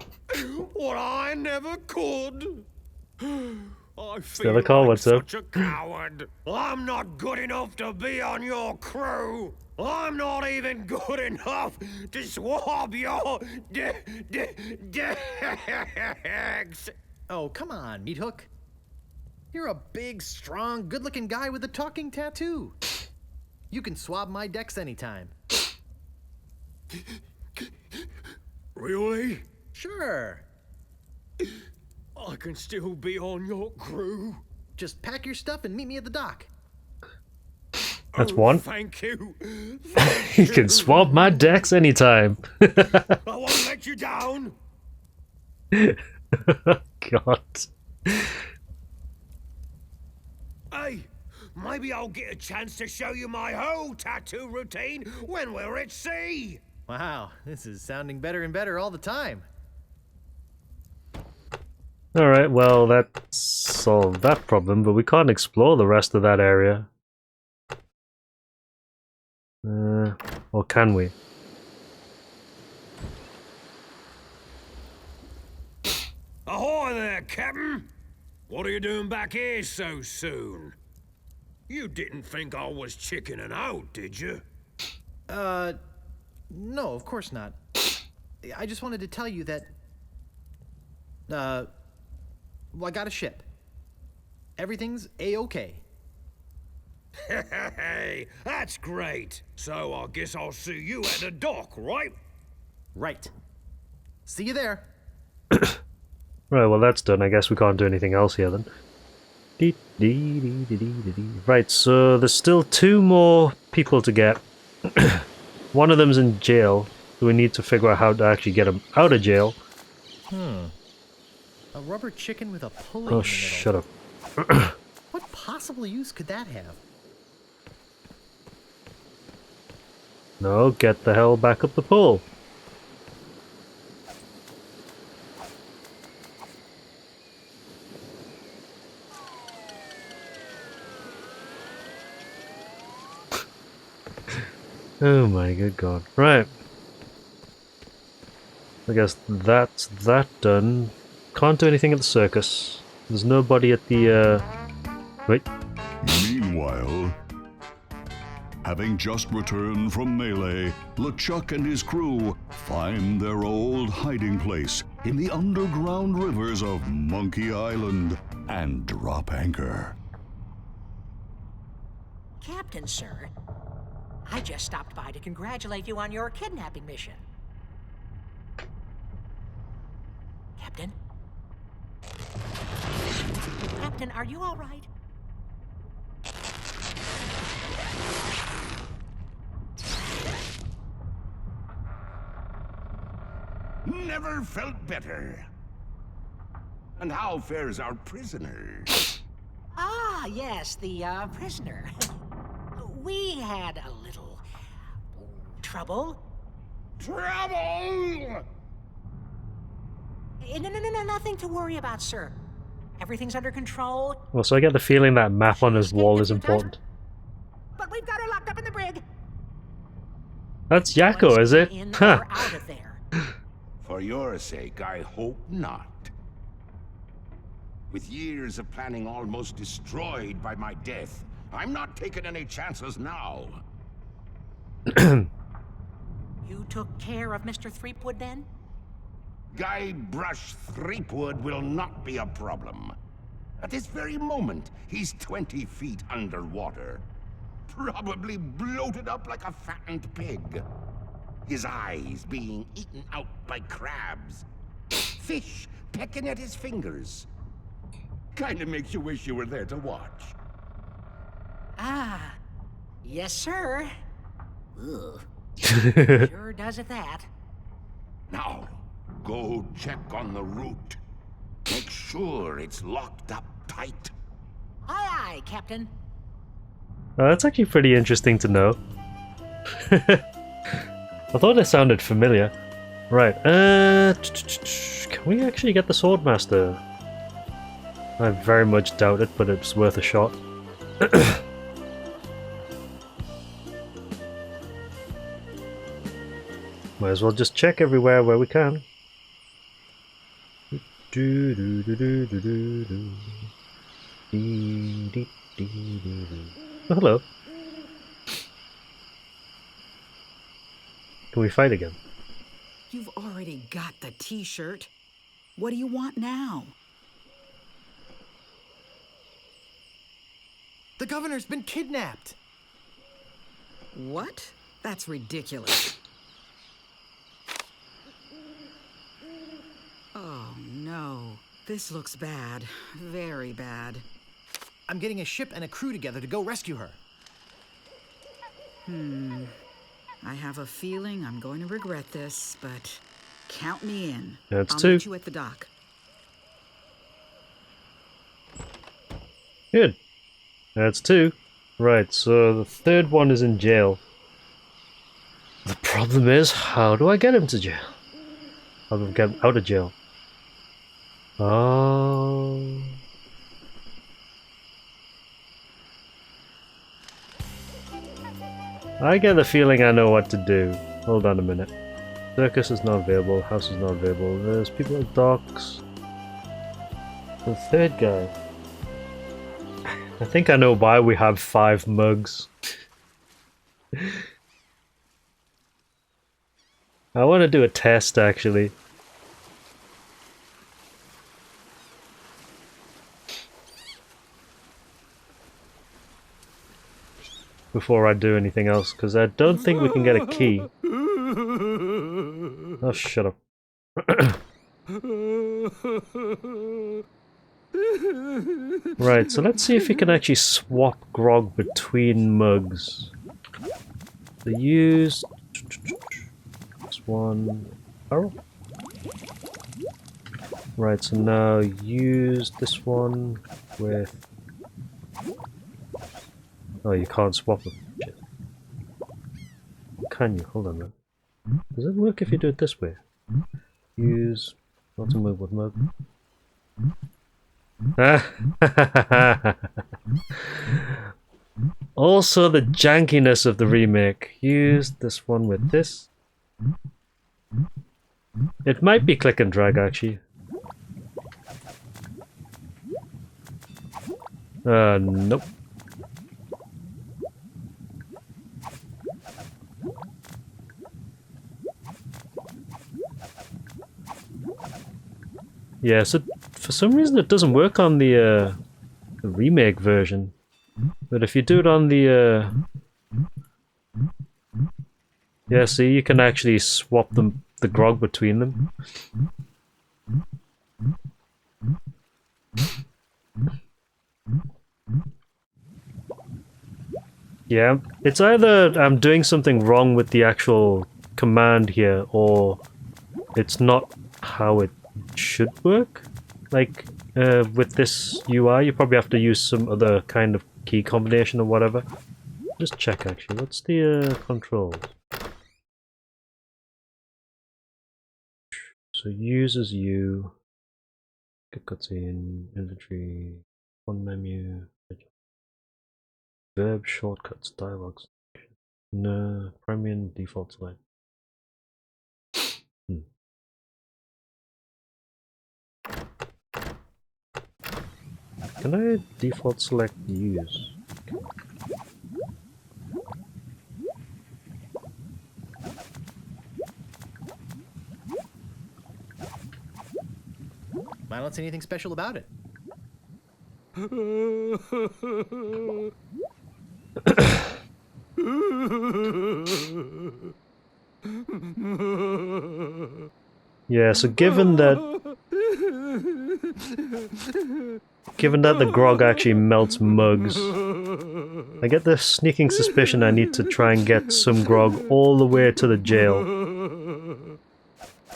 what I never could. I Still feel a call, like what's up? such a coward. I'm not good enough to be on your crew. I'm not even good enough to swab your decks. Oh, come on, Meat Hook. You're a big, strong, good-looking guy with a talking tattoo. You can swab my decks anytime. Really? Sure. I can still be on your crew. Just pack your stuff and meet me at the dock. That's one. Thank you. You can swab my decks anytime. I won't let you down. God. Hey, maybe I'll get a chance to show you my whole tattoo routine when we're at sea. Wow, this is sounding better and better all the time. Alright, well, that solved that problem, but we can't explore the rest of that area. Or can we? Ahoy there, Captain! What are you doing back here so soon? You didn't think I was chickening out, did you? No, of course not. I just wanted to tell you that, well, I got a ship. Everything's A-okay. Hey, that's great. So I guess I'll see you at the dock, right? Right. See you there. Right, well that's done. I guess we can't do anything else here then. Right, so there's still 2 more people to get. One of them's in jail, so we need to figure out how to actually get him out of jail. A rubber chicken with a pulley Oh, in the middle. shut up. What possible use could that have? No, get the hell back up the pole. Oh my good god. Right. I guess that's that done. Can't do anything at the circus. There's nobody at the, Wait. Meanwhile, having just returned from Melee, LeChuck and his crew find their old hiding place in the underground rivers of Monkey Island and drop anchor. Captain, sir, I just stopped by to congratulate you on your kidnapping mission. Captain? Captain, are you all right? Never felt better. And how fares our prisoner? Ah, yes, the prisoner. We had a little trouble. Trouble? No, nothing to worry about, sir. Everything's under control. Well, so I get the feeling that map on his wall is important. But we've got her locked up in the brig. That's Yakko, is it? In Huh. or out of there. For your sake, I hope not. With years of planning almost destroyed by my death, I'm not taking any chances now. You took care of Mr. Threepwood then? Guybrush Threepwood will not be a problem. At this very moment, he's 20 feet underwater. Probably bloated up like a fattened pig. His eyes being eaten out by crabs. Fish pecking at his fingers. Kinda makes you wish you were there to watch. Ah, yes, sir. Ugh. Sure does at that. Now, go check on the route. Make sure it's locked up tight. Aye, aye, Captain. That's actually pretty interesting to know. I thought it sounded familiar. Right, can we actually get the Swordmaster? I very much doubt it, but it's worth a shot. Might as well just check everywhere where we can. Oh, hello. Can we fight again? You've already got the t-shirt. What do you want now? The governor's been kidnapped. What? That's ridiculous. Oh, no. This looks bad. Very bad. I'm getting a ship and a crew together to go rescue her. I have a feeling I'm going to regret this, but count me in. That's I'll two. meet you at the dock. Good. That's two. Right, so the third one is in jail. The problem is, how do I get him to jail? How do I get him out of jail? Oh. I get the feeling I know what to do. Hold on a minute. Circus is not available, house is not available, there's people at docks. The third guy. I think I know why we have 5 mugs. I want to do a test actually. Before I do anything else, because I don't think we can get a key. Oh, shut up. Right, so let's see if we can actually swap grog between mugs. So use this one barrel. Right, so now use this one with. Oh, you can't swap them. Shit. Can you? Hold on a minute. Does it work if you do it this way? Use. Not to move with mug. Also, the jankiness of the remake. Use this one with this. It might be click and drag, actually. Nope. Yeah, so for some reason it doesn't work on the remake version. But if you do it on the yeah, see, you can actually swap the grog between them. Yeah, it's either I'm doing something wrong with the actual command here, or it's not how it should work. Like, with this UI, you probably have to use some other kind of key combination or whatever. Just check, actually. What's the controls? So use as you, get cutscene, inventory, one menu, verb, shortcuts, dialogues, no, premium, default select. Can I default select use? I don't see anything special about it. Yeah, so given that the grog actually melts mugs, I get the sneaking suspicion I need to try and get some grog all the way to the jail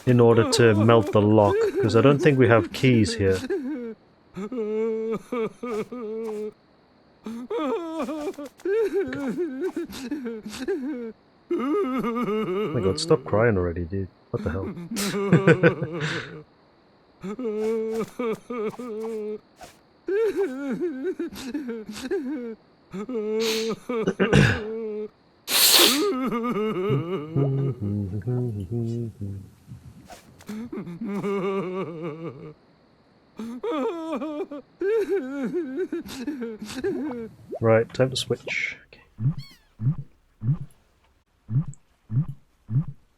in order to melt the lock, because I don't think we have keys here. Oh my god, stop crying already, dude. What the hell? Right, time to switch. Okay.